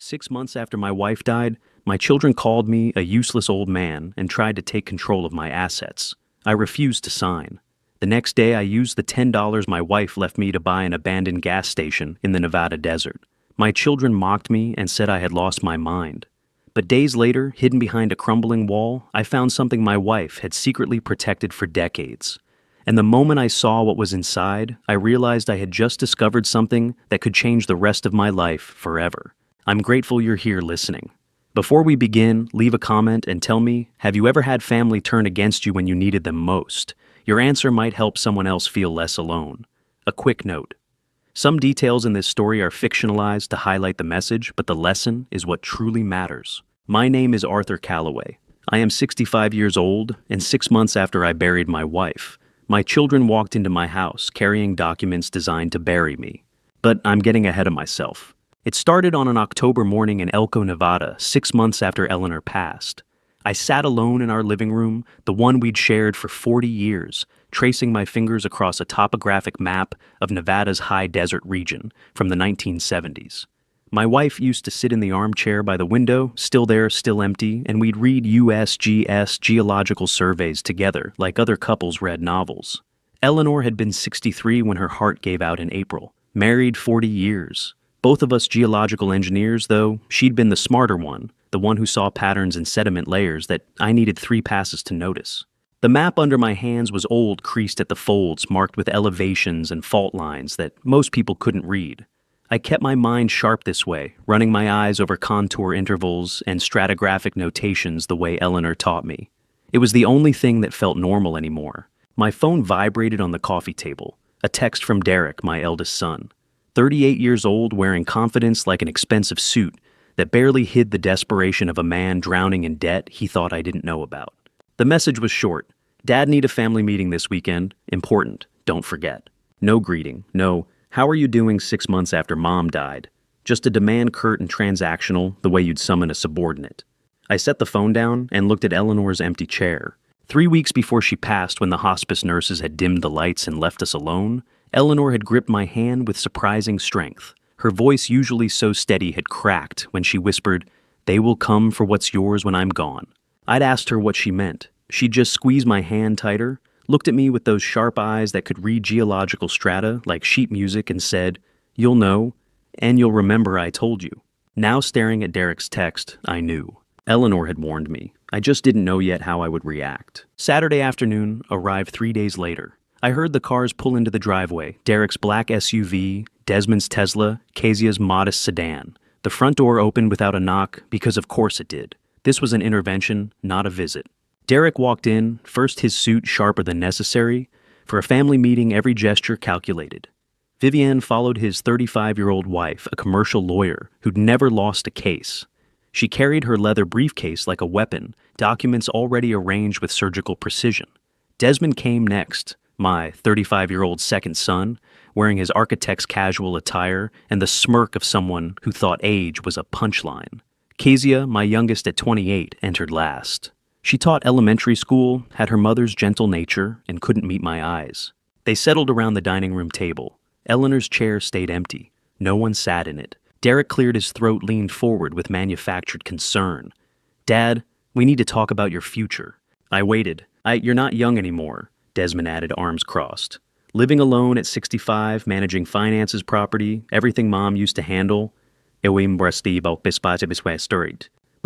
6 months after my wife died, my children called me a useless old man and tried to take control of my assets. I refused to sign. The next day, I used the $10 my wife left me to buy an abandoned gas station in the Nevada desert. My children mocked me and said I had lost my mind. But days later, hidden behind a crumbling wall, I found something my wife had secretly protected for decades. And the moment I saw what was inside, I realized I had just discovered something that could change the rest of my life forever. I'm grateful you're here listening. Before we begin, leave a comment and tell me, have you ever had family turn against you when you needed them most? Your answer might help someone else feel less alone. A quick note. Some details in this story are fictionalized to highlight the message, but the lesson is what truly matters. My name is Arthur Calloway. I am 65 years old, and 6 months after I buried my wife, my children walked into my house carrying documents designed to bury me. But I'm getting ahead of myself. It started on an October morning in Elko, Nevada, 6 months after Eleanor passed. I sat alone in our living room, the one we'd shared for 40 years, tracing my fingers across a topographic map of Nevada's high desert region from the 1970s. My wife used to sit in the armchair by the window, still there, still empty, and we'd read USGS geological surveys together like other couples read novels. Eleanor had been 63 when her heart gave out in April, married 40 years. Both of us geological engineers, though she'd been the smarter one, the one who saw patterns in sediment layers that I needed 3 passes to notice. The map under my hands was old, creased at the folds, marked with elevations and fault lines that most people couldn't read. I kept my mind sharp this way, running my eyes over contour intervals and stratigraphic notations the way Eleanor taught me. It was the only thing that felt normal anymore. My phone vibrated on the coffee table, a text from Derek, my eldest son. 38 years old, wearing confidence like an expensive suit that barely hid the desperation of a man drowning in debt he thought I didn't know about. The message was short. Dad need a family meeting this weekend. Important. Don't forget. No greeting. No, how are you doing 6 months after Mom died? Just a demand curt and transactional, the way you'd summon a subordinate. I set the phone down and looked at Eleanor's empty chair. 3 weeks before she passed, when the hospice nurses had dimmed the lights and left us alone, Eleanor had gripped my hand with surprising strength. Her voice, usually so steady, had cracked when she whispered, "They will come for what's yours when I'm gone." I'd asked her what she meant. She'd just squeezed my hand tighter, looked at me with those sharp eyes that could read geological strata like sheet music and said, "You'll know, and you'll remember I told you." Now staring at Derek's text, I knew. Eleanor had warned me. I just didn't know yet how I would react. Saturday afternoon arrived 3 days later. I heard the cars pull into the driveway, Derek's black SUV, Desmond's Tesla, Kezia's modest sedan. The front door opened without a knock because of course it did. This was an intervention, not a visit. Derek walked in, first his suit sharper than necessary. For a family meeting, every gesture calculated. Vivienne followed his 35-year-old wife, a commercial lawyer who'd never lost a case. She carried her leather briefcase like a weapon, documents already arranged with surgical precision. Desmond came next, my 35-year-old second son, wearing his architect's casual attire and the smirk of someone who thought age was a punchline. Kezia, my youngest at 28, entered last. She taught elementary school, had her mother's gentle nature, and couldn't meet my eyes. They settled around the dining room table. Eleanor's chair stayed empty. No one sat in it. Derek cleared his throat, leaned forward with manufactured concern. "Dad, we need to talk about your future." I waited. You're not young anymore," Desmond added, arms crossed. "Living alone at 65, managing finances, property, everything Mom used to handle. We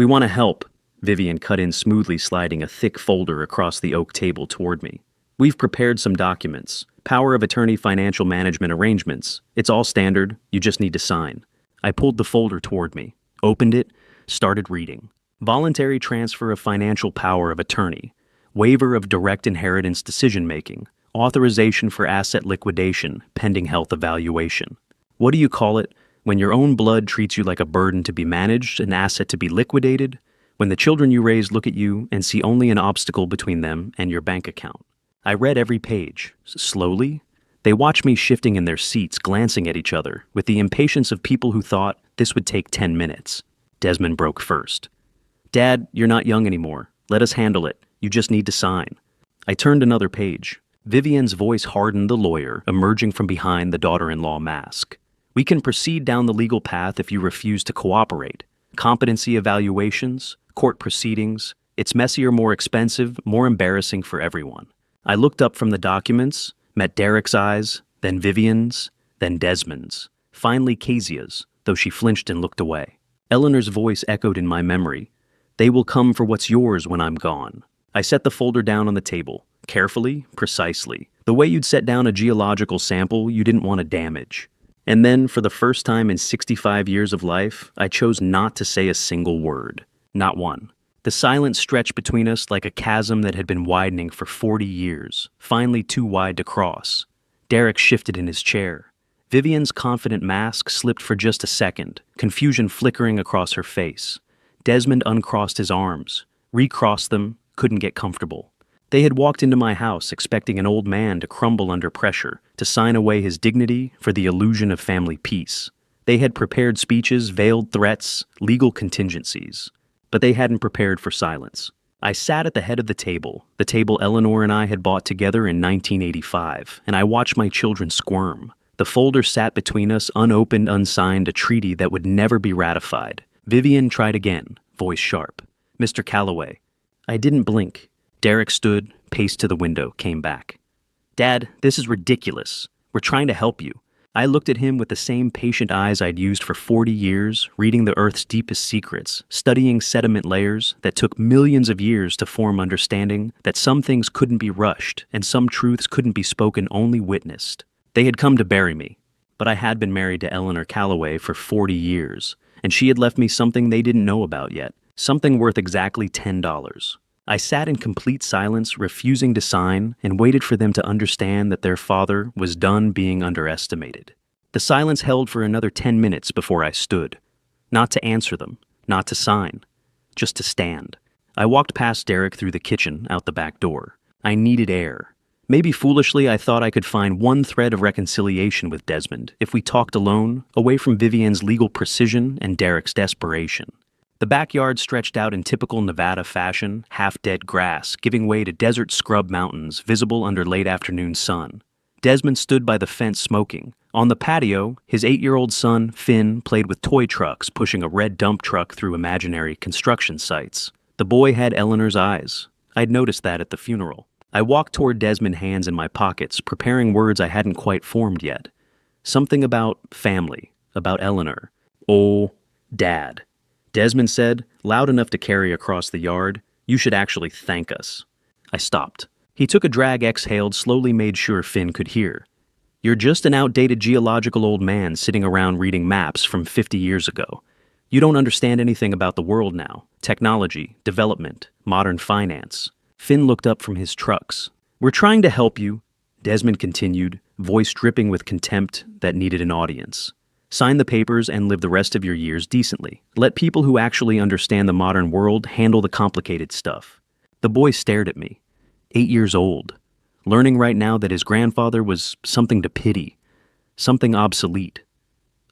want to help." Vivienne cut in smoothly, sliding a thick folder across the oak table toward me. "We've prepared some documents. Power of attorney financial management arrangements. It's all standard. You just need to sign." I pulled the folder toward me, opened it, started reading. Voluntary transfer of financial power of attorney. Waiver of direct inheritance decision-making. Authorization for asset liquidation, pending health evaluation. What do you call it? When your own blood treats you like a burden to be managed, an asset to be liquidated? When the children you raise look at you and see only an obstacle between them and your bank account. I read every page, slowly. They watched me shifting in their seats, glancing at each other, with the impatience of people who thought this would take 10 minutes. Desmond broke first. "Dad, you're not young anymore. Let us handle it. You just need to sign." I turned another page. Vivienne's voice hardened, the lawyer, emerging from behind the daughter-in-law mask. We can proceed down the legal path if you refuse to cooperate. Competency evaluations, court proceedings. It's messier, more expensive, more embarrassing for everyone. I looked up from the documents, met Derek's eyes, then Vivian's, then Desmond's, finally Kezia's, though she flinched and looked away. Eleanor's voice echoed in my memory. They will come for what's yours when I'm gone. I set the folder down on the table, carefully, precisely, the way you'd set down a geological sample you didn't want to damage. And then, for the first time in 65 years of life, I chose not to say a single word. Not one. The silence stretched between us like a chasm that had been widening for 40 years, finally too wide to cross. Derek shifted in his chair. Vivian's confident mask slipped for just a second, confusion flickering across her face. Desmond uncrossed his arms, recrossed them, couldn't get comfortable. They had walked into my house expecting an old man to crumble under pressure, to sign away his dignity for the illusion of family peace. They had prepared speeches, veiled threats, legal contingencies. But they hadn't prepared for silence. I sat at the head of the table Eleanor and I had bought together in 1985, and I watched my children squirm. The folder sat between us, unopened, unsigned, a treaty that would never be ratified. Vivian tried again, voice sharp. Mr. Calloway. I didn't blink. Derek stood, paced to the window, came back. Dad, this is ridiculous. We're trying to help you. I looked at him with the same patient eyes I'd used for 40 years, reading the Earth's deepest secrets, studying sediment layers that took millions of years to form understanding that some things couldn't be rushed and some truths couldn't be spoken, only witnessed. They had come to bury me, but I had been married to Eleanor Calloway for 40 years, and she had left me something they didn't know about yet, something worth exactly $10. I sat in complete silence, refusing to sign, and waited for them to understand that their father was done being underestimated. The silence held for another 10 minutes before I stood. Not to answer them, not to sign, just to stand. I walked past Derek through the kitchen, out the back door. I needed air. Maybe foolishly I thought I could find one thread of reconciliation with Desmond if we talked alone, away from Vivian's legal precision and Derek's desperation. The backyard stretched out in typical Nevada fashion, half-dead grass, giving way to desert scrub mountains visible under late afternoon sun. Desmond stood by the fence smoking. On the patio, his 8-year-old son, Finn, played with toy trucks, pushing a red dump truck through imaginary construction sites. The boy had Eleanor's eyes. I'd noticed that at the funeral. I walked toward Desmond, hands in my pockets, preparing words I hadn't quite formed yet. Something about family, about Eleanor. Oh, Dad. Desmond said, loud enough to carry across the yard, "You should actually thank us." I stopped. He took a drag, exhaled, slowly made sure Finn could hear. "You're just an outdated geological old man sitting around reading maps from 50 years ago. You don't understand anything about the world now. Technology, development, modern finance." Finn looked up from his trucks. "We're trying to help you," Desmond continued, voice dripping with contempt that needed an audience. "Sign the papers and live the rest of your years decently. Let people who actually understand the modern world handle the complicated stuff." The boy stared at me. 8 years old, learning right now that his grandfather was something to pity, something obsolete.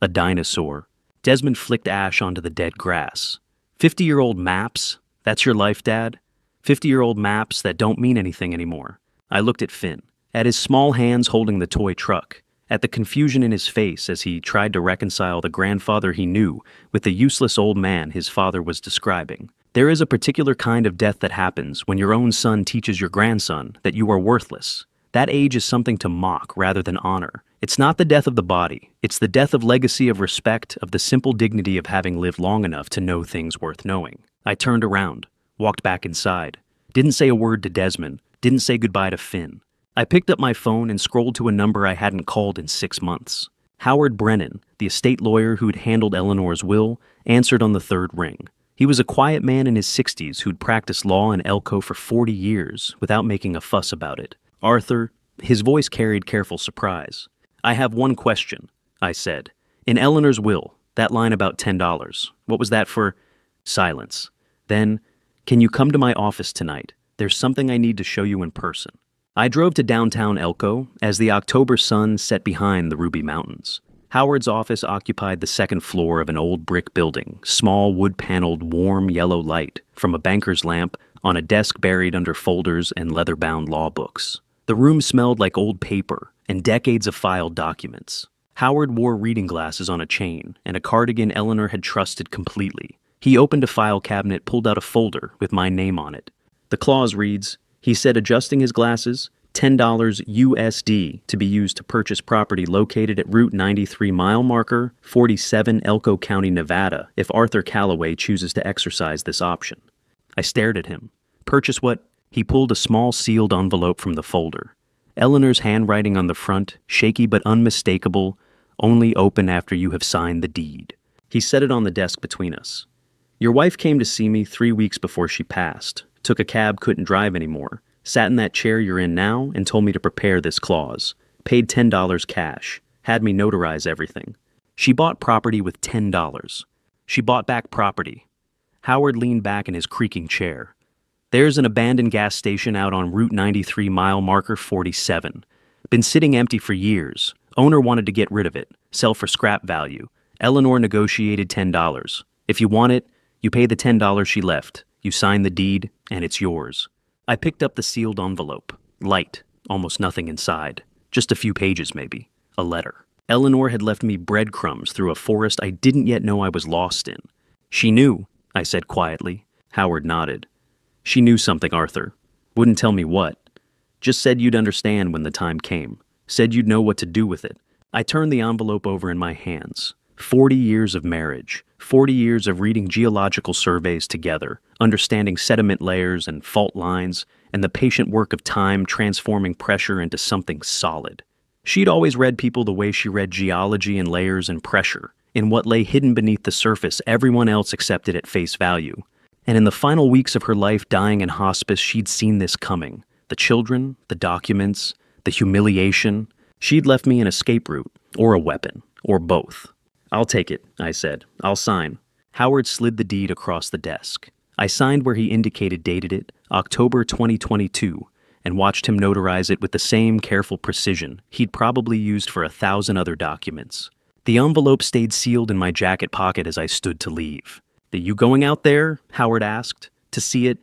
A dinosaur. Desmond flicked ash onto the dead grass. 50-year-old maps? That's your life, Dad? 50-year-old maps that don't mean anything anymore. I looked at Finn, at his small hands holding the toy truck, at the confusion in his face as he tried to reconcile the grandfather he knew with the useless old man his father was describing. There is a particular kind of death that happens when your own son teaches your grandson that you are worthless. That age is something to mock rather than honor. It's not the death of the body. It's the death of legacy, of respect, of the simple dignity of having lived long enough to know things worth knowing. I turned around, walked back inside. Didn't say a word to Desmond. Didn't say goodbye to Finn. I picked up my phone and scrolled to a number I hadn't called in 6 months. Howard Brennan, the estate lawyer who'd handled Eleanor's will, answered on the third ring. He was a quiet man in his 60s who'd practiced law in Elko for 40 years without making a fuss about it. "Arthur," his voice carried careful surprise. "I have one question," I said. "In Eleanor's will, that line about $10, what was that for?" Silence. Then, "Can you come to my office tonight? There's something I need to show you in person." I drove to downtown Elko as the October sun set behind the Ruby Mountains. Howard's office occupied the second floor of an old brick building, small wood-paneled warm yellow light from a banker's lamp on a desk buried under folders and leather-bound law books. The room smelled like old paper and decades of filed documents. Howard wore reading glasses on a chain and a cardigan Eleanor had trusted completely. He opened a file cabinet, pulled out a folder with my name on it. The clause reads, he said adjusting his glasses, $10 USD to be used to purchase property located at Route 93 mile marker 47 Elko County, Nevada, if Arthur Calloway chooses to exercise this option. I stared at him. Purchase what? He pulled a small sealed envelope from the folder. Eleanor's handwriting on the front, shaky but unmistakable, only open after you have signed the deed. He set it on the desk between us. Your wife came to see me 3 weeks before she passed, took a cab, couldn't drive anymore, sat in that chair you're in now and told me to prepare this clause. Paid $10 cash, had me notarize everything. She bought property with $10. She bought back property. Howard leaned back in his creaking chair. There's an abandoned gas station out on Route 93 mile marker 47. Been sitting empty for years. Owner wanted to get rid of it, sell for scrap value. Eleanor negotiated $10. If you want it, you pay the $10 she left. You sign the deed, and it's yours. I picked up the sealed envelope. Light, almost nothing inside. Just a few pages, maybe. A letter. Eleanor had left me breadcrumbs through a forest I didn't yet know I was lost in. She knew, I said quietly. Howard nodded. She knew something, Arthur. Wouldn't tell me what. Just said you'd understand when the time came. Said you'd know what to do with it. I turned the envelope over in my hands. 40 years of marriage. 40 years of reading geological surveys together, understanding sediment layers and fault lines, and the patient work of time transforming pressure into something solid. She'd always read people the way she read geology and layers and pressure. In what lay hidden beneath the surface, everyone else accepted at face value. And in the final weeks of her life dying in hospice, she'd seen this coming. The children, the documents, the humiliation. She'd left me an escape route, or a weapon, or both. I'll take it, I said. I'll sign. Howard slid the deed across the desk. I signed where he indicated, dated it, October 2022, and watched him notarize it with the same careful precision he'd probably used for 1,000 other documents. The envelope stayed sealed in my jacket pocket as I stood to leave. Are you going out there? Howard asked. To see it?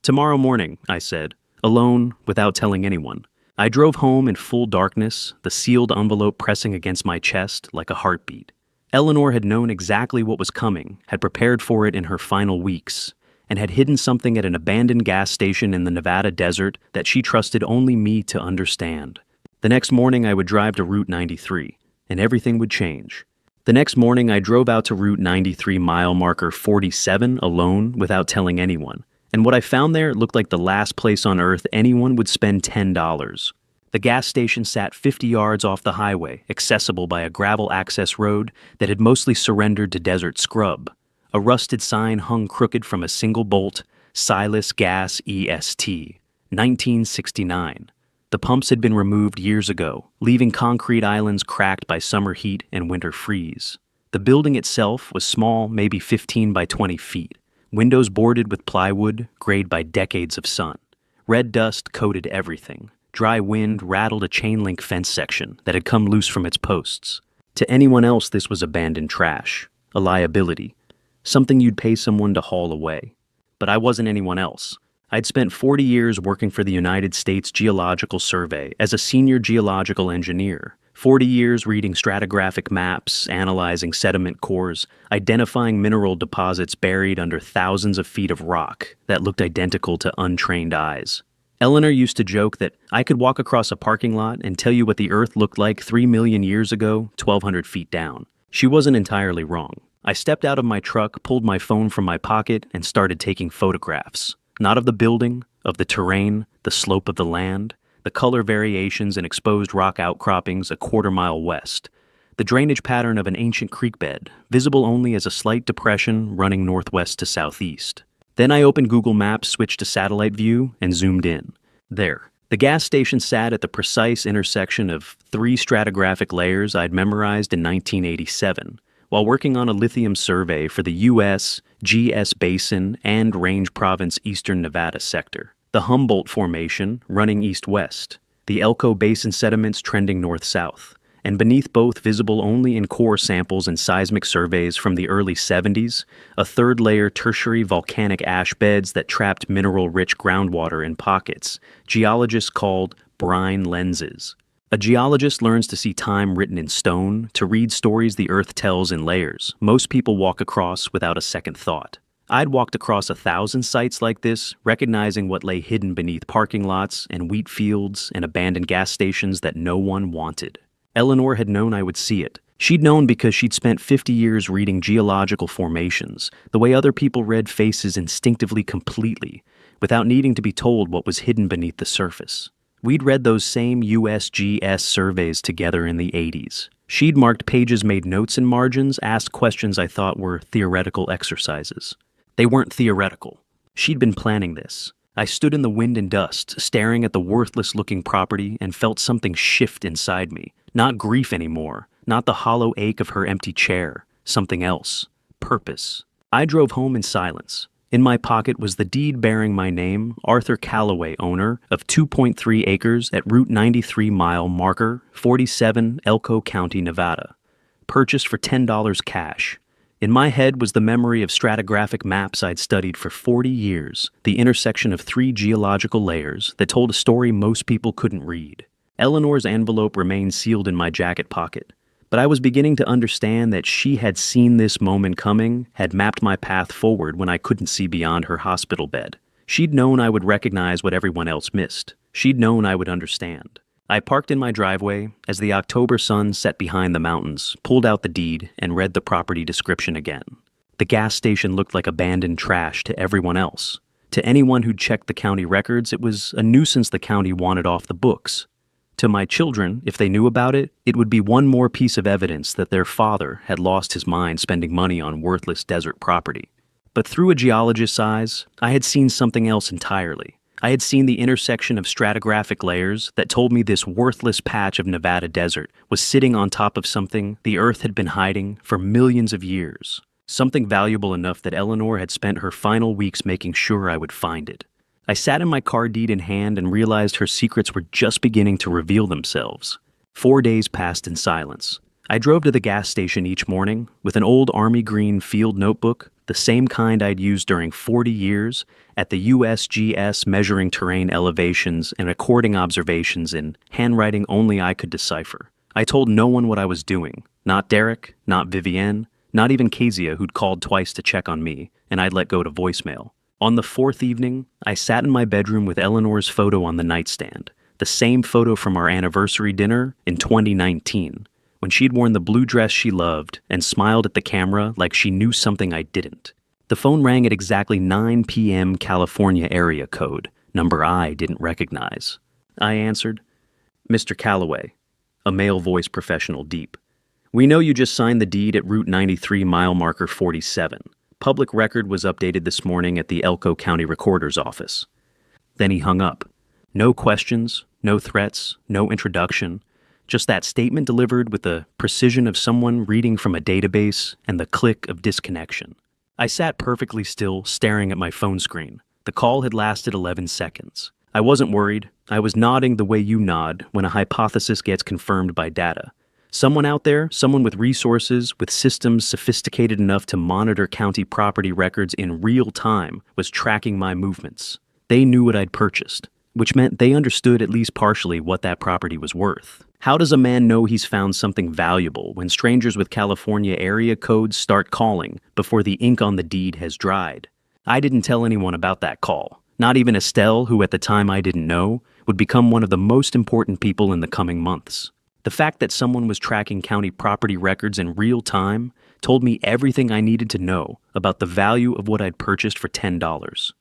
Tomorrow morning, I said, alone, without telling anyone. I drove home in full darkness, the sealed envelope pressing against my chest like a heartbeat. Eleanor had known exactly what was coming, had prepared for it in her final weeks, and had hidden something at an abandoned gas station in the Nevada desert that she trusted only me to understand. The next morning I would drive to Route 93, and everything would change. The next morning, I drove out to Route 93 mile marker 47 alone without telling anyone, and what I found there looked like the last place on earth anyone would spend $10. The gas station sat 50 yards off the highway, accessible by a gravel access road that had mostly surrendered to desert scrub. A rusted sign hung crooked from a single bolt, Silas Gas EST, 1969. The pumps had been removed years ago, leaving concrete islands cracked by summer heat and winter freeze. The building itself was small, maybe 15 by 20 feet. Windows boarded with plywood, grayed by decades of sun. Red dust coated everything. Dry wind rattled a chain-link fence section that had come loose from its posts. To anyone else, this was abandoned trash, a liability, something you'd pay someone to haul away. But I wasn't anyone else. I'd spent 40 years working for the United States Geological Survey as a senior geological engineer, 40 years reading stratigraphic maps, analyzing sediment cores, identifying mineral deposits buried under thousands of feet of rock that looked identical to untrained eyes. Eleanor used to joke that I could walk across a parking lot and tell you what the Earth looked like 3 million years ago, 1,200 feet down. She wasn't entirely wrong. I stepped out of my truck, pulled my phone from my pocket, and started taking photographs. Not of the building, of the terrain, the slope of the land, the color variations and exposed rock outcroppings a quarter-mile west, the drainage pattern of an ancient creek bed, visible only as a slight depression running northwest to southeast. Then I opened Google Maps, switched to satellite view, and zoomed in. There. The gas station sat at the precise intersection of 3 stratigraphic layers I'd memorized in 1987, while working on a lithium survey for the U.S. GS Basin and Range Province Eastern Nevada sector, the Humboldt Formation running east-west, the Elko Basin sediments trending north-south, and beneath both, visible only in core samples and seismic surveys from the early 70s, a third-layer tertiary volcanic ash beds that trapped mineral-rich groundwater in pockets geologists called brine lenses. A geologist learns to see time written in stone, to read stories the earth tells in layers. Most people walk across without a second thought. I'd walked across 1,000 sites like this, recognizing what lay hidden beneath parking lots and wheat fields and abandoned gas stations that no one wanted. Eleanor had known I would see it. She'd known because she'd spent 50 years reading geological formations, the way other people read faces instinctively completely, without needing to be told what was hidden beneath the surface. We'd read those same USGS surveys together in the 80s. She'd marked pages, made notes in margins, asked questions I thought were theoretical exercises. They weren't theoretical. She'd been planning this. I stood in the wind and dust, staring at the worthless-looking property, and felt something shift inside me. Not grief anymore, not the hollow ache of her empty chair. Something else. Purpose. I drove home in silence. In my pocket was the deed bearing my name, Arthur Calloway, owner of 2.3 acres at Route 93 mile marker, 47, Elko County, Nevada. Purchased for $10 cash. In my head was the memory of stratigraphic maps I'd studied for 40 years, the intersection of 3 geological layers that told a story most people couldn't read. Eleanor's envelope remained sealed in my jacket pocket, but I was beginning to understand that she had seen this moment coming, had mapped my path forward when I couldn't see beyond her hospital bed. She'd known I would recognize what everyone else missed. She'd known I would understand. I parked in my driveway as the October sun set behind the mountains, pulled out the deed, and read the property description again. The gas station looked like abandoned trash to everyone else. To anyone who'd checked the county records, it was a nuisance the county wanted off the books. To my children, if they knew about it, it would be one more piece of evidence that their father had lost his mind spending money on worthless desert property. But through a geologist's eyes, I had seen something else entirely. I had seen the intersection of stratigraphic layers that told me this worthless patch of Nevada desert was sitting on top of something the earth had been hiding for millions of years. Something valuable enough that Eleanor had spent her final weeks making sure I would find it. I sat in my car, deed in hand, and realized her secrets were just beginning to reveal themselves. 4 days passed in silence. I drove to the gas station each morning with an old army green field notebook, the same kind I'd used during 40 years at the USGS, measuring terrain elevations and recording observations in handwriting only I could decipher. I told no one what I was doing. Not Derek, not Vivienne, not even Kezia, who'd called twice to check on me, and I'd let go to voicemail. On the 4th evening, I sat in my bedroom with Eleanor's photo on the nightstand, the same photo from our anniversary dinner in 2019, when she'd worn the blue dress she loved and smiled at the camera like she knew something I didn't. The phone rang at exactly 9 p.m. California area code, number I didn't recognize. I answered. "Mr. Calloway," a male voice, professional, deep. "We know you just signed the deed at Route 93 mile marker 47. Public record was updated this morning at the Elko County Recorder's office." Then he hung up. No questions, no threats, no introduction. Just that statement delivered with the precision of someone reading from a database and the click of disconnection. I sat perfectly still, staring at my phone screen. The call had lasted 11 seconds. I wasn't worried. I was nodding the way you nod when a hypothesis gets confirmed by data. Someone out there, someone with resources, with systems sophisticated enough to monitor county property records in real time, was tracking my movements. They knew what I'd purchased, which meant they understood at least partially what that property was worth. How does a man know he's found something valuable when strangers with California area codes start calling before the ink on the deed has dried? I didn't tell anyone about that call. Not even Estelle, who at the time I didn't know, would become one of the most important people in the coming months. The fact that someone was tracking county property records in real time told me everything I needed to know about the value of what I'd purchased for $10.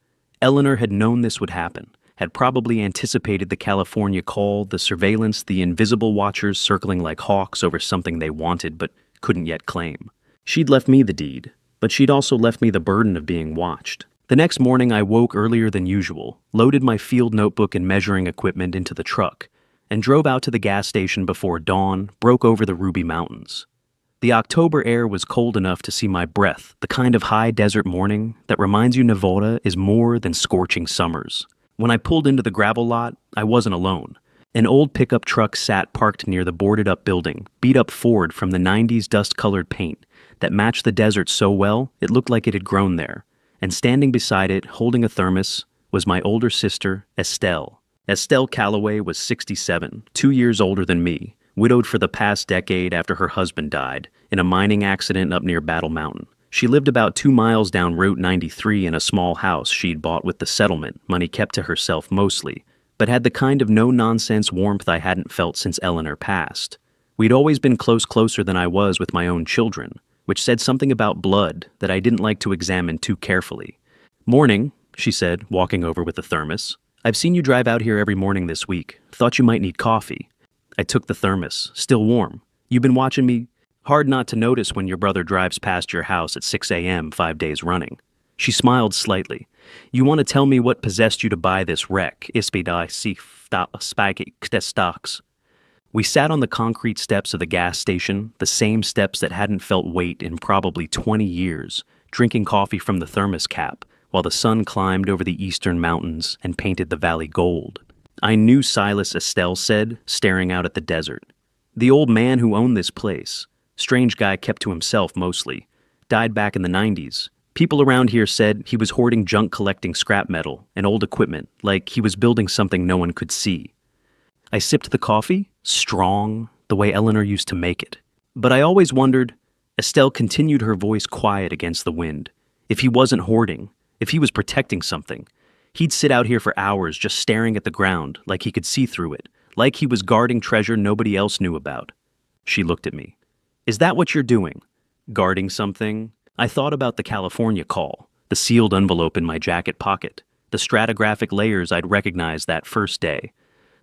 Eleanor had known this would happen, had probably anticipated the California call, the surveillance, the invisible watchers circling like hawks over something they wanted but couldn't yet claim. She'd left me the deed, but she'd also left me the burden of being watched. The next morning I woke earlier than usual, loaded my field notebook and measuring equipment into the truck, and drove out to the gas station before dawn broke over the Ruby Mountains. The October air was cold enough to see my breath, the kind of high desert morning that reminds you Nevada is more than scorching summers. When I pulled into the gravel lot, I wasn't alone. An old pickup truck sat parked near the boarded-up building, beat up Ford from the 90s dust-colored paint that matched the desert so well it looked like it had grown there. And standing beside it, holding a thermos, was my older sister, Estelle. Estelle Calloway was 67, 2 years older than me, widowed for the past decade after her husband died in a mining accident up near Battle Mountain. She lived about 2 miles down Route 93 in a small house she'd bought with the settlement, money kept to herself mostly, but had the kind of no-nonsense warmth I hadn't felt since Eleanor passed. We'd always been closer than I was with my own children, which said something about blood that I didn't like to examine too carefully. "Morning," she said, walking over with a thermos. "I've seen you drive out here every morning this week. Thought you might need coffee." I took the thermos, still warm. "You've been watching me?" "Hard not to notice when your brother drives past your house at 6 a.m. 5 days running." She smiled slightly. "You want to tell me what possessed you to buy this wreck? Stocks." We sat on the concrete steps of the gas station, the same steps that hadn't felt weight in probably 20 years, drinking coffee from the thermos cap, while the sun climbed over the eastern mountains and painted the valley gold. "I knew Silas," Estelle said, staring out at the desert. "The old man who owned this place. Strange guy, kept to himself mostly. Died back in the 90s. People around here said he was hoarding junk, collecting scrap metal and old equipment, like he was building something no one could see." I sipped the coffee, strong, the way Eleanor used to make it. "But I always wondered," Estelle continued, her voice quiet against the wind, "if he wasn't hoarding, if he was protecting something. He'd sit out here for hours just staring at the ground, like he could see through it, like he was guarding treasure nobody else knew about." She looked at me. "Is that what you're doing? Guarding something?" I thought about the California call, the sealed envelope in my jacket pocket, the stratigraphic layers I'd recognized that first day,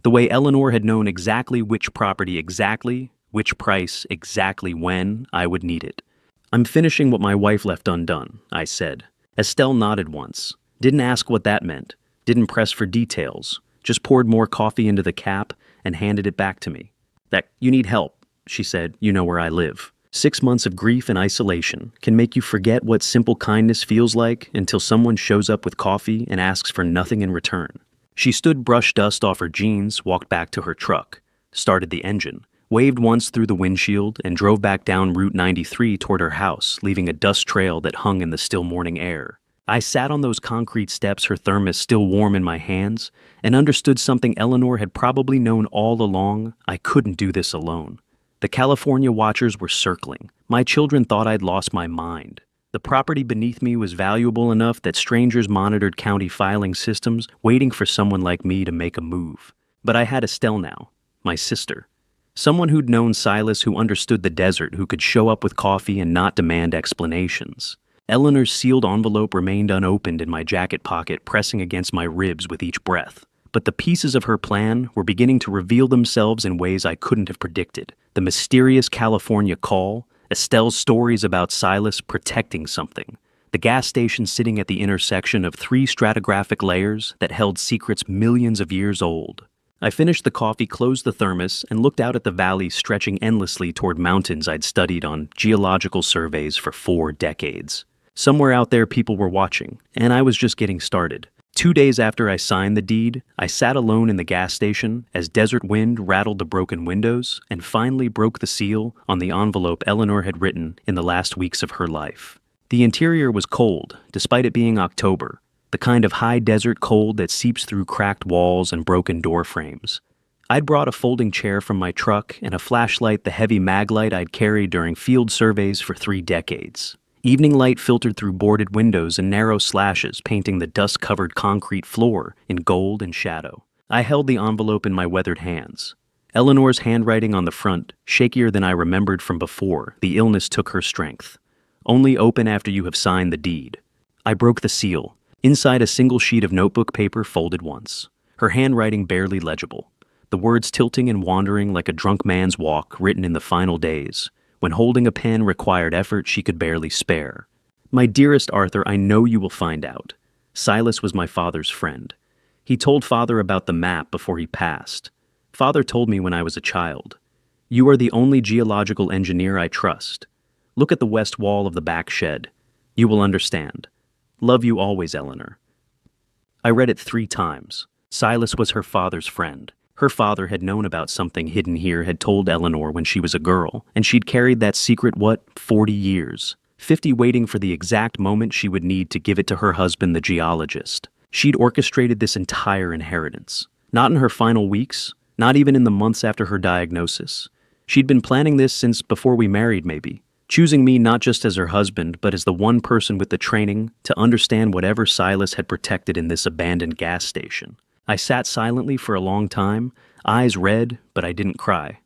the way Eleanor had known exactly which property exactly, which price exactly when I would need it. "I'm finishing what my wife left undone," I said. Estelle nodded once, didn't ask what that meant, didn't press for details, just poured more coffee into the cap and handed it back to me. "That you need help," she said. "You know where I live. 6 months of grief and isolation can make you forget what simple kindness feels like until someone shows up with coffee and asks for nothing in return." She stood, brushed dust off her jeans, walked back to her truck, started the engine, waved once through the windshield, and drove back down Route 93 toward her house, leaving a dust trail that hung in the still morning air. I sat on those concrete steps, her thermos still warm in my hands, and understood something Eleanor had probably known all along. I couldn't do this alone. The California watchers were circling. My children thought I'd lost my mind. The property beneath me was valuable enough that strangers monitored county filing systems, waiting for someone like me to make a move. But I had Estelle now, my sister. Someone who'd known Silas, who understood the desert, who could show up with coffee and not demand explanations. Eleanor's sealed envelope remained unopened in my jacket pocket, pressing against my ribs with each breath. But the pieces of her plan were beginning to reveal themselves in ways I couldn't have predicted. The mysterious California call, Estelle's stories about Silas protecting something, the gas station sitting at the intersection of 3 stratigraphic layers that held secrets millions of years old. I finished the coffee, closed the thermos, and looked out at the valley stretching endlessly toward mountains I'd studied on geological surveys for 4 decades. Somewhere out there, people were watching, and I was just getting started. 2 days after I signed the deed, I sat alone in the gas station as desert wind rattled the broken windows and finally broke the seal on the envelope Eleanor had written in the last weeks of her life. The interior was cold, despite it being October, the kind of high desert cold that seeps through cracked walls and broken door frames. I'd brought a folding chair from my truck and a flashlight, the heavy mag light I'd carried during field surveys for 3 decades. Evening light filtered through boarded windows and narrow slashes, painting the dust-covered concrete floor in gold and shadow. I held the envelope in my weathered hands. Eleanor's handwriting on the front, shakier than I remembered from before. The illness took her strength. "Only open after you have signed the deed." I broke the seal. Inside, a single sheet of notebook paper folded once. Her handwriting barely legible. The words tilting and wandering like a drunk man's walk, written in the final days, when holding a pen required effort she could barely spare. "My dearest Arthur, I know you will find out. Silas was my father's friend. He told Father about the map before he passed. Father told me when I was a child. You are the only geological engineer I trust. Look at the west wall of the back shed. You will understand. Love you always, Eleanor." I read it 3 times. Silas was her father's friend. Her father had known about something hidden here, had told Eleanor when she was a girl, and she'd carried that secret, 40 years? 50, waiting for the exact moment she would need to give it to her husband, the geologist. She'd orchestrated this entire inheritance. Not in her final weeks, not even in the months after her diagnosis. She'd been planning this since before we married, maybe, choosing me not just as her husband, but as the one person with the training to understand whatever Silas had protected in this abandoned gas station. I sat silently for a long time, eyes red, but I didn't cry.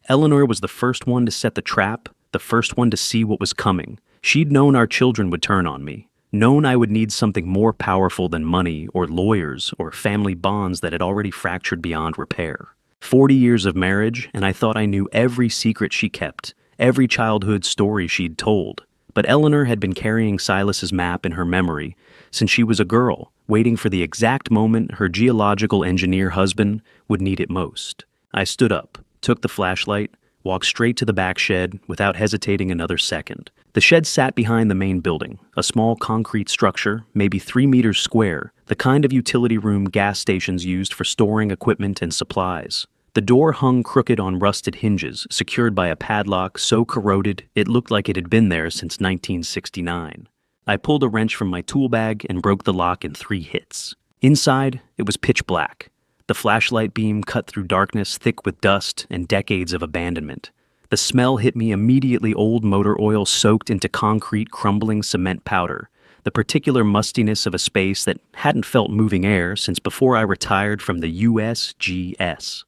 Eleanor was the first one to set the trap, the first one to see what was coming. She'd known our children would turn on me, known I would need something more powerful than money or lawyers or family bonds that had already fractured beyond repair. 40 years of marriage, and I thought I knew every secret she kept, every childhood story she'd told. But Eleanor had been carrying Silas's map in her memory since she was a girl, waiting for the exact moment her geological engineer husband would need it most. I stood up, took the flashlight, walked straight to the back shed without hesitating another second. The shed sat behind the main building, a small concrete structure, maybe 3 meters square, the kind of utility room gas stations used for storing equipment and supplies. The door hung crooked on rusted hinges, secured by a padlock so corroded it looked like it had been there since 1969. I pulled a wrench from my tool bag and broke the lock in 3 hits. Inside, it was pitch black. The flashlight beam cut through darkness thick with dust and decades of abandonment. The smell hit me immediately, old motor oil soaked into concrete, crumbling cement powder, the particular mustiness of a space that hadn't felt moving air since before I retired from the USGS.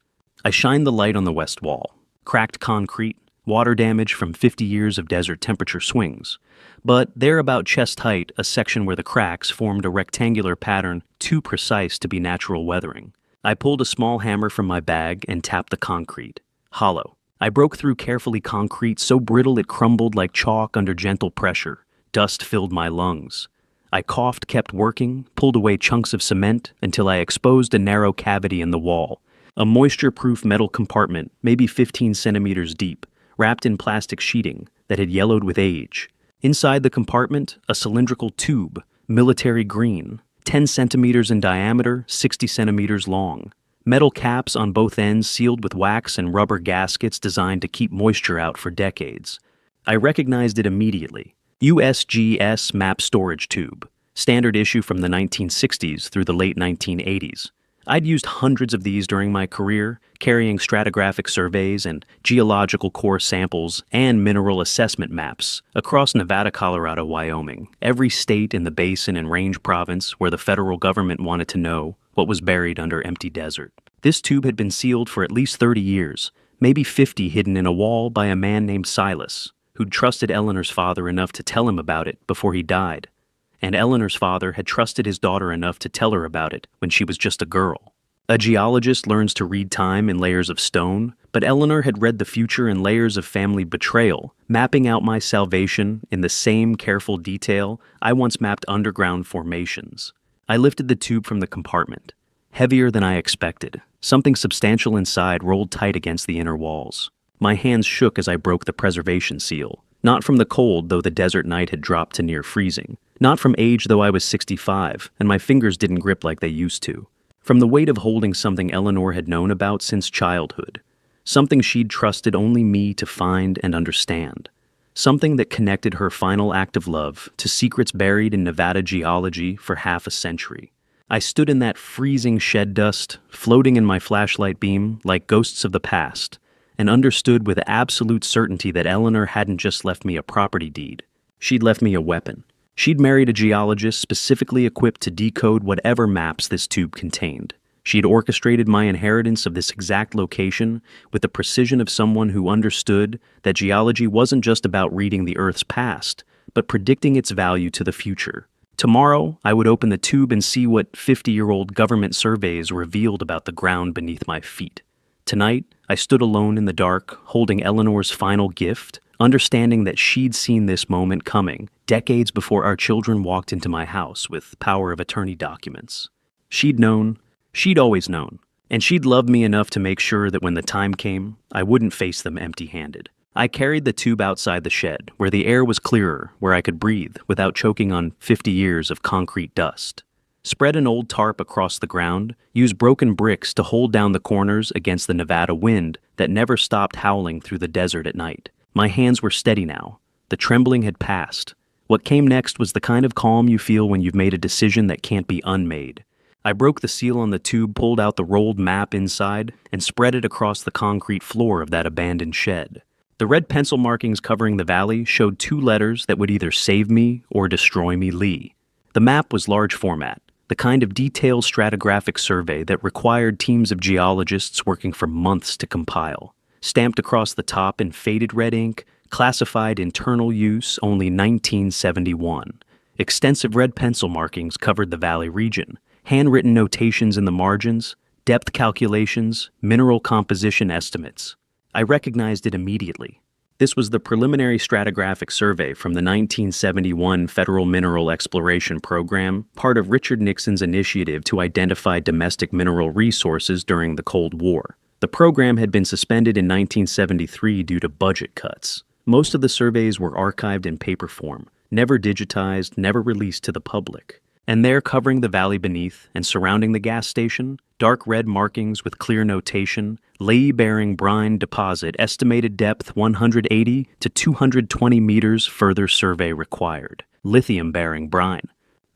I shined the light on the west wall. Cracked concrete, water damage from 50 years of desert temperature swings. But there about chest height, a section where the cracks formed a rectangular pattern too precise to be natural weathering. I pulled a small hammer from my bag and tapped the concrete. Hollow. I broke through carefully concrete so brittle it crumbled like chalk under gentle pressure. Dust filled my lungs. I coughed, kept working, pulled away chunks of cement until I exposed a narrow cavity in the wall. A moisture-proof metal compartment, maybe 15 centimeters deep, wrapped in plastic sheeting that had yellowed with age. Inside the compartment, a cylindrical tube, military green, 10 centimeters in diameter, 60 centimeters long. Metal caps on both ends sealed with wax and rubber gaskets designed to keep moisture out for decades. I recognized it immediately. USGS map storage tube, standard issue from the 1960s through the late 1980s. I'd used hundreds of these during my career, carrying stratigraphic surveys and geological core samples and mineral assessment maps across Nevada, Colorado, Wyoming, every state in the basin and range province where the federal government wanted to know what was buried under empty desert. This tube had been sealed for at least 30 years, maybe 50 hidden in a wall by a man named Silas, who'd trusted Eleanor's father enough to tell him about it before he died. And Eleanor's father had trusted his daughter enough to tell her about it when she was just a girl. A geologist learns to read time in layers of stone, but Eleanor had read the future in layers of family betrayal, mapping out my salvation in the same careful detail I once mapped underground formations. I lifted the tube from the compartment. Heavier than I expected. Something substantial inside rolled tight against the inner walls. My hands shook as I broke the preservation seal. Not from the cold, though the desert night had dropped to near freezing. Not from age, though I was 65, and my fingers didn't grip like they used to. From the weight of holding something Eleanor had known about since childhood. Something she'd trusted only me to find and understand. Something that connected her final act of love to secrets buried in Nevada geology for half a century. I stood in that freezing shed dust, floating in my flashlight beam like ghosts of the past, and understood with absolute certainty that Eleanor hadn't just left me a property deed. She'd left me a weapon. She'd married a geologist specifically equipped to decode whatever maps this tube contained. She'd orchestrated my inheritance of this exact location with the precision of someone who understood that geology wasn't just about reading the Earth's past, but predicting its value to the future. Tomorrow, I would open the tube and see what 50-year-old government surveys revealed about the ground beneath my feet. Tonight, I stood alone in the dark, holding Eleanor's final gift, understanding that she'd seen this moment coming, decades before our children walked into my house with power of attorney documents. She'd known, she'd always known, and she'd loved me enough to make sure that when the time came, I wouldn't face them empty-handed. I carried the tube outside the shed, where the air was clearer, where I could breathe without choking on 50 years of concrete dust. Spread an old tarp across the ground, used broken bricks to hold down the corners against the Nevada wind that never stopped howling through the desert at night. My hands were steady now. The trembling had passed. What came next was the kind of calm you feel when you've made a decision that can't be unmade. I broke the seal on the tube, pulled out the rolled map inside, and spread it across the concrete floor of that abandoned shed. The red pencil markings covering the valley showed two letters that would either save me or destroy me, Lee. The map was large format, the kind of detailed stratigraphic survey that required teams of geologists working for months to compile. Stamped across the top in faded red ink, classified internal use only 1971. Extensive red pencil markings covered the valley region, handwritten notations in the margins, depth calculations, mineral composition estimates. I recognized it immediately. This was the preliminary stratigraphic survey from the 1971 Federal Mineral Exploration Program, part of Richard Nixon's initiative to identify domestic mineral resources during the Cold War. The program had been suspended in 1973 due to budget cuts. Most of the surveys were archived in paper form, never digitized, never released to the public. And there, covering the valley beneath and surrounding the gas station, dark red markings with clear notation, Leigh-bearing brine deposit, estimated depth 180 to 220 meters, further survey required. Lithium-bearing brine.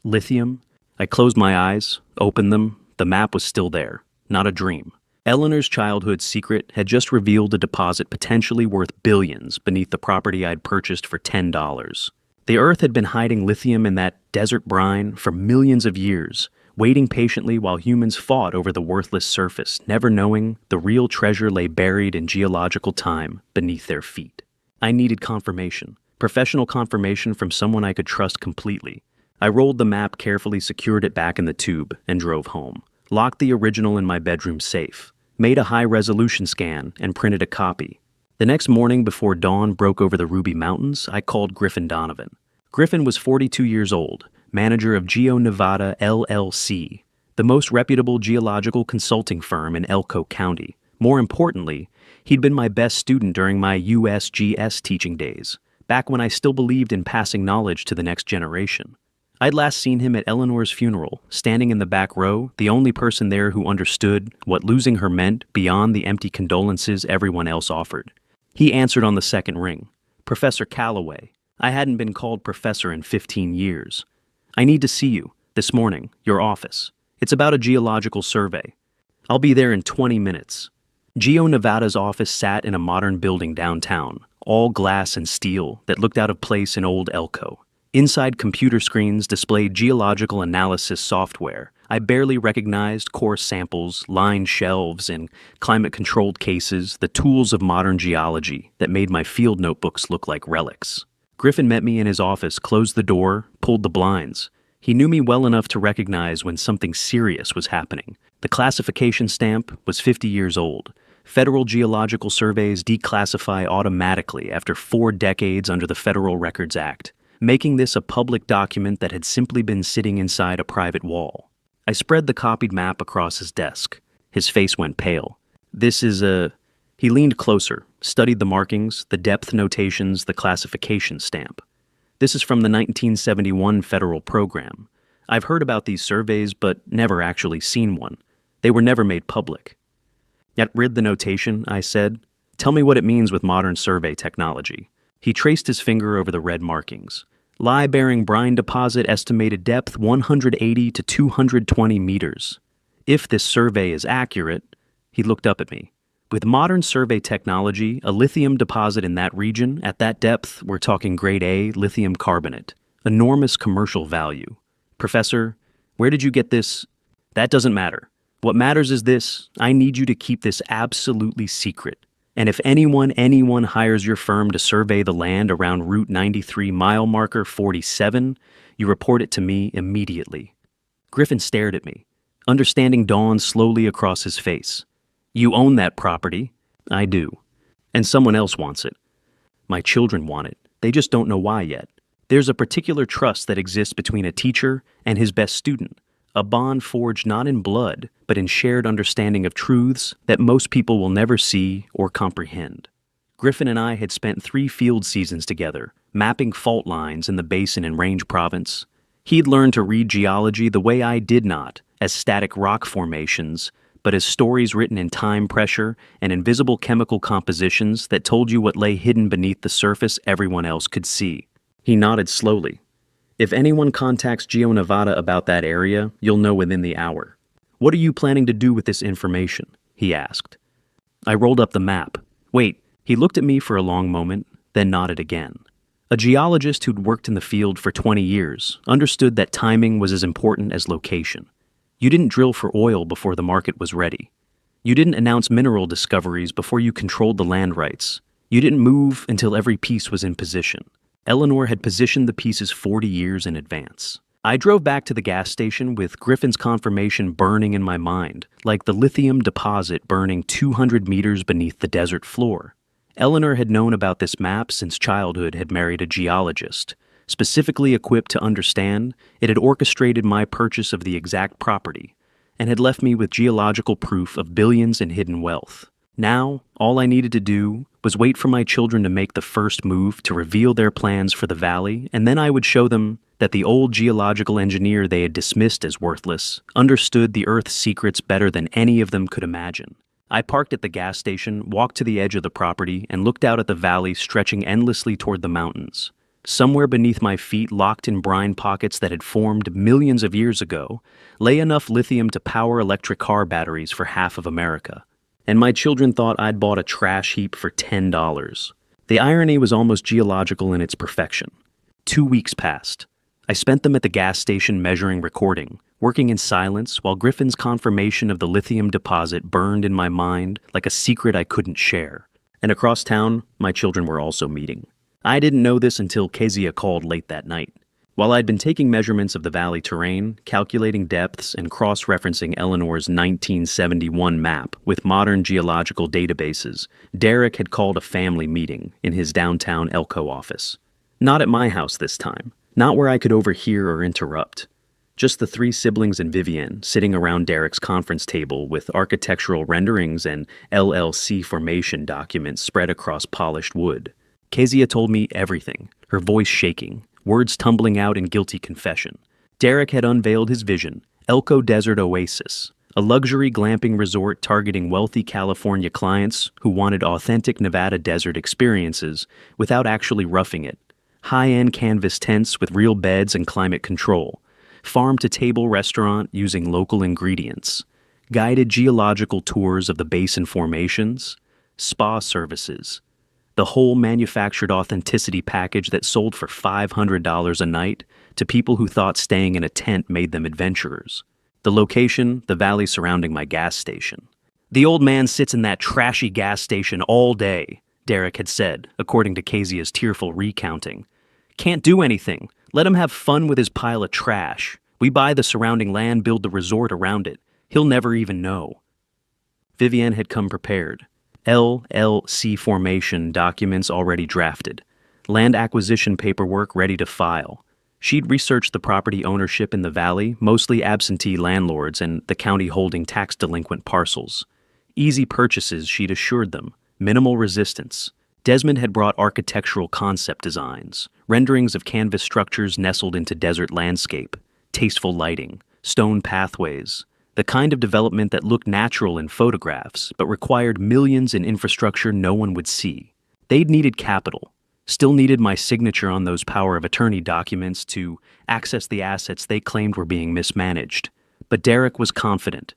Lithium? I closed my eyes, opened them. The map was still there, not a dream. Eleanor's childhood secret had just revealed a deposit potentially worth billions beneath the property I'd purchased for $10. The Earth had been hiding lithium in that desert brine for millions of years, waiting patiently while humans fought over the worthless surface, never knowing the real treasure lay buried in geological time beneath their feet. I needed confirmation, professional confirmation from someone I could trust completely. I rolled the map carefully, secured it back in the tube, and drove home. Locked the original in my bedroom safe, made a high-resolution scan, and printed a copy. The next morning, before dawn broke over the Ruby Mountains, I called Griffin Donovan. Griffin was 42 years old, manager of GeoNevada LLC, the most reputable geological consulting firm in Elko County. More importantly, he'd been my best student during my USGS teaching days, back when I still believed in passing knowledge to the next generation. I'd last seen him at Eleanor's funeral, standing in the back row, the only person there who understood what losing her meant beyond the empty condolences everyone else offered. He answered on the second ring. Professor Calloway. I hadn't been called professor in 15 years. I need to see you, this morning, your office. It's about a geological survey. I'll be there in 20 minutes. GeoNevada's office sat in a modern building downtown, all glass and steel, that looked out of place in old Elko. Inside, computer screens displayed geological analysis software. I barely recognized core samples, lined shelves, and climate-controlled cases, the tools of modern geology that made my field notebooks look like relics. Griffin met me in his office, closed the door, pulled the blinds. He knew me well enough to recognize when something serious was happening. The classification stamp was 50 years old. Federal geological surveys declassify automatically after 4 decades under the Federal Records Act, making this a public document that had simply been sitting inside a private wall. I spread the copied map across his desk. His face went pale. He leaned closer, studied the markings, the depth notations, the classification stamp. This is from the 1971 federal program. I've heard about these surveys, but never actually seen one. They were never made public. Yet read the notation, I said. Tell me what it means with modern survey technology. He traced his finger over the red markings. Leigh-bearing brine deposit, estimated depth 180 to 220 meters. If this survey is accurate, he looked up at me. With modern survey technology, a lithium deposit in that region, at that depth, we're talking grade A lithium carbonate. Enormous commercial value. Professor, where did you get this? That doesn't matter. What matters is this: I need you to keep this absolutely secret. And if anyone hires your firm to survey the land around Route 93 mile marker 47, you report it to me immediately. Griffin stared at me. Understanding dawned slowly across his face. You own that property. I do. And someone else wants it. My children want it. They just don't know why yet. There's a particular trust that exists between a teacher and his best student. A bond forged not in blood, but in shared understanding of truths that most people will never see or comprehend. Griffin and I had spent 3 field seasons together, mapping fault lines in the Basin and Range Province. He'd learned to read geology the way I did not, as static rock formations, but as stories written in time pressure and invisible chemical compositions that told you what lay hidden beneath the surface everyone else could see. He nodded slowly. If anyone contacts GeoNevada about that area, you'll know within the hour. "What are you planning to do with this information?" he asked. I rolled up the map. Wait, he looked at me for a long moment, then nodded again. A geologist who'd worked in the field for 20 years understood that timing was as important as location. You didn't drill for oil before the market was ready. You didn't announce mineral discoveries before you controlled the land rights. You didn't move until every piece was in position. Eleanor had positioned the pieces 40 years in advance. I drove back to the gas station with Griffin's confirmation burning in my mind, like the lithium deposit burning 200 meters beneath the desert floor. Eleanor had known about this map since childhood, had married a geologist. Specifically equipped to understand, it had orchestrated my purchase of the exact property, and had left me with geological proof of billions in hidden wealth. Now, all I needed to do was wait for my children to make the first move to reveal their plans for the valley, and then I would show them that the old geological engineer they had dismissed as worthless understood the Earth's secrets better than any of them could imagine. I parked at the gas station, walked to the edge of the property, and looked out at the valley stretching endlessly toward the mountains. Somewhere beneath my feet, locked in brine pockets that had formed millions of years ago, lay enough lithium to power electric car batteries for half of America. And my children thought I'd bought a trash heap for $10. The irony was almost geological in its perfection. 2 weeks passed. I spent them at the gas station measuring, recording, working in silence while Griffin's confirmation of the lithium deposit burned in my mind like a secret I couldn't share. And across town, my children were also meeting. I didn't know this until Kezia called late that night. While I'd been taking measurements of the valley terrain, calculating depths, and cross-referencing Eleanor's 1971 map with modern geological databases, Derek had called a family meeting in his downtown Elko office. Not at my house this time, not where I could overhear or interrupt. Just the 3 siblings and Vivienne sitting around Derek's conference table with architectural renderings and LLC formation documents spread across polished wood. Kezia told me everything, her voice shaking, words tumbling out in guilty confession. Derek had unveiled his vision, Elko Desert Oasis, a luxury glamping resort targeting wealthy California clients who wanted authentic Nevada desert experiences without actually roughing it. High-end canvas tents with real beds and climate control. Farm-to-table restaurant using local ingredients. Guided geological tours of the basin formations. Spa services. The whole manufactured authenticity package that sold for $500 a night to people who thought staying in a tent made them adventurers. The location, the valley surrounding my gas station. "The old man sits in that trashy gas station all day," Derek had said, according to Kezia's tearful recounting. "Can't do anything. Let him have fun with his pile of trash. We buy the surrounding land, build the resort around it. He'll never even know." Vivienne had come prepared. LLC formation documents already drafted. Land acquisition paperwork ready to file. She'd researched the property ownership in the valley, mostly absentee landlords and the county holding tax delinquent parcels. Easy purchases, she'd assured them. Minimal resistance. Desmond had brought architectural concept designs, renderings of canvas structures nestled into desert landscape, tasteful lighting, stone pathways, the kind of development that looked natural in photographs but required millions in infrastructure no one would see. They'd needed capital, still needed my signature on those power of attorney documents to access the assets they claimed were being mismanaged. But Derek was confident.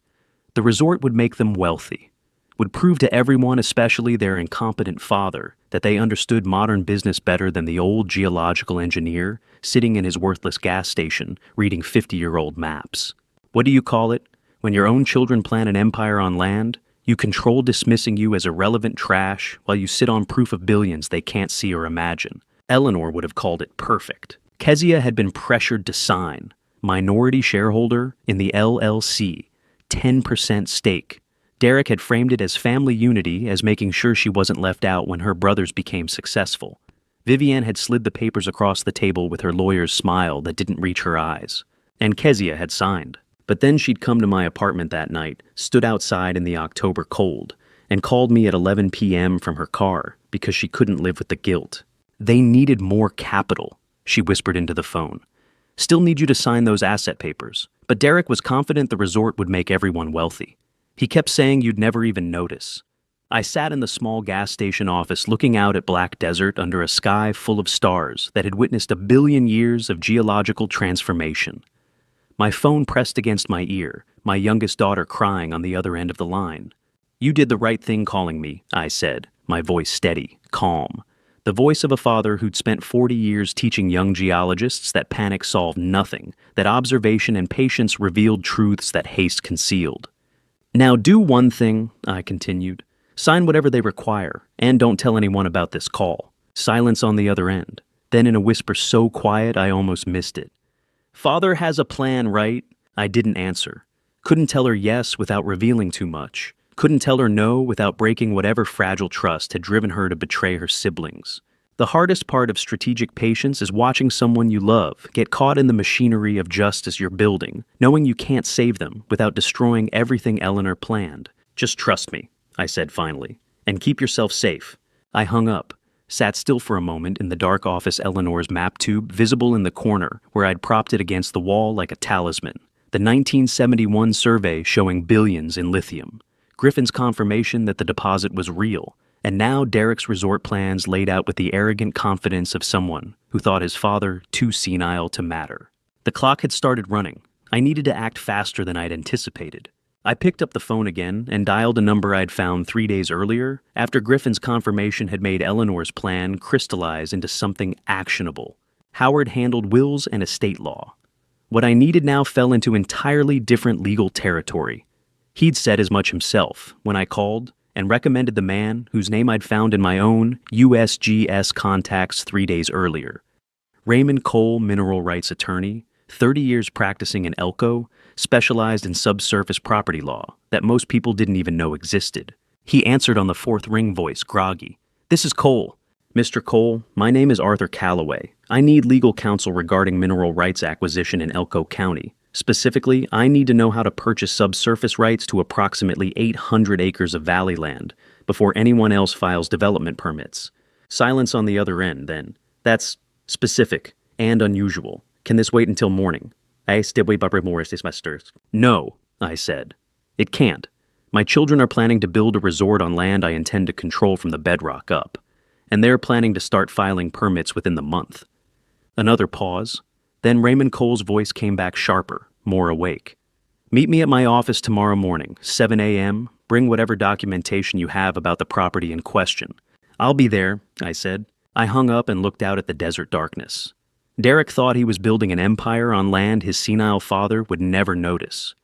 The resort would make them wealthy, would prove to everyone, especially their incompetent father, that they understood modern business better than the old geological engineer sitting in his worthless gas station reading 50-year-old maps. What do you call it? When your own children plan an empire on land, you control dismissing you as irrelevant trash while you sit on proof of billions they can't see or imagine. Eleanor would have called it perfect. Kezia had been pressured to sign. Minority shareholder in the LLC. 10% stake. Derek had framed it as family unity, as making sure she wasn't left out when her brothers became successful. Vivienne had slid the papers across the table with her lawyer's smile that didn't reach her eyes. And Kezia had signed. But then she'd come to my apartment that night, stood outside in the October cold, and called me at 11 p.m. from her car because she couldn't live with the guilt. "They needed more capital," she whispered into the phone. "Still need you to sign those asset papers." But Derek was confident the resort would make everyone wealthy. He kept saying you'd never even notice. I sat in the small gas station office looking out at black desert under a sky full of stars that had witnessed 1 billion years of geological transformation. My phone pressed against my ear, my youngest daughter crying on the other end of the line. "You did the right thing calling me," I said, my voice steady, calm. The voice of a father who'd spent 40 years teaching young geologists that panic solved nothing, that observation and patience revealed truths that haste concealed. "Now do one thing," I continued. "Sign whatever they require, and don't tell anyone about this call." Silence on the other end. Then in a whisper so quiet I almost missed it. "Father has a plan, right?" I didn't answer. Couldn't tell her yes without revealing too much. Couldn't tell her no without breaking whatever fragile trust had driven her to betray her siblings. The hardest part of strategic patience is watching someone you love get caught in the machinery of justice you're building, knowing you can't save them without destroying everything Eleanor planned. "Just trust me," I said finally, "and keep yourself safe." I hung up, sat still for a moment in the dark office Eleanor's map tube visible in the corner where I'd propped it against the wall like a talisman. The 1971 survey showing billions in lithium. Griffin's confirmation that the deposit was real, and now Derek's resort plans laid out with the arrogant confidence of someone who thought his father too senile to matter. The clock had started running. I needed to act faster than I'd anticipated. I picked up the phone again and dialed a number I'd found 3 days earlier after Griffin's confirmation had made Eleanor's plan crystallize into something actionable. Howard handled wills and estate law. What I needed now fell into entirely different legal territory. He'd said as much himself when I called and recommended the man whose name I'd found in my own USGS contacts 3 days earlier. Raymond Cole, mineral rights attorney, 30 years practicing in Elko, specialized in subsurface property law that most people didn't even know existed. He answered on the fourth ring voice, groggy. "This is Cole." "Mr. Cole, my name is Arthur Calloway. I need legal counsel regarding mineral rights acquisition in Elko County. Specifically, I need to know how to purchase subsurface rights to approximately 800 acres of valley land before anyone else files development permits." Silence on the other end, then. "That's specific and unusual. Can this wait until morning?" "No," I said. "It can't. My children are planning to build a resort on land I intend to control from the bedrock up, and they're planning to start filing permits within the month." Another pause. Then Raymond Cole's voice came back sharper, more awake. "Meet me at my office tomorrow morning, 7 a.m. Bring whatever documentation you have about the property in question." "I'll be there," I said. I hung up and looked out at the desert darkness. Derek thought he was building an empire on land his senile father would never notice.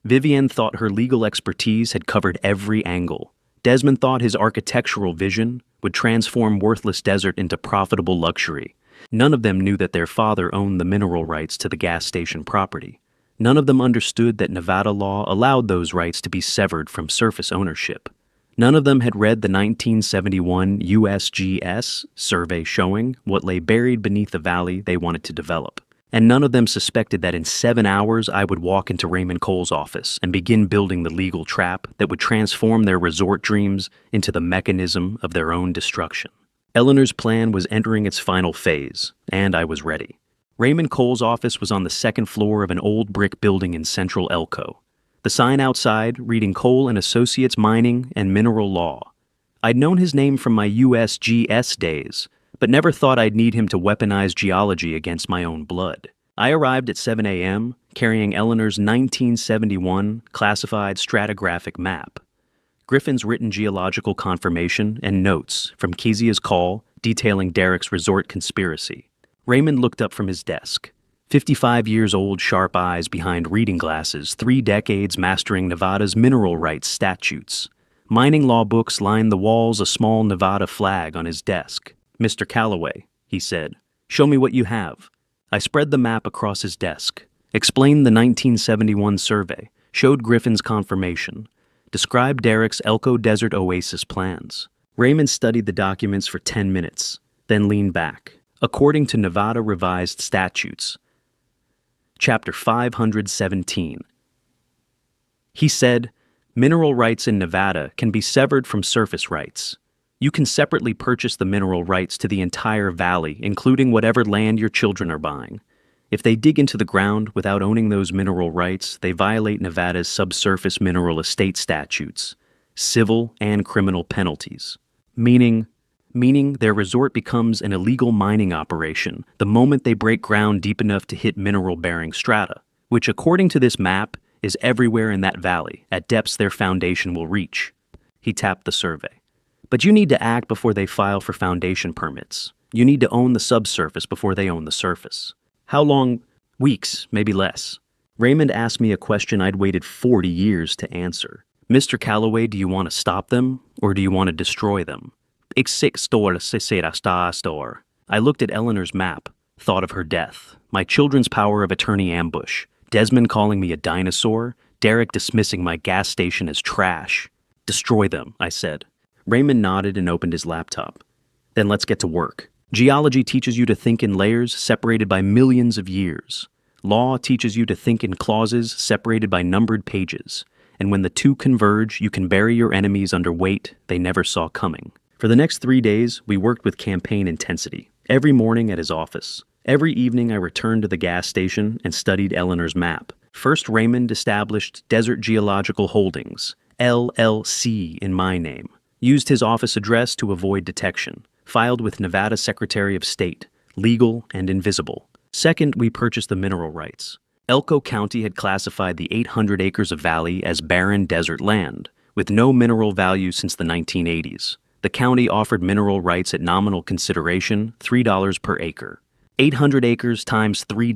Vivienne thought her legal expertise had covered every angle. Desmond thought his architectural vision would transform worthless desert into profitable luxury. None of them knew that their father owned the mineral rights to the gas station property. None of them understood that Nevada law allowed those rights to be severed from surface ownership. None of them had read the 1971 USGS survey showing what lay buried beneath the valley they wanted to develop. And none of them suspected that in 7 hours I would walk into Raymond Cole's office and begin building the legal trap that would transform their resort dreams into the mechanism of their own destruction. Eleanor's plan was entering its final phase, and I was ready. Raymond Cole's office was on the second floor of an old brick building in central Elko. The sign outside reading Cole and Associates Mining and Mineral Law. I'd known his name from my USGS days, but never thought I'd need him to weaponize geology against my own blood. I arrived at 7 a.m., carrying Eleanor's 1971 classified stratigraphic map, Griffin's written geological confirmation, and notes from Kezia's call detailing Derek's resort conspiracy. Raymond looked up from his desk. 55 years old, sharp eyes behind reading glasses, 3 decades mastering Nevada's mineral rights statutes. Mining law books lined the walls, a small Nevada flag on his desk. "Mr. Calloway," he said, "show me what you have." I spread the map across his desk, explained the 1971 survey, showed Griffin's confirmation, described Derek's Elko Desert Oasis plans. Raymond studied the documents for 10 minutes, then leaned back. According to Nevada revised statutes, Chapter 517, he said, "Mineral rights in Nevada can be severed from surface rights. You can separately purchase the mineral rights to the entire valley, including whatever land your children are buying. If they dig into the ground without owning those mineral rights, they violate Nevada's subsurface mineral estate statutes, civil and criminal penalties. Meaning their resort becomes an illegal mining operation the moment they break ground deep enough to hit mineral-bearing strata. which according to this map is everywhere in that valley, at depths their foundation will reach. He tapped the survey. But you need to act before they file for foundation permits. You need to own the subsurface before they own the surface. How long? Weeks, maybe less. Raymond asked me a question I'd waited 40 years to answer. Mr. Calloway, do you want to stop them, or do you want to destroy them? I looked at Eleanor's map, thought of her death, my children's power of attorney ambush, Desmond calling me a dinosaur, Derek dismissing my gas station as trash. Destroy them, I said. Raymond nodded and opened his laptop. Then let's get to work. Geology teaches you to think in layers separated by millions of years. Law teaches you to think in clauses separated by numbered pages. And when the two converge, you can bury your enemies under weight they never saw coming. For the next 3 days, we worked with campaign intensity. Every morning at his office. Every evening I returned to the gas station and studied Eleanor's map. First, Raymond established Desert Geological Holdings, LLC, in my name. Used his office address to avoid detection. Filed with Nevada Secretary of State, legal and invisible. Second, we purchased the mineral rights. Elko County had classified the 800 acres of valley as barren desert land, with no mineral value since the 1980s. The county offered mineral rights at nominal consideration, $3 per acre. 800 acres times $3,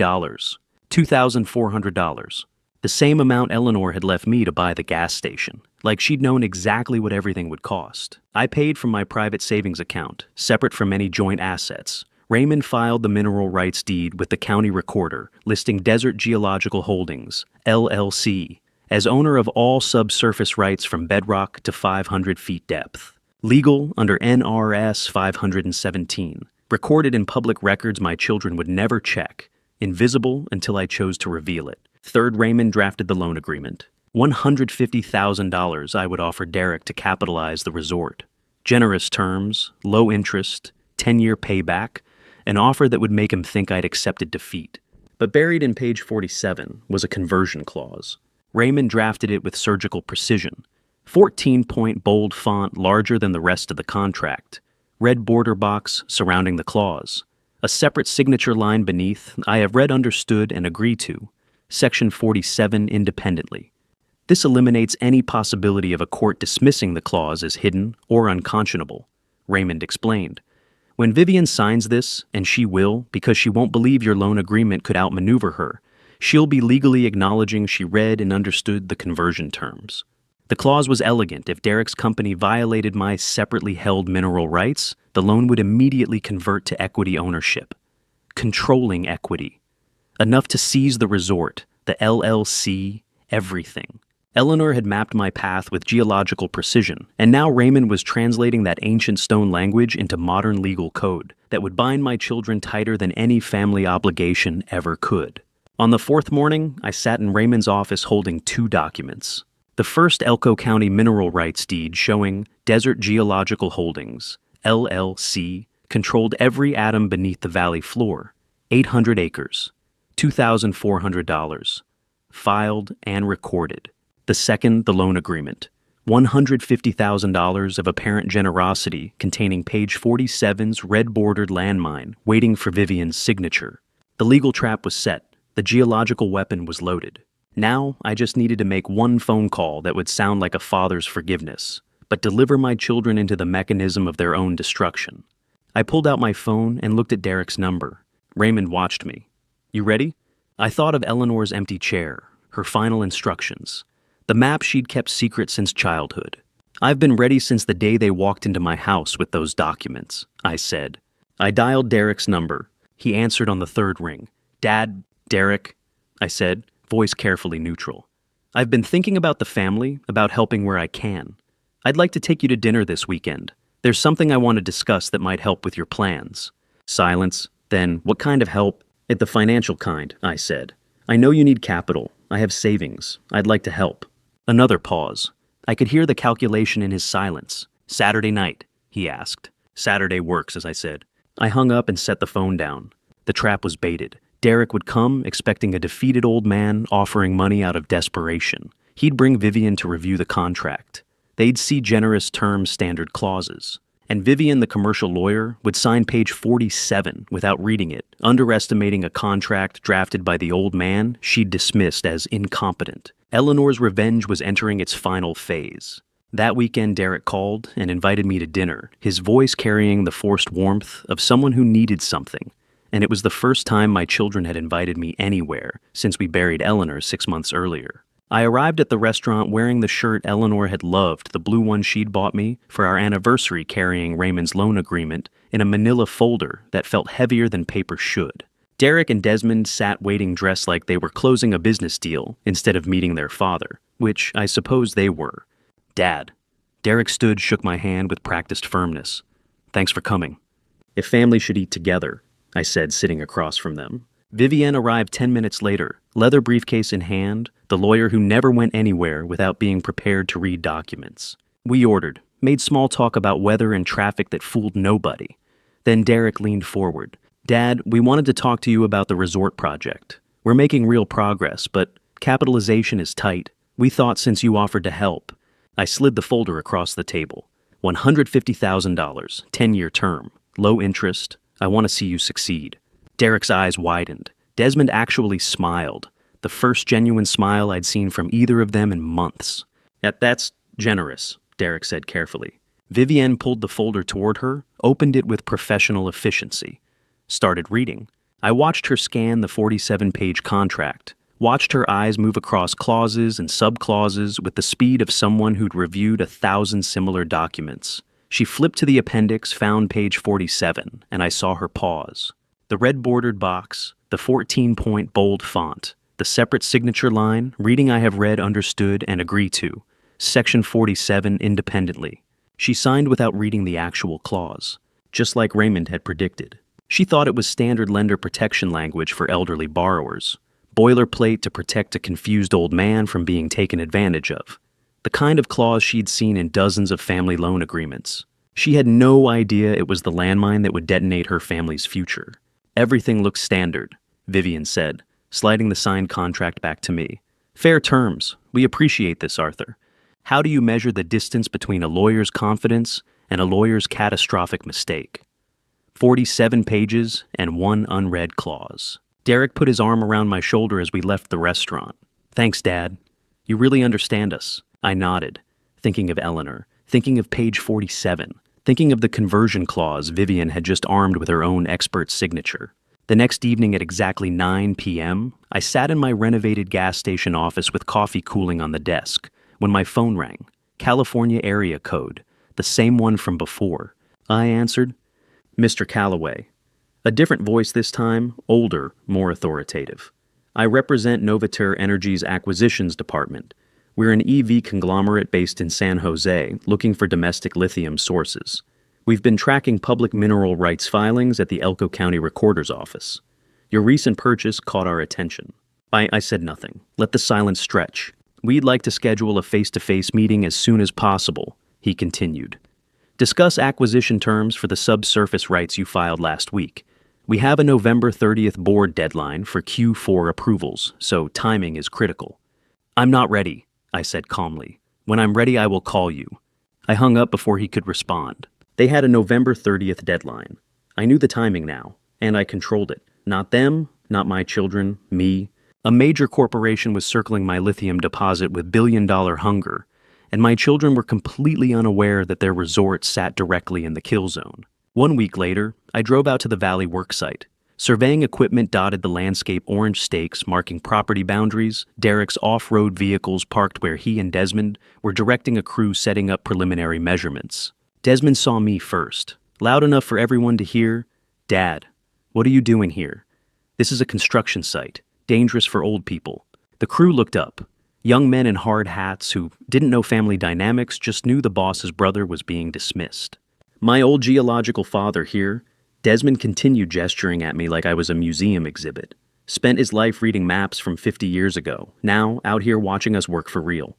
$2,400. The same amount Eleanor had left me to buy the gas station, like she'd known exactly what everything would cost. I paid from my private savings account, separate from any joint assets. Raymond filed the mineral rights deed with the county recorder, listing Desert Geological Holdings, LLC, as owner of all subsurface rights from bedrock to 500 feet depth. Legal under NRS 517. Recorded in public records my children would never check. Invisible until I chose to reveal it. Third, Raymond drafted the loan agreement. $150,000 I would offer Derek to capitalize the resort. Generous terms, low interest, 10-year payback, an offer that would make him think I'd accepted defeat. But buried in page 47 was a conversion clause. Raymond drafted it with surgical precision. 14-point bold font larger than the rest of the contract. Red border box surrounding the clause. A separate signature line beneath, I have read, understood, and agree to. Section 47 independently. This eliminates any possibility of a court dismissing the clause as hidden or unconscionable, Raymond explained. When Vivian signs this, and she will, because she won't believe your loan agreement could outmaneuver her, she'll be legally acknowledging she read and understood the conversion terms. The clause was elegant. If Derek's company violated my separately held mineral rights, the loan would immediately convert to equity ownership. Controlling equity. Enough to seize the resort, the LLC, everything. Eleanor had mapped my path with geological precision, and now Raymond was translating that ancient stone language into modern legal code that would bind my children tighter than any family obligation ever could. On the fourth morning, I sat in Raymond's office holding 2 documents. The first Elko County mineral rights deed showing Desert Geological Holdings, LLC, controlled every atom beneath the valley floor. 800 acres, $2,400. Filed and recorded. The second, the loan agreement. $150,000 of apparent generosity containing page 47's red-bordered landmine waiting for Vivian's signature. The legal trap was set. The geological weapon was loaded. Now, I just needed to make one phone call that would sound like a father's forgiveness, but deliver my children into the mechanism of their own destruction. I pulled out my phone and looked at Derek's number. Raymond watched me. You ready? I thought of Eleanor's empty chair, her final instructions, the map she'd kept secret since childhood. I've been ready since the day they walked into my house with those documents, I said. I dialed Derek's number. He answered on the third ring. Dad, Derek, I said, voice carefully neutral. I've been thinking about the family, about helping where I can. I'd like to take you to dinner this weekend. There's something I want to discuss that might help with your plans. Silence. Then, what kind of help? The financial kind, I said. I know you need capital. I have savings. I'd like to help. Another pause. I could hear the calculation in his silence. Saturday night, he asked. Saturday works, as I said. I hung up and set the phone down. The trap was baited. Derek would come, expecting a defeated old man offering money out of desperation. He'd bring Vivian to review the contract. They'd see generous terms, standard clauses. And Vivian, the commercial lawyer, would sign page 47 without reading it, underestimating a contract drafted by the old man she'd dismissed as incompetent. Eleanor's revenge was entering its final phase. That weekend, Derek called and invited me to dinner, his voice carrying the forced warmth of someone who needed something. And it was the first time my children had invited me anywhere since we buried Eleanor 6 months earlier. I arrived at the restaurant wearing the shirt Eleanor had loved, the blue one she'd bought me for our anniversary, carrying Raymond's loan agreement in a manila folder that felt heavier than paper should. Derek and Desmond sat waiting dressed like they were closing a business deal instead of meeting their father, which I suppose they were. Dad. Derek stood, shook my hand with practiced firmness. Thanks for coming. If families should eat together, I said, sitting across from them. Vivienne arrived 10 minutes later, leather briefcase in hand, the lawyer who never went anywhere without being prepared to read documents. We ordered, made small talk about weather and traffic that fooled nobody. Then Derek leaned forward. Dad, we wanted to talk to you about the resort project. We're making real progress, but capitalization is tight. We thought since you offered to help. I slid the folder across the table. $150,000, 10-year term, low interest. I want to see you succeed. Derek's eyes widened. Desmond actually smiled, the first genuine smile I'd seen from either of them in months. That's generous, Derek said carefully. Vivienne pulled the folder toward her, opened it with professional efficiency. Started reading. I watched her scan the 47-page contract, watched her eyes move across clauses and sub-clauses with the speed of someone who'd reviewed 1,000 similar documents. She flipped to the appendix, found page 47, and I saw her pause. The red-bordered box, the 14-point bold font, the separate signature line, reading I have read, understood, and agree to. Section 47 independently. She signed without reading the actual clause, just like Raymond had predicted. She thought it was standard lender protection language for elderly borrowers, boilerplate to protect a confused old man from being taken advantage of. The kind of clause she'd seen in dozens of family loan agreements. She had no idea it was the landmine that would detonate her family's future. Everything looks standard, Vivian said, sliding the signed contract back to me. Fair terms. We appreciate this, Arthur. How do you measure the distance between a lawyer's confidence and a lawyer's catastrophic mistake? 47 pages and one unread clause. Derek put his arm around my shoulder as we left the restaurant. Thanks, Dad. You really understand us. I nodded, thinking of Eleanor, thinking of page 47. Thinking of the conversion clause Vivian had just armed with her own expert signature. The next evening at exactly 9 p.m., I sat in my renovated gas station office with coffee cooling on the desk when my phone rang. California area code, the same one from before. I answered, Mr. Calloway. A different voice this time, older, more authoritative. I represent Novateur Energy's acquisitions department. We're an EV conglomerate based in San Jose, looking for domestic lithium sources. We've been tracking public mineral rights filings at the Elko County Recorder's Office. Your recent purchase caught our attention. I said nothing. Let the silence stretch. We'd like to schedule a face-to-face meeting as soon as possible, he continued. Discuss acquisition terms for the subsurface rights you filed last week. We have a November 30th board deadline for Q4 approvals, so timing is critical. I'm not ready, I said calmly. When I'm ready, I will call you. I hung up before he could respond. They had a November 30th deadline. I knew the timing now, and I controlled it. Not them, not my children, me. A major corporation was circling my lithium deposit with billion-dollar hunger, and my children were completely unaware that their resort sat directly in the kill zone. 1 week later, I drove out to the Valley worksite. Surveying equipment dotted the landscape orange stakes marking property boundaries. Derek's off-road vehicles parked where he and Desmond were directing a crew setting up preliminary measurements. Desmond saw me first, loud enough for everyone to hear, Dad, what are you doing here? This is a construction site, dangerous for old people. The crew looked up, young men in hard hats who didn't know family dynamics, just knew the boss's brother was being dismissed. My old geological father here, Desmond continued gesturing at me like I was a museum exhibit. Spent his life reading maps from 50 years ago, now out here watching us work for real.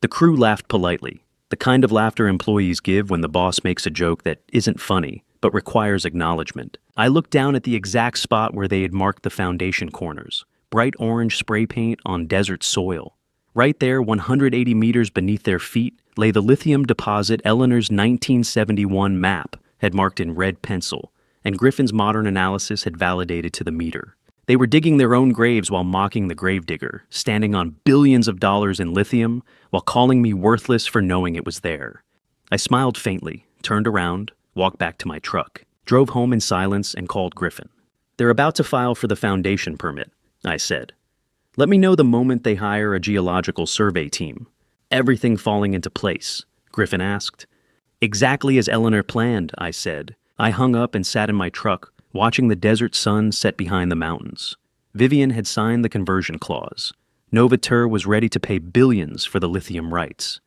The crew laughed politely, the kind of laughter employees give when the boss makes a joke that isn't funny, but requires acknowledgement. I looked down at the exact spot where they had marked the foundation corners, bright orange spray paint on desert soil. Right there, 180 meters beneath their feet, lay the lithium deposit Eleanor's 1971 map had marked in red pencil, and Griffin's modern analysis had validated to the meter. They were digging their own graves while mocking the gravedigger, standing on billions of dollars in lithium while calling me worthless for knowing it was there. I smiled faintly, turned around, walked back to my truck, drove home in silence, and called Griffin. "They're about to file for the foundation permit," I said. "Let me know the moment they hire a geological survey team." "Everything falling into place?" Griffin asked. "Exactly as Eleanor planned," I said. I hung up and sat in my truck, watching the desert sun set behind the mountains. Vivian had signed the conversion clause. Novatur was ready to pay billions for the lithium rights.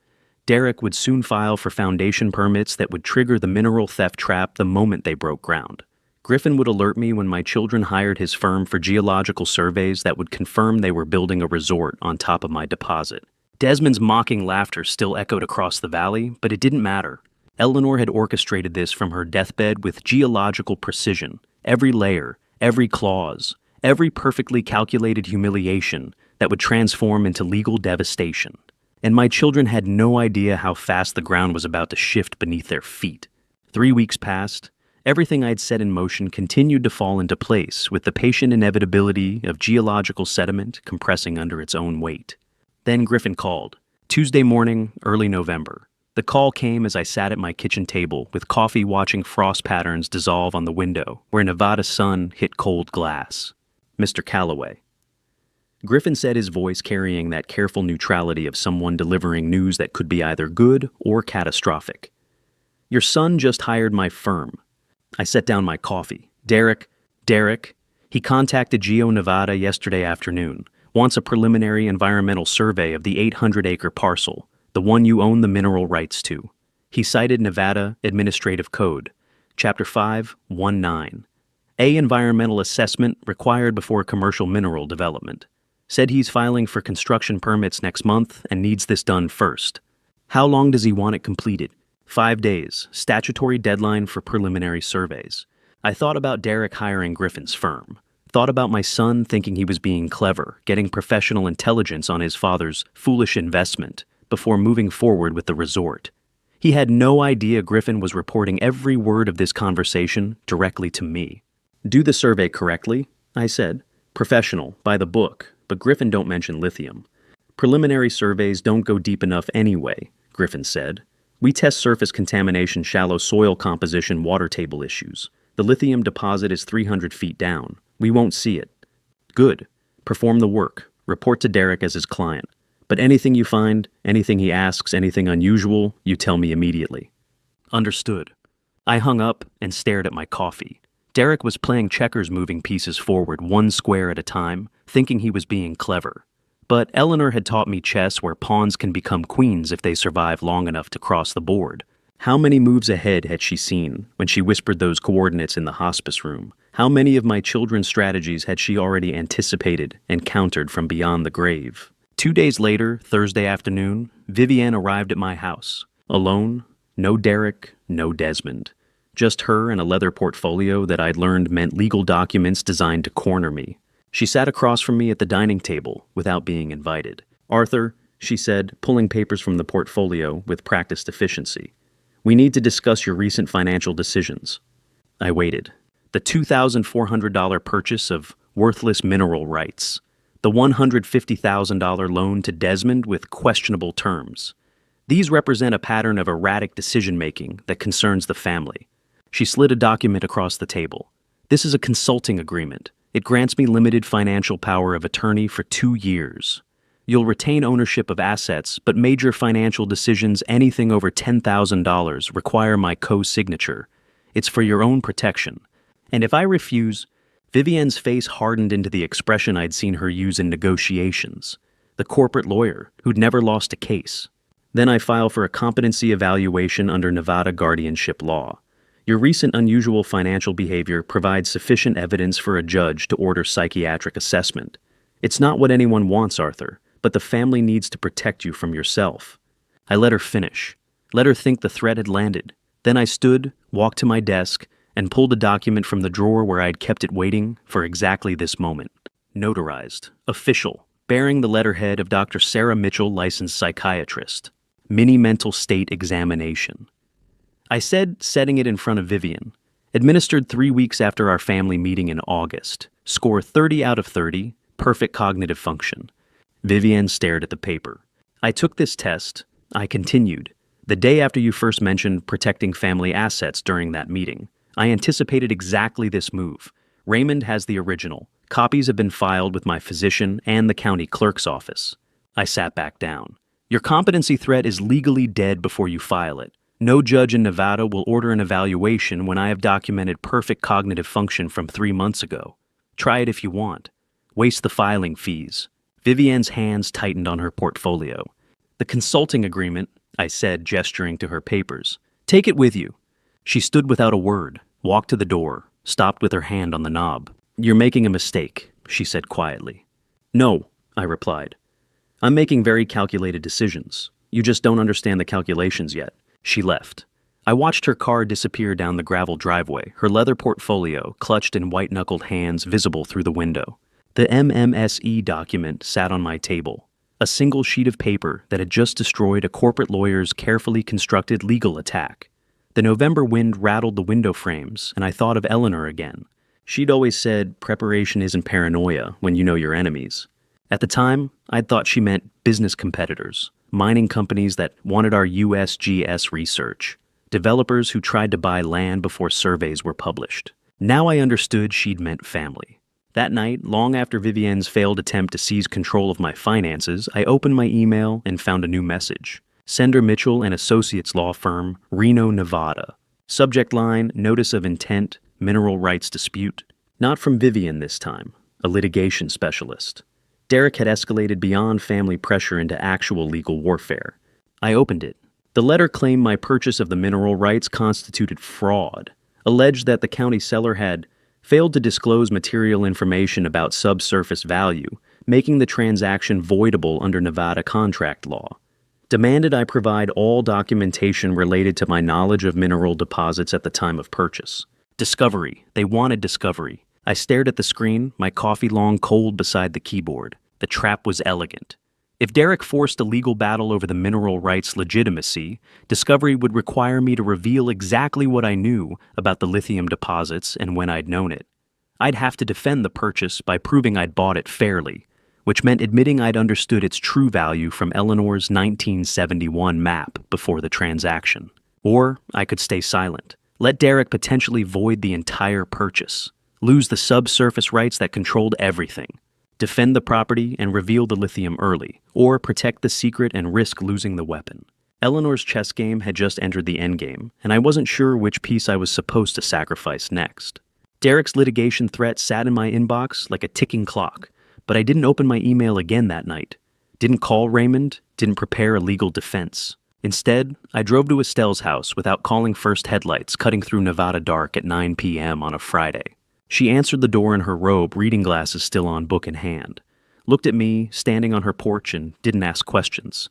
Derek would soon file for foundation permits that would trigger the mineral theft trap the moment they broke ground. Griffin would alert me when my children hired his firm for geological surveys that would confirm they were building a resort on top of my deposit. Desmond's mocking laughter still echoed across the valley, but it didn't matter. Eleanor had orchestrated this from her deathbed with geological precision. Every layer, every clause, every perfectly calculated humiliation that would transform into legal devastation. And my children had no idea how fast the ground was about to shift beneath their feet. 3 weeks passed. Everything I'd set in motion continued to fall into place with the patient inevitability of geological sediment compressing under its own weight. Then Griffin called. Tuesday morning, early November. The call came as I sat at my kitchen table with coffee watching frost patterns dissolve on the window where Nevada sun hit cold glass. "Mr. Calloway." Griffin said, his voice carrying that careful neutrality of someone delivering news that could be either good or catastrophic. "Your son just hired my firm." I set down my coffee. Derek, he contacted Geo Nevada yesterday afternoon. Wants a preliminary environmental survey of the 800-acre parcel, the one you own the mineral rights to. He cited Nevada Administrative Code, Chapter 519. A environmental assessment required before commercial mineral development. Said he's filing for construction permits next month and needs this done first. How long does he want it completed? 5 days, statutory deadline for preliminary surveys. I thought about Derek hiring Griffin's firm. Thought about my son thinking he was being clever, getting professional intelligence on his father's foolish investment before moving forward with the resort. He had no idea Griffin was reporting every word of this conversation directly to me. "Do the survey correctly," I said. "Professional, by the book, but Griffin don't mention lithium." "Preliminary surveys don't go deep enough anyway," Griffin said. "We test surface contamination, shallow soil composition, water table issues. The lithium deposit is 300 feet down. We won't see it." "Good. Perform the work. Report to Derek as his client. But anything you find, anything he asks, anything unusual, you tell me immediately." "Understood." I hung up and stared at my coffee. Derek was playing checkers, moving pieces forward one square at a time, thinking he was being clever. But Eleanor had taught me chess where pawns can become queens if they survive long enough to cross the board. How many moves ahead had she seen when she whispered those coordinates in the hospice room? How many of my children's strategies had she already anticipated and countered from beyond the grave? 2 days later, Thursday afternoon, Vivian arrived at my house. Alone, no Derek, no Desmond. Just her and a leather portfolio that I'd learned meant legal documents designed to corner me. She sat across from me at the dining table without being invited. "Arthur," she said, pulling papers from the portfolio with practiced efficiency. "We need to discuss your recent financial decisions." I waited. The $2,400 purchase of worthless mineral rights. The $150,000 loan to Desmond with questionable terms. These represent a pattern of erratic decision-making that concerns the family. She slid a document across the table. "This is a consulting agreement. It grants me limited financial power of attorney for 2 years. You'll retain ownership of assets, but major financial decisions, anything over $10,000, require my co-signature. It's for your own protection. And if I refuse..." Vivian's face hardened into the expression I'd seen her use in negotiations. The corporate lawyer who'd never lost a case. "Then I file for a competency evaluation under Nevada guardianship law. Your recent unusual financial behavior provides sufficient evidence for a judge to order psychiatric assessment. It's not what anyone wants, Arthur, but the family needs to protect you from yourself." I let her finish. Let her think the threat had landed. Then I stood, walked to my desk, and pulled a document from the drawer where I'd kept it waiting for exactly this moment. Notarized. Official. Bearing the letterhead of Dr. Sarah Mitchell, licensed psychiatrist. Mini mental state examination. I said, setting it in front of Vivian. Administered 3 weeks after our family meeting in August. Score 30 out of 30. Perfect cognitive function. Vivian stared at the paper. I took this test. I continued. The day after you first mentioned protecting family assets during that meeting, I anticipated exactly this move. Raymond has the original. Copies have been filed with my physician and the county clerk's office. I sat back down. Your competency threat is legally dead before you file it. No judge in Nevada will order an evaluation when I have documented perfect cognitive function from 3 months ago. Try it if you want. Waste the filing fees. Vivian's hands tightened on her portfolio. The consulting agreement, I said, gesturing to her papers. Take it with you. She stood without a word, walked to the door, stopped with her hand on the knob. You're making a mistake, she said quietly. No, I replied. I'm making very calculated decisions. You just don't understand the calculations yet. She left. I watched her car disappear down the gravel driveway, her leather portfolio clutched in white-knuckled hands visible through the window. The MMSE document sat on my table, a single sheet of paper that had just destroyed a corporate lawyer's carefully constructed legal attack. The November wind rattled the window frames, and I thought of Eleanor again. She'd always said preparation isn't paranoia when you know your enemies. At the time, I'd thought she meant business competitors, mining companies that wanted our USGS research, developers who tried to buy land before surveys were published. Now I understood she'd meant family. That night, long after Vivian's failed attempt to seize control of my finances, I opened my email and found a new message. Sender Mitchell and Associates Law Firm, Reno, Nevada. Subject line, Notice of Intent, Mineral Rights Dispute. Not from Vivian this time, a litigation specialist. Derek had escalated beyond family pressure into actual legal warfare. I opened it. The letter claimed my purchase of the mineral rights constituted fraud, alleged that the county seller had failed to disclose material information about subsurface value, making the transaction voidable under Nevada contract law. Demanded I provide all documentation related to my knowledge of mineral deposits at the time of purchase. Discovery. They wanted discovery. I stared at the screen, my coffee long cold beside the keyboard. The trap was elegant. If Derek forced a legal battle over the mineral rights legitimacy, discovery would require me to reveal exactly what I knew about the lithium deposits and when I'd known it. I'd have to defend the purchase by proving I'd bought it fairly, which meant admitting I'd understood its true value from Eleanor's 1971 map before the transaction. Or I could stay silent, let Derek potentially void the entire purchase, lose the subsurface rights that controlled everything, defend the property and reveal the lithium early, or protect the secret and risk losing the weapon. Eleanor's chess game had just entered the endgame, and I wasn't sure which piece I was supposed to sacrifice next. Derek's litigation threat sat in my inbox like a ticking clock, but I didn't open my email again that night. Didn't call Raymond, didn't prepare a legal defense. Instead, I drove to Estelle's house without calling first headlights cutting through Nevada dark at 9 p.m. on a Friday. She answered the door in her robe, reading glasses still on, book in hand. Looked at me, standing on her porch, and didn't ask questions.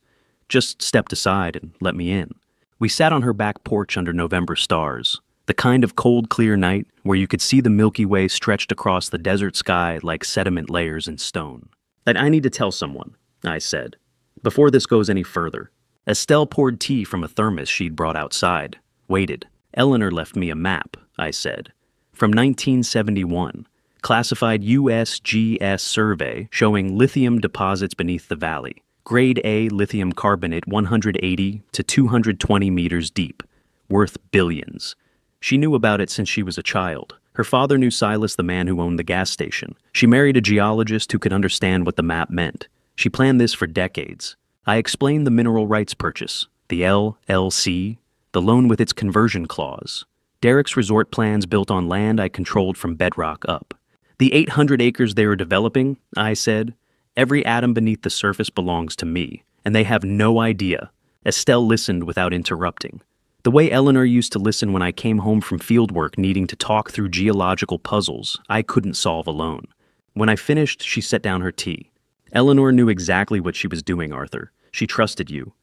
Just stepped aside and let me in. We sat on her back porch under November stars, the kind of cold, clear night where you could see the Milky Way stretched across the desert sky like sediment layers in stone. I need to tell someone, I said, before this goes any further. Estelle poured tea from a thermos she'd brought outside. Waited. Eleanor left me a map, I said. From 1971, classified USGS survey showing lithium deposits beneath the valley. Grade A lithium carbonate 180 to 220 meters deep, worth billions. She knew about it since she was a child. Her father knew Silas, the man who owned the gas station. She married a geologist who could understand what the map meant. She planned this for decades. I explained the mineral rights purchase, the LLC, the loan with its conversion clause. Derek's resort plans built on land I controlled from bedrock up. The 800 acres they were developing, I said, every atom beneath the surface belongs to me, and they have no idea. Estelle listened without interrupting. The way Eleanor used to listen when I came home from fieldwork needing to talk through geological puzzles I couldn't solve alone. When I finished, she set down her tea. Eleanor knew exactly what she was doing, Arthur. She trusted you.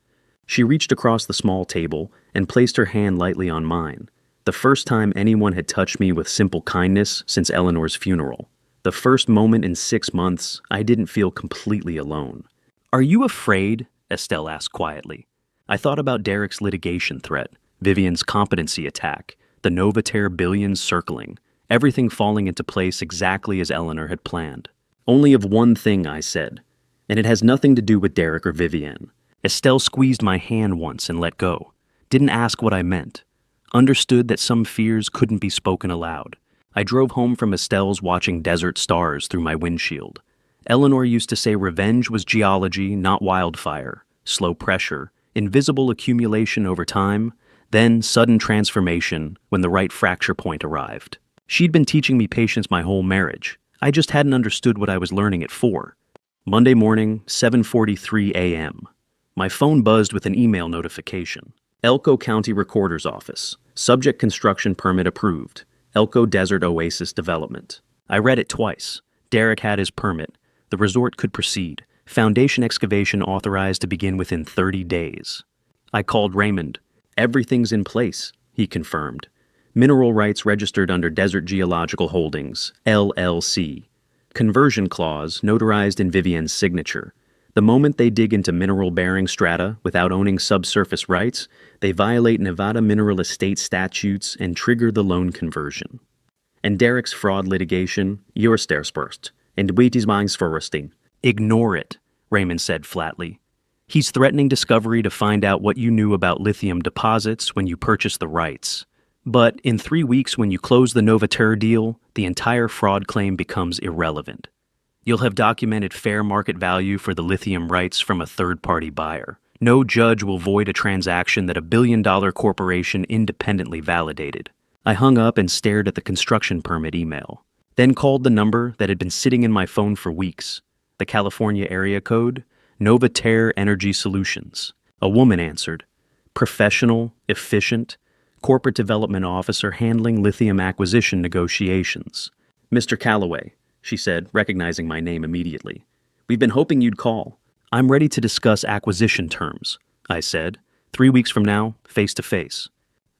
She reached across the small table and placed her hand lightly on mine. The first time anyone had touched me with simple kindness since Eleanor's funeral. The first moment in 6 months I didn't feel completely alone. Are you afraid? Estelle asked quietly. I thought about Derek's litigation threat, Vivian's competency attack, the Novaterra billions circling, everything falling into place exactly as Eleanor had planned. Only of one thing, I said, and it has nothing to do with Derek or Vivian. Estelle squeezed my hand once and let go. Didn't ask what I meant. Understood that some fears couldn't be spoken aloud. I drove home from Estelle's watching desert stars through my windshield. Eleanor used to say revenge was geology, not wildfire, slow pressure, invisible accumulation over time, then sudden transformation when the right fracture point arrived. She'd been teaching me patience my whole marriage. I just hadn't understood what I was learning it for. Monday morning, 7:43 a.m. My phone buzzed with an email notification. Elko County Recorder's Office. Subject construction permit approved. Elko Desert Oasis Development. I read it twice. Derek had his permit. The resort could proceed. Foundation excavation authorized to begin within 30 days. I called Raymond. Everything's in place, he confirmed. Mineral rights registered under Desert Geological Holdings, LLC. Conversion clause notarized in Vivian's signature. The moment they dig into mineral-bearing strata without owning subsurface rights, they violate Nevada mineral estate statutes and trigger the loan conversion. And Derek's fraud litigation, Jurstersperst, and Waitismangsforresting. Ignore it, Raymond said flatly. He's threatening discovery to find out what you knew about lithium deposits when you purchased the rights. But in 3 weeks when you close the Novaterra deal, the entire fraud claim becomes irrelevant. You'll have documented fair market value for the lithium rights from a third-party buyer. No judge will void a transaction that a billion-dollar corporation independently validated. I hung up and stared at the construction permit email, then called the number that had been sitting in my phone for weeks. The California area code, Novaterra Energy Solutions. A woman answered. Professional, efficient, corporate development officer handling lithium acquisition negotiations. Mr. Calloway, she said, recognizing my name immediately. We've been hoping you'd call. I'm ready to discuss acquisition terms, I said. 3 weeks from now, face to face.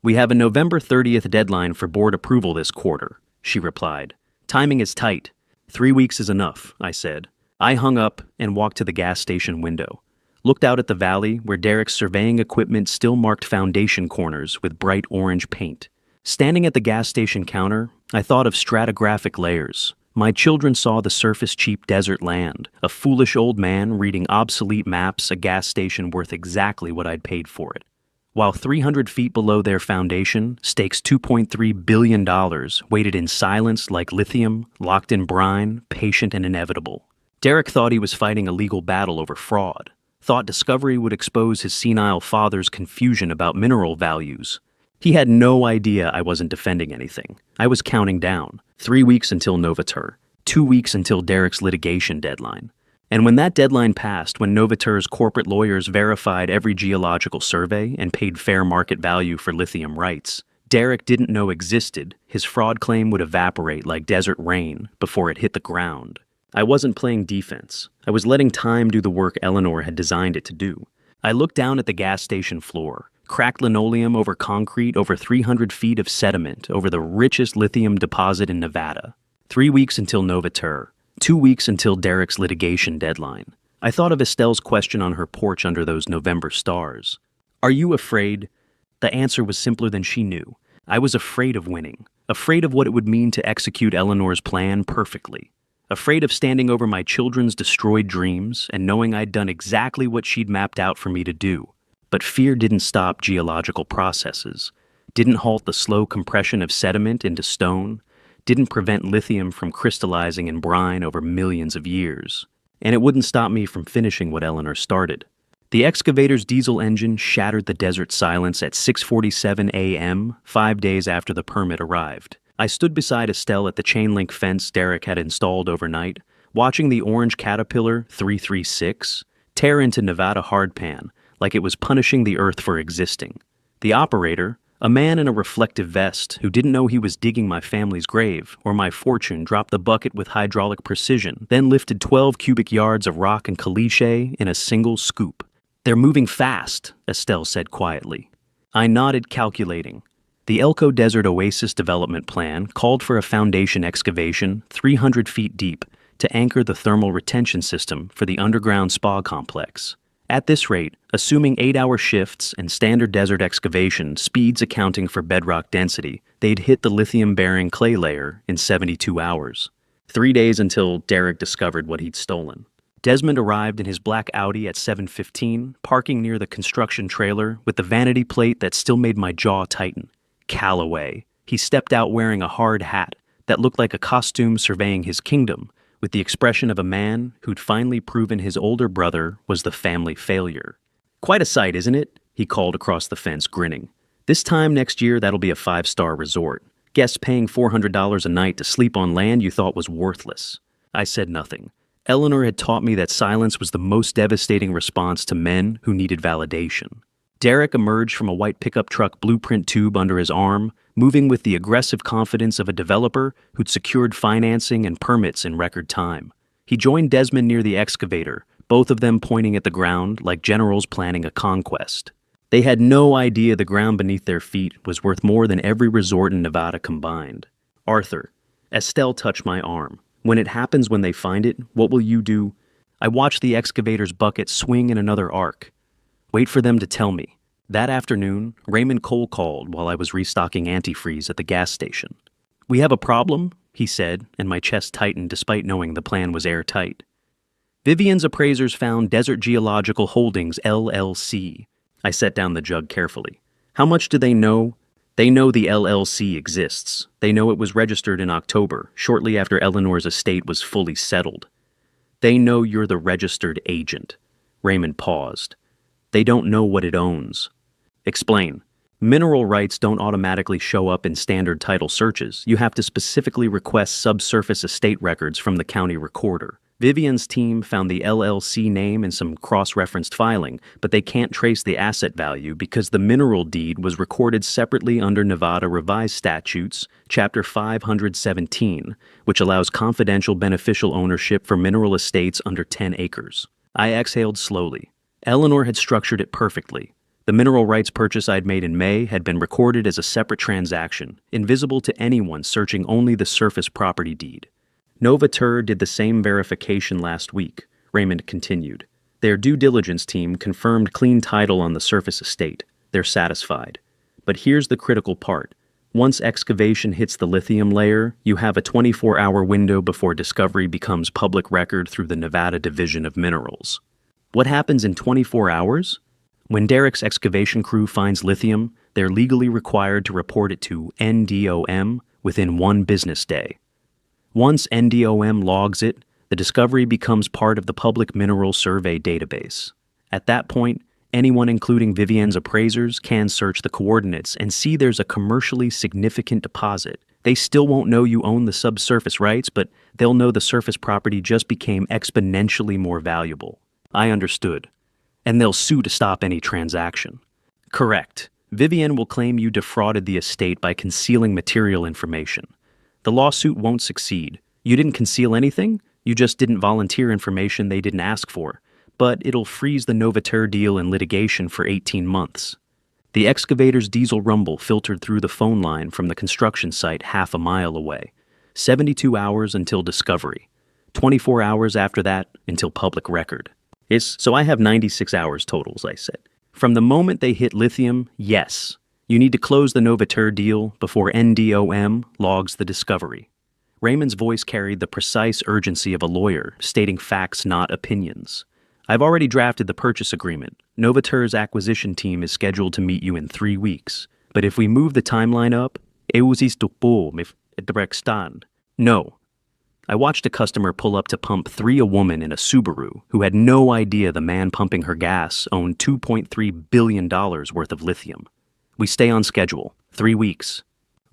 We have a November 30th deadline for board approval this quarter, she replied. Timing is tight. 3 weeks is enough, I said. I hung up and walked to the gas station window. Looked out at the valley where Derek's surveying equipment still marked foundation corners with bright orange paint. Standing at the gas station counter, I thought of stratigraphic layers. My children saw the surface-cheap desert land, a foolish old man reading obsolete maps, a gas station worth exactly what I'd paid for it. While 300 feet below their foundation, stakes $2.3 billion waited in silence like lithium, locked in brine, patient and inevitable. Derek thought he was fighting a legal battle over fraud, thought discovery would expose his senile father's confusion about mineral values. He had no idea I wasn't defending anything. I was counting down. 3 weeks until Novaterra. 2 weeks until Derek's litigation deadline. And when that deadline passed, when Novaterra's corporate lawyers verified every geological survey and paid fair market value for lithium rights, Derek didn't know existed, his fraud claim would evaporate like desert rain before it hit the ground. I wasn't playing defense. I was letting time do the work Eleanor had designed it to do. I looked down at the gas station floor. Cracked linoleum over concrete, over 300 feet of sediment, over the richest lithium deposit in Nevada. 3 weeks until Novaterra. 2 weeks until Derek's litigation deadline. I thought of Estelle's question on her porch under those November stars. Are you afraid? The answer was simpler than she knew. I was afraid of winning. Afraid of what it would mean to execute Eleanor's plan perfectly. Afraid of standing over my children's destroyed dreams and knowing I'd done exactly what she'd mapped out for me to do. But fear didn't stop geological processes, didn't halt the slow compression of sediment into stone, didn't prevent lithium from crystallizing in brine over millions of years. And it wouldn't stop me from finishing what Eleanor started. The excavator's diesel engine shattered the desert silence at 6:47 a.m., 5 days after the permit arrived. I stood beside Estelle at the chain-link fence Derek had installed overnight, watching the orange Caterpillar 336 tear into Nevada hardpan like it was punishing the earth for existing. The operator, a man in a reflective vest who didn't know he was digging my family's grave or my fortune, dropped the bucket with hydraulic precision, then lifted 12 cubic yards of rock and caliche in a single scoop. They're moving fast, Estelle said quietly. I nodded, calculating. The Elko Desert Oasis development plan called for a foundation excavation 300 feet deep to anchor the thermal retention system for the underground spa complex. At this rate, assuming 8-hour shifts and standard desert excavation speeds accounting for bedrock density, they'd hit the lithium-bearing clay layer in 72 hours. 3 days until Derek discovered what he'd stolen. Desmond arrived in his black Audi at 7:15, parking near the construction trailer with the vanity plate that still made my jaw tighten. Callaway. He stepped out wearing a hard hat that looked like a costume surveying his kingdom, with the expression of a man who'd finally proven his older brother was the family failure. "Quite a sight, isn't it?" he called across the fence, grinning. "This time next year, that'll be a 5-star resort. Guests paying $400 a night to sleep on land you thought was worthless." I said nothing. Eleanor had taught me that silence was the most devastating response to men who needed validation. Derek emerged from a white pickup truck blueprint tube under his arm, moving with the aggressive confidence of a developer who'd secured financing and permits in record time. He joined Desmond near the excavator, both of them pointing at the ground like generals planning a conquest. They had no idea the ground beneath their feet was worth more than every resort in Nevada combined. "Arthur," Estelle touched my arm. "When it happens when they find it, what will you do?" I watched the excavator's bucket swing in another arc. "Wait for them to tell me." That afternoon, Raymond Cole called while I was restocking antifreeze at the gas station. "We have a problem," he said, and my chest tightened despite knowing the plan was airtight. "Vivian's appraisers found Desert Geological Holdings, LLC. I set down the jug carefully. "How much do they know?" "They know the LLC exists. They know it was registered in October, shortly after Eleanor's estate was fully settled. They know you're the registered agent." Raymond paused. "They don't know what it owns." "Explain." "Mineral rights don't automatically show up in standard title searches. You have to specifically request subsurface estate records from the county recorder. Vivian's team found the LLC name in some cross-referenced filing, but they can't trace the asset value because the mineral deed was recorded separately under Nevada Revised Statutes, Chapter 517, which allows confidential beneficial ownership for mineral estates under 10 acres. I exhaled slowly. Eleanor had structured it perfectly. The mineral rights purchase I'd made in May had been recorded as a separate transaction, invisible to anyone searching only the surface property deed. Novatur did the same verification last week, Raymond continued. Their due diligence team confirmed clean title on the surface estate. They're satisfied. But here's the critical part. Once excavation hits the lithium layer, you have a 24-hour window before discovery becomes public record through the Nevada Division of Minerals. What happens in 24 hours? When Derek's excavation crew finds lithium, they're legally required to report it to NDOM within 1 business day. Once NDOM logs it, the discovery becomes part of the Public Mineral Survey database. At that point, anyone including Vivian's appraisers can search the coordinates and see there's a commercially significant deposit. They still won't know you own the subsurface rights, but they'll know the surface property just became exponentially more valuable. I understood. And they'll sue to stop any transaction. Correct. Vivian will claim you defrauded the estate by concealing material information. The lawsuit won't succeed. You didn't conceal anything, you just didn't volunteer information they didn't ask for. But it'll freeze the Novatur deal in litigation for 18 months. The excavator's diesel rumble filtered through the phone line from the construction site half a mile away. 72 hours until discovery. 24 hours after that until public record. So I have 96 hours totals, I said. From the moment they hit lithium, yes. You need to close the Novatur deal before NDOM logs the discovery. Raymond's voice carried the precise urgency of a lawyer, stating facts, not opinions. I've already drafted the purchase agreement. Novatur's acquisition team is scheduled to meet you in 3 weeks. But if we move the timeline up, no. I watched a customer pull up to pump 3 a woman in a Subaru who had no idea the man pumping her gas owned $2.3 billion worth of lithium. We stay on schedule. 3 weeks.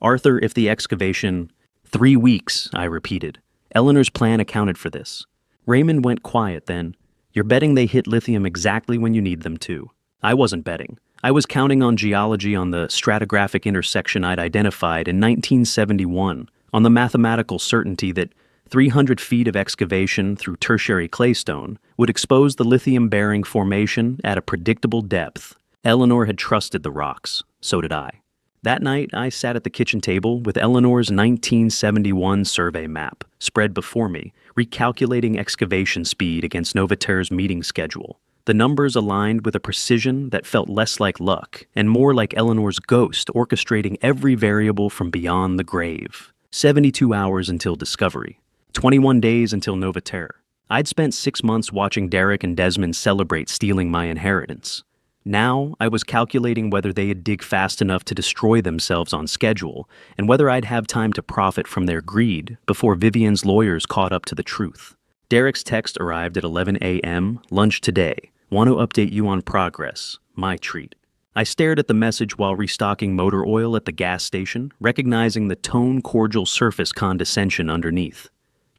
Arthur, if the excavation... 3 weeks, I repeated. Eleanor's plan accounted for this. Raymond went quiet then. You're betting they hit lithium exactly when you need them to. I wasn't betting. I was counting on geology on the stratigraphic intersection I'd identified in 1971, on the mathematical certainty that 300 feet of excavation through tertiary claystone would expose the lithium-bearing formation at a predictable depth. Eleanor had trusted the rocks. So did I. That night, I sat at the kitchen table with Eleanor's 1971 survey map spread before me, recalculating excavation speed against Novatur's meeting schedule. The numbers aligned with a precision that felt less like luck and more like Eleanor's ghost orchestrating every variable from beyond the grave. 72 hours until discovery. 21 days until Nova Terror. I'd spent 6 months watching Derek and Desmond celebrate stealing my inheritance. Now, I was calculating whether they'd dig fast enough to destroy themselves on schedule, and whether I'd have time to profit from their greed before Vivian's lawyers caught up to the truth. Derek's text arrived at 11 a.m., lunch today. Want to update you on progress. My treat. I stared at the message while restocking motor oil at the gas station, recognizing the tone-cordial surface condescension underneath.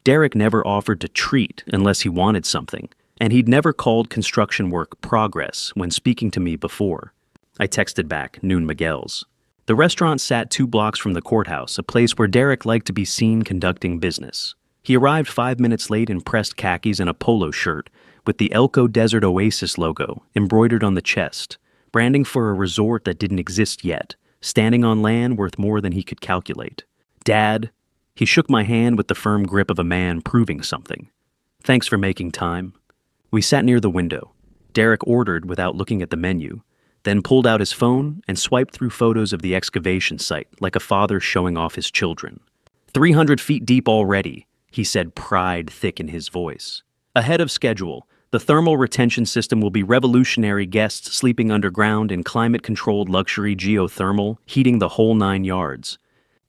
Derek never offered to treat unless he wanted something, and he'd never called construction work progress when speaking to me before. I texted back, noon Miguel's. The restaurant sat 2 blocks from the courthouse, a place where Derek liked to be seen conducting business. He arrived 5 minutes late in pressed khakis and a polo shirt, with the Elko Desert Oasis logo embroidered on the chest, branding for a resort that didn't exist yet, standing on land worth more than he could calculate. Dad, he shook my hand with the firm grip of a man proving something. Thanks for making time. We sat near the window. Derek ordered without looking at the menu, then pulled out his phone and swiped through photos of the excavation site like a father showing off his children. 300 feet deep already, he said, pride thick in his voice. Ahead of schedule, the thermal retention system will be revolutionary, guests sleeping underground in climate-controlled luxury geothermal, heating the whole 9 yards.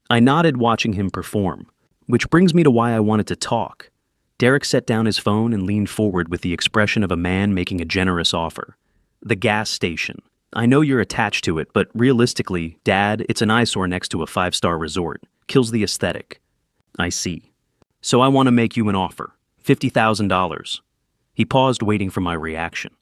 I nodded watching him perform, which brings me to why I wanted to talk. Derek set down his phone and leaned forward with the expression of a man making a generous offer. The gas station. I know you're attached to it, but realistically, Dad, it's an eyesore next to a 5-star resort. Kills the aesthetic. I see. So I want to make you an offer. $50,000. He paused, waiting for my reaction.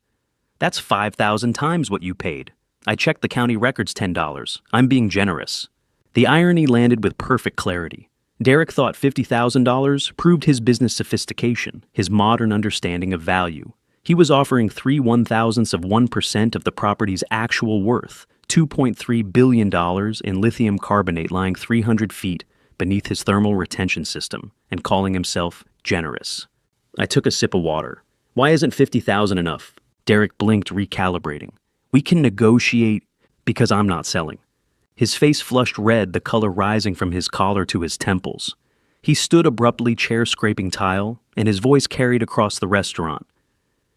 That's 5,000 times what you paid. I checked the county records, $10. I'm being generous. The irony landed with perfect clarity. Derek thought $50,000 proved his business sophistication, his modern understanding of value. He was offering 0.03% of the property's actual worth, $2.3 billion in lithium carbonate lying 300 feet beneath his thermal retention system, and calling himself generous. I took a sip of water. Why isn't $50,000 enough? Derek blinked, recalibrating. We can negotiate because I'm not selling. His face flushed red, the color rising from his collar to his temples. He stood abruptly, chair-scraping tile, and his voice carried across the restaurant.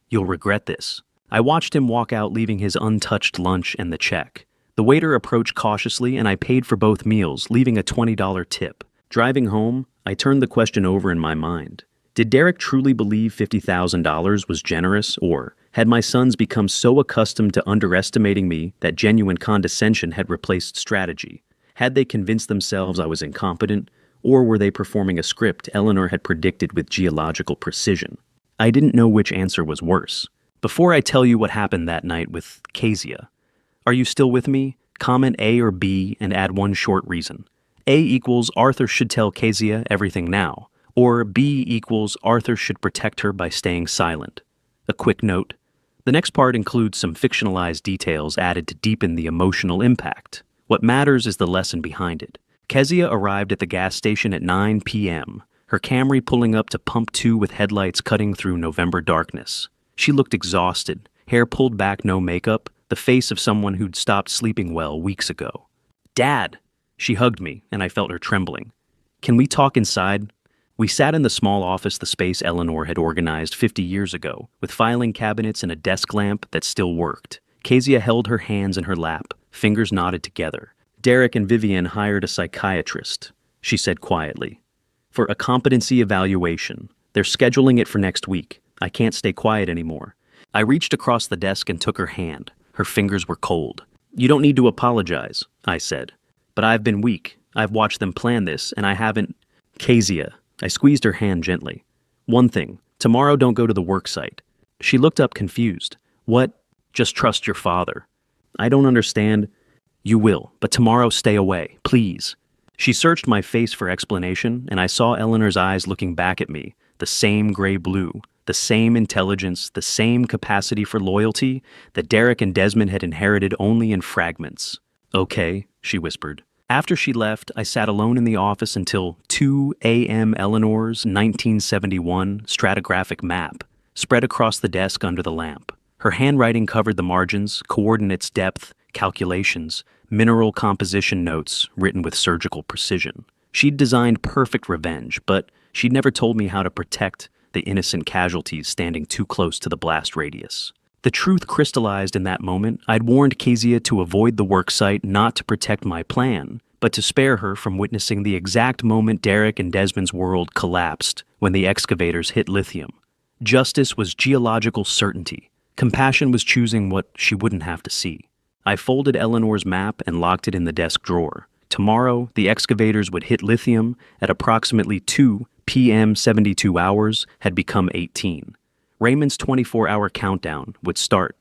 You'll regret this. I watched him walk out, leaving his untouched lunch and the check. The waiter approached cautiously, and I paid for both meals, leaving a $20 tip. Driving home, I turned the question over in my mind. Did Derek truly believe $50,000 was generous, or had my sons become so accustomed to underestimating me that genuine condescension had replaced strategy? Had they convinced themselves I was incompetent, or were they performing a script Eleanor had predicted with geological precision? I didn't know which answer was worse. Before I tell you what happened that night with Kezia, are you still with me? Comment A or B and add one short reason. A equals Arthur should tell Kezia everything now, or B equals Arthur should protect her by staying silent. A quick note. The next part includes some fictionalized details added to deepen the emotional impact. What matters is the lesson behind it. Kezia arrived at the gas station at 9 p.m., her Camry pulling up to pump 2 with headlights cutting through November darkness. She looked exhausted, hair pulled back, no makeup, the face of someone who'd stopped sleeping well weeks ago. Dad! She hugged me, and I felt her trembling. Can we talk inside? We sat in the small office, the space Eleanor had organized 50 years ago, with filing cabinets and a desk lamp that still worked. Kezia held her hands in her lap, fingers knotted together. Derek and Vivian hired a psychiatrist, she said quietly, for a competency evaluation. They're scheduling it for next week. I can't stay quiet anymore. I reached across the desk and took her hand. Her fingers were cold. You don't need to apologize, I said. But I've been weak. I've watched them plan this, and I haven't... Kezia. I squeezed her hand gently. One thing, tomorrow don't go to the work site. She looked up confused. What? Just trust your father. I don't understand. You will, but tomorrow stay away, please. She searched my face for explanation, and I saw Eleanor's eyes looking back at me, the same gray-blue, the same intelligence, the same capacity for loyalty that Derek and Desmond had inherited only in fragments. Okay, she whispered. After she left, I sat alone in the office until 2 a.m. Eleanor's 1971 stratigraphic map spread across the desk under the lamp. Her handwriting covered the margins, coordinates, depth, calculations, mineral composition notes written with surgical precision. She'd designed perfect revenge, but she'd never told me how to protect the innocent casualties standing too close to the blast radius. The truth crystallized in that moment. I'd warned Kezia to avoid the worksite, not to protect my plan, but to spare her from witnessing the exact moment Derek and Desmond's world collapsed when the excavators hit lithium. Justice was geological certainty. Compassion was choosing what she wouldn't have to see. I folded Eleanor's map and locked it in the desk drawer. Tomorrow, the excavators would hit lithium at approximately 2 p.m. 72 hours had become 18. Raymond's 24-hour countdown would start.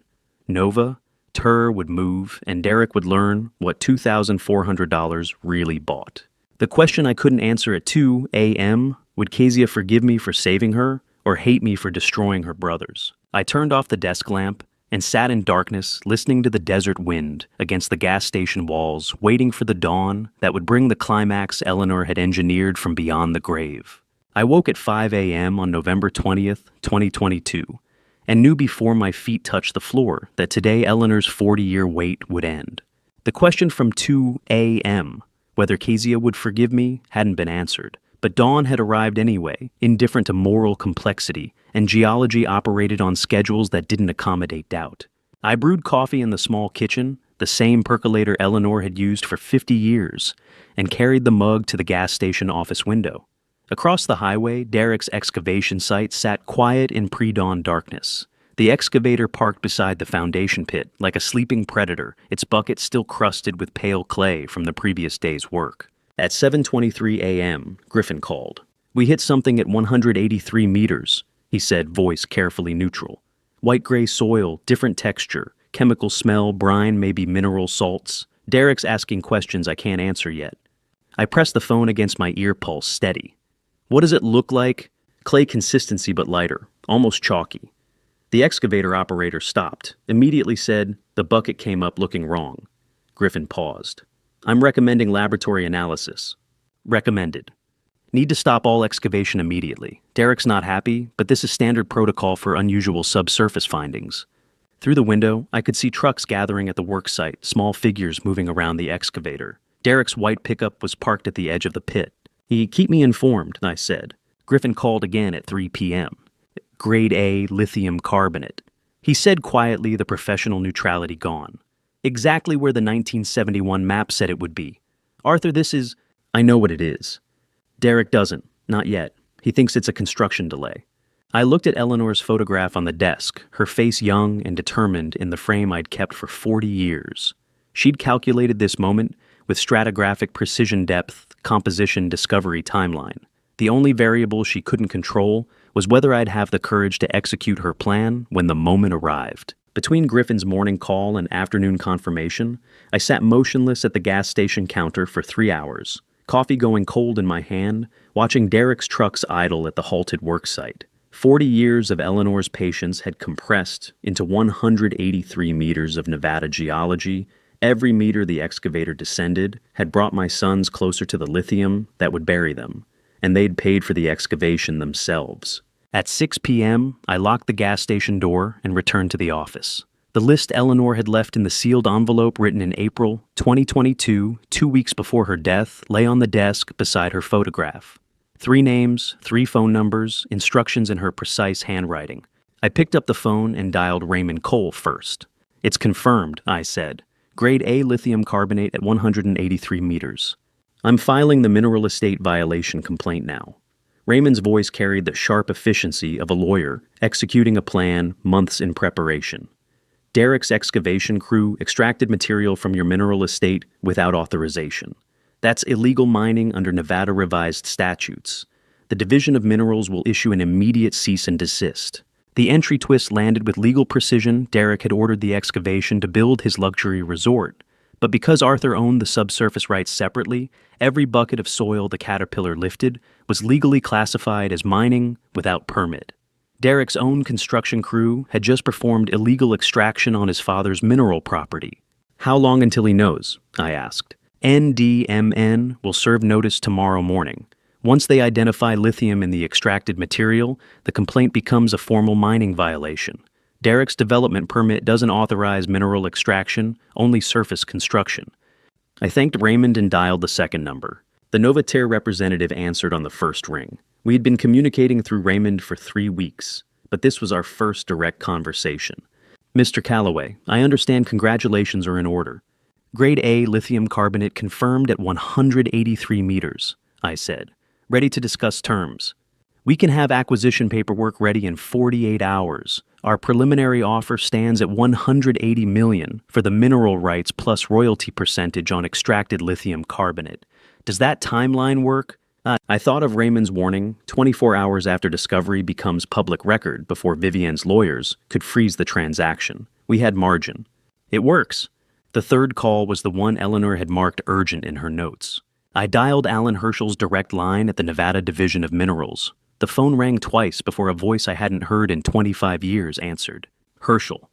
Nova, Tur would move, and Derek would learn what $2,400 really bought. The question I couldn't answer at 2 a.m., would Kezia forgive me for saving her or hate me for destroying her brothers? I turned off the desk lamp and sat in darkness, listening to the desert wind against the gas station walls, waiting for the dawn that would bring the climax Eleanor had engineered from beyond the grave. I woke at 5 a.m. on November 20th, 2022, and knew before my feet touched the floor that today Eleanor's 40-year wait would end. The question from 2 a.m., whether Kezia would forgive me, hadn't been answered, but dawn had arrived anyway, indifferent to moral complexity, and geology operated on schedules that didn't accommodate doubt. I brewed coffee in the small kitchen, the same percolator Eleanor had used for 50 years, and carried the mug to the gas station office window. Across the highway, Derek's excavation site sat quiet in pre-dawn darkness. The excavator parked beside the foundation pit, like a sleeping predator, its bucket still crusted with pale clay from the previous day's work. At 7:23 a.m., Griffin called. "We hit something at 183 meters, he said, voice carefully neutral. White-gray soil, different texture, chemical smell, brine, maybe mineral salts. Derek's asking questions I can't answer yet." I pressed the phone against my ear pulse, steady. "What does it look like?" "Clay consistency but lighter, almost chalky." The excavator operator stopped, immediately said, "The bucket came up looking wrong." Griffin paused. "I'm recommending laboratory analysis." "Recommended." "Need to stop all excavation immediately. Derek's not happy, but this is standard protocol for unusual subsurface findings." Through the window, I could see trucks gathering at the worksite, small figures moving around the excavator. Derek's white pickup was parked at the edge of the pit. "Keep me informed," I said. Griffin called again at 3 p.m. "Grade A lithium carbonate." He said quietly, the professional neutrality gone. "Exactly where the 1971 map said it would be. Arthur, this is—" "I know what it is." "Derek doesn't. Not yet. He thinks it's a construction delay." I looked at Eleanor's photograph on the desk, her face young and determined in the frame I'd kept for 40 years. She'd calculated this moment with stratigraphic precision depth, composition, discovery timeline. The only variable she couldn't control was whether I'd have the courage to execute her plan when the moment arrived. Between Griffin's morning call and afternoon confirmation, I sat motionless at the gas station counter for 3 hours, coffee going cold in my hand, watching Derek's trucks idle at the halted worksite. 40 years of Eleanor's patience had compressed into 183 meters of Nevada geology. Every meter the excavator descended had brought my sons closer to the lithium that would bury them, and they'd paid for the excavation themselves. At 6 p.m., I locked the gas station door and returned to the office. The list Eleanor had left in the sealed envelope written in April 2022, 2 weeks before her death, lay on the desk beside her photograph. 3 names, 3 phone numbers, instructions in her precise handwriting. I picked up the phone and dialed Raymond Cole first. "It's confirmed," I said. "Grade A lithium carbonate at 183 meters. I'm filing the mineral estate violation complaint now." Raymond's voice carried the sharp efficiency of a lawyer executing a plan months in preparation. "Derek's excavation crew extracted material from your mineral estate without authorization. That's illegal mining under Nevada revised statutes. The Division of Minerals will issue an immediate cease and desist." The entry twist landed with legal precision. Derek had ordered the excavation to build his luxury resort. But because Arthur owned the subsurface rights separately, every bucket of soil the Caterpillar lifted was legally classified as mining without permit. Derek's own construction crew had just performed illegal extraction on his father's mineral property. "How long until he knows?" I asked. "NDMN will serve notice tomorrow morning. Once they identify lithium in the extracted material, the complaint becomes a formal mining violation. Derek's development permit doesn't authorize mineral extraction, only surface construction. I thanked Raymond and dialed the second number. The Novatere representative answered on the first ring. We had been communicating through Raymond for 3 weeks, but this was our first direct conversation. Mr. Calloway, I understand congratulations are in order. Grade A lithium carbonate confirmed at 183 meters, I said, ready to discuss terms. We can have acquisition paperwork ready in 48 hours. Our preliminary offer stands at $180 million for the mineral rights plus royalty percentage on extracted lithium carbonate. Does that timeline work? I thought of Raymond's warning, 24 hours after discovery becomes public record before Vivienne's lawyers could freeze the transaction. We had margin. It works. The third call was the one Eleanor had marked urgent in her notes. I dialed Alan Herschel's direct line at the Nevada Division of Minerals. The phone rang twice before a voice I hadn't heard in 25 years answered. Herschel.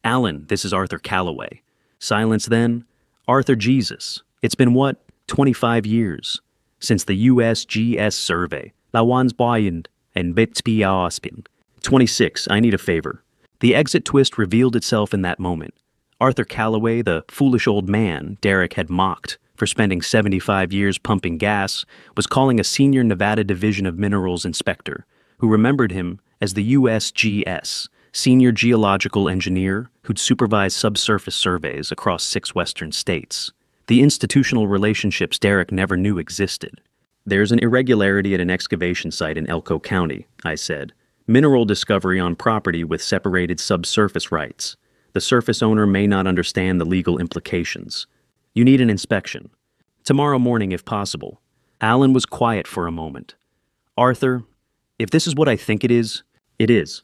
Alan, this is Arthur Calloway. Silence then. Arthur Jesus. It's been what? 25 years. Since the USGS survey. Lawansboyend and Bitspiaspin. 26. I need a favor. The exit twist revealed itself in that moment. Arthur Calloway, the foolish old man Derek had mocked for spending 75 years pumping gas, was calling a senior Nevada Division of Minerals inspector, who remembered him as the USGS, senior geological engineer who'd supervised subsurface surveys across 6 western states. The institutional relationships Derek never knew existed. There's an irregularity at an excavation site in Elko County, I said. Mineral discovery on property with separated subsurface rights. The surface owner may not understand the legal implications. You need an inspection. Tomorrow morning, if possible. Alan was quiet for a moment. Arthur, if this is what I think it is, it is.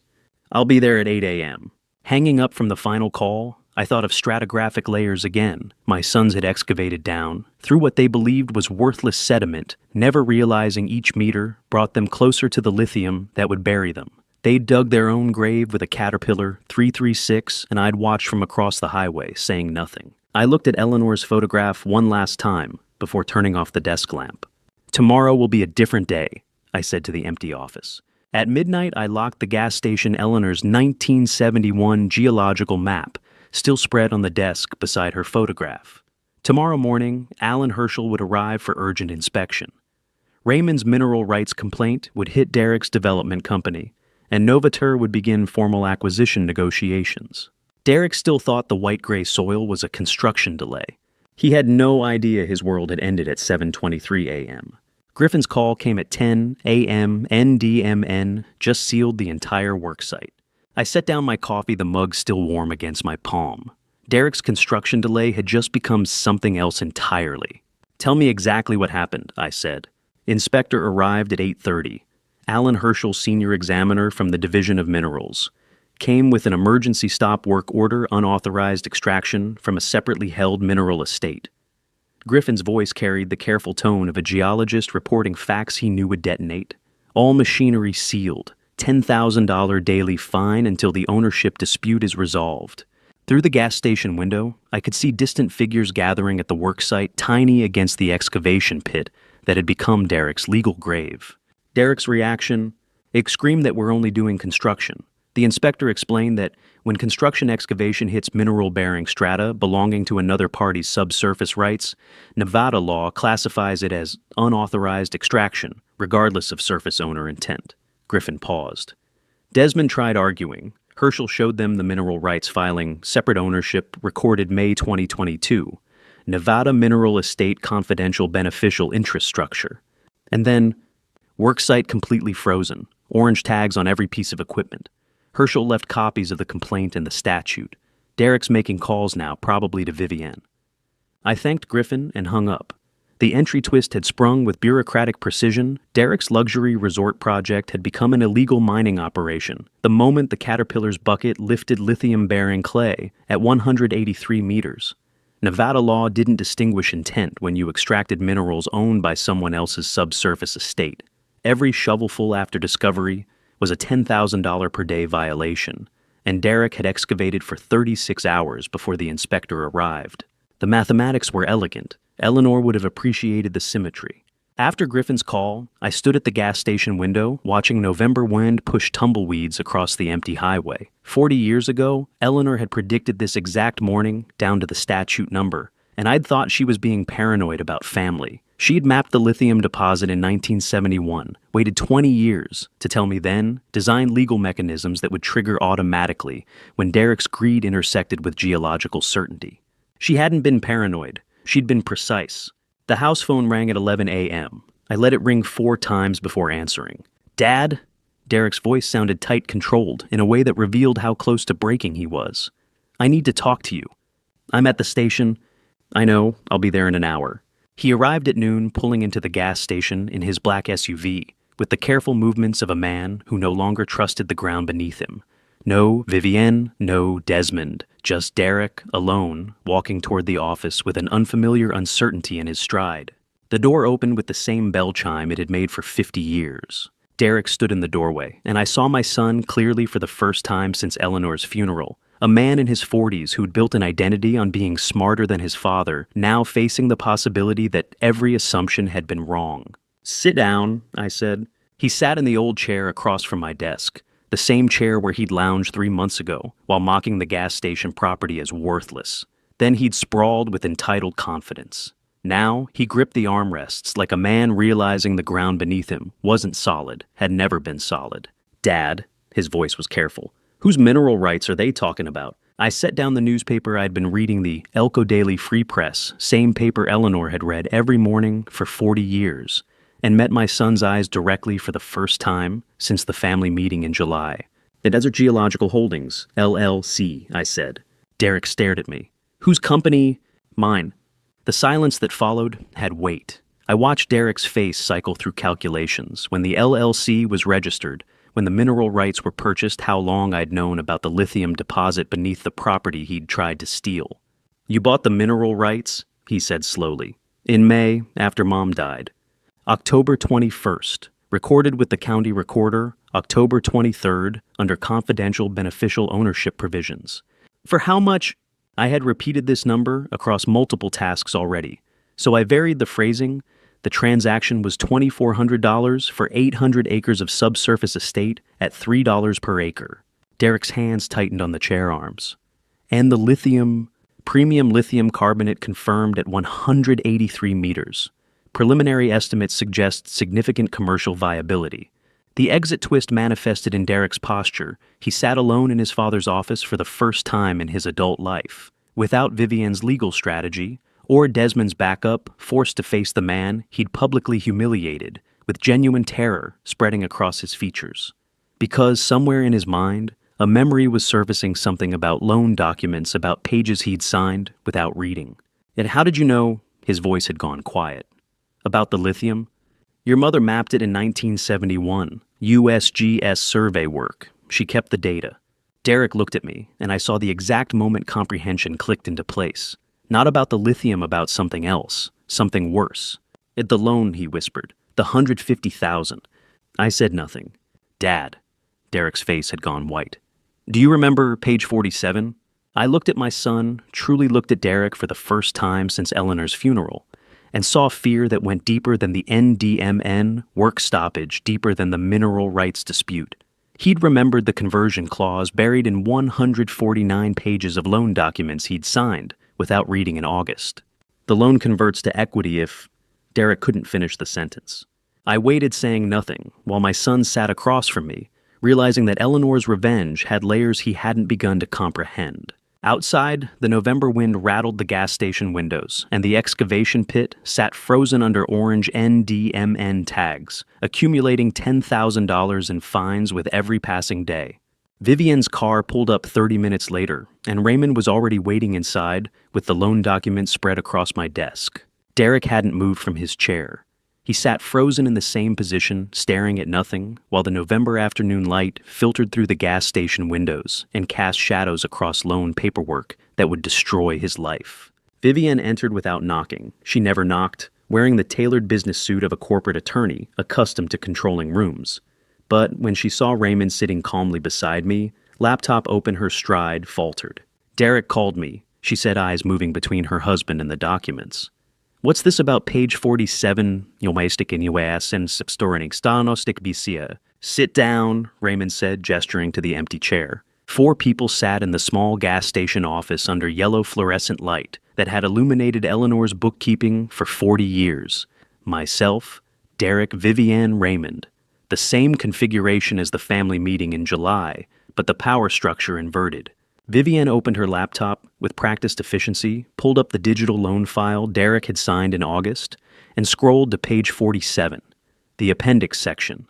I'll be there at 8 a.m. Hanging up from the final call, I thought of stratigraphic layers again my sons had excavated down, through what they believed was worthless sediment, never realizing each meter brought them closer to the lithium that would bury them. They'd dug their own grave with a Caterpillar 336, and I'd watched from across the highway, saying nothing. I looked at Eleanor's photograph one last time before turning off the desk lamp. Tomorrow will be a different day, I said to the empty office. At midnight, I locked the gas station Eleanor's 1971 geological map, still spread on the desk beside her photograph. Tomorrow morning, Alan Herschel would arrive for urgent inspection. Raymond's mineral rights complaint would hit Derek's development company, and Novatere would begin formal acquisition negotiations. Derek still thought the white-gray soil was a construction delay. He had no idea his world had ended at 7:23 a.m. Griffin's call came at 10 a.m. NDMN just sealed the entire worksite. I set down my coffee, the mug still warm against my palm. Derek's construction delay had just become something else entirely. Tell me exactly what happened, I said. Inspector arrived at 8:30. Alan Herschel, senior examiner from the Division of Minerals, came with an emergency stop work order unauthorized extraction from a separately held mineral estate. Griffin's voice carried the careful tone of a geologist reporting facts he knew would detonate. All machinery sealed. $10,000 daily fine until the ownership dispute is resolved. Through the gas station window, I could see distant figures gathering at the worksite, tiny against the excavation pit that had become Derek's legal grave. Derek's reaction? It screamed that we're only doing construction. The inspector explained that when construction excavation hits mineral-bearing strata belonging to another party's subsurface rights, Nevada law classifies it as unauthorized extraction, regardless of surface owner intent. Griffin paused. Desmond tried arguing. Herschel showed them the mineral rights filing, separate ownership, recorded May 2022. Nevada Mineral Estate Confidential Beneficial Interest Structure. And then, worksite completely frozen, orange tags on every piece of equipment. Herschel left copies of the complaint and the statute. Derek's making calls now, probably to Vivienne. I thanked Griffin and hung up. The entry twist had sprung with bureaucratic precision. Derek's luxury resort project had become an illegal mining operation the moment the Caterpillar's bucket lifted lithium-bearing clay at 183 meters. Nevada law didn't distinguish intent when you extracted minerals owned by someone else's subsurface estate. Every shovelful after discovery was a $10,000 per day violation, and Derek had excavated for 36 hours before the inspector arrived. The mathematics were elegant. Eleanor would have appreciated the symmetry. After Griffin's call, I stood at the gas station window watching November wind push tumbleweeds across the empty highway. 40 years ago, Eleanor had predicted this exact morning down to the statute number, and I'd thought she was being paranoid about family. She'd mapped the lithium deposit in 1971, waited 20 years to tell me then, designed legal mechanisms that would trigger automatically when Derek's greed intersected with geological certainty. She hadn't been paranoid, she'd been precise. The house phone rang at 11 a.m. I let it ring 4 times before answering. "Dad?" Derek's voice sounded tight controlled in a way that revealed how close to breaking he was. "I need to talk to you." "I'm at the station." "I know, I'll be there in an hour." He arrived at noon, pulling into the gas station in his black SUV, with the careful movements of a man who no longer trusted the ground beneath him. No Vivienne, no Desmond, just Derek, alone, walking toward the office with an unfamiliar uncertainty in his stride. The door opened with the same bell chime it had made for 50 years. Derek stood in the doorway, and I saw my son clearly for the first time since Eleanor's funeral. A man in his 40s who'd built an identity on being smarter than his father, now facing the possibility that every assumption had been wrong. "Sit down," I said. He sat in the old chair across from my desk, the same chair where he'd lounged 3 months ago while mocking the gas station property as worthless. Then he'd sprawled with entitled confidence. Now, he gripped the armrests like a man realizing the ground beneath him wasn't solid, had never been solid. "Dad," his voice was careful, "whose mineral rights are they talking about?" I set down the newspaper I'd been reading, the Elko Daily Free Press, same paper Eleanor had read every morning for 40 years, and met my son's eyes directly for the first time since the family meeting in July. "The Desert Geological Holdings, LLC, I said. Derek stared at me. "Whose company?" "Mine." The silence that followed had weight. I watched Derek's face cycle through calculations, when the LLC was registered, when the mineral rights were purchased, how long I'd known about the lithium deposit beneath the property he'd tried to steal. "You bought the mineral rights," he said slowly, "in May, after Mom died. October 21st, recorded with the county recorder, October 23rd, under confidential beneficial ownership provisions. For how much?" I had repeated this number across multiple tasks already, so I varied the phrasing. The transaction was $2,400 for 800 acres of subsurface estate at $3 per acre. Derek's hands tightened on the chair arms. "And the lithium, premium lithium carbonate confirmed at 183 meters. Preliminary estimates suggest significant commercial viability." The exit twist manifested in Derek's posture. He sat alone in his father's office for the first time in his adult life, without Vivienne's legal strategy, or Desmond's backup, forced to face the man he'd publicly humiliated, with genuine terror spreading across his features. Because somewhere in his mind, a memory was surfacing something about loan documents, about pages he'd signed without reading. "And how did you know?" His voice had gone quiet. "About the lithium?" "Your mother mapped it in 1971, USGS survey work. She kept the data." Derek looked at me, and I saw the exact moment comprehension clicked into place. Not about the lithium, about something else, something worse. "The loan," he whispered, "the 150,000. I said nothing. "Dad." Derek's face had gone white. "Do you remember page 47? I looked at my son, truly looked at Derek for the first time since Eleanor's funeral, and saw fear that went deeper than the NDMN work stoppage, deeper than the mineral rights dispute. He'd remembered the conversion clause buried in 149 pages of loan documents he'd signed without reading in August. "The loan converts to equity if—" Derek couldn't finish the sentence. I waited, saying nothing, while my son sat across from me, realizing that Eleanor's revenge had layers he hadn't begun to comprehend. Outside, the November wind rattled the gas station windows, and the excavation pit sat frozen under orange NDMN tags, accumulating $10,000 in fines with every passing day. Vivienne's car pulled up 30 minutes later, and Raymond was already waiting inside with the loan documents spread across my desk. Derek hadn't moved from his chair. He sat frozen in the same position, staring at nothing, while the November afternoon light filtered through the gas station windows and cast shadows across loan paperwork that would destroy his life. Vivienne entered without knocking. She never knocked, wearing the tailored business suit of a corporate attorney accustomed to controlling rooms. But when she saw Raymond sitting calmly beside me, laptop open, her stride faltered. "Derek called me," she said, eyes moving between her husband and the documents. What's this about page 47? Yomestik inuas and substorening stanostik bisia. Sit down, Raymond said, gesturing to the empty chair. 4 people sat in the small gas station office under yellow fluorescent light that had illuminated Eleanor's bookkeeping for 40 years. Myself, Derek Vivian Raymond. The same configuration as the family meeting in July, but the power structure inverted. Vivian opened her laptop with practiced efficiency, pulled up the digital loan file Derek had signed in August, and scrolled to page 47, the appendix section.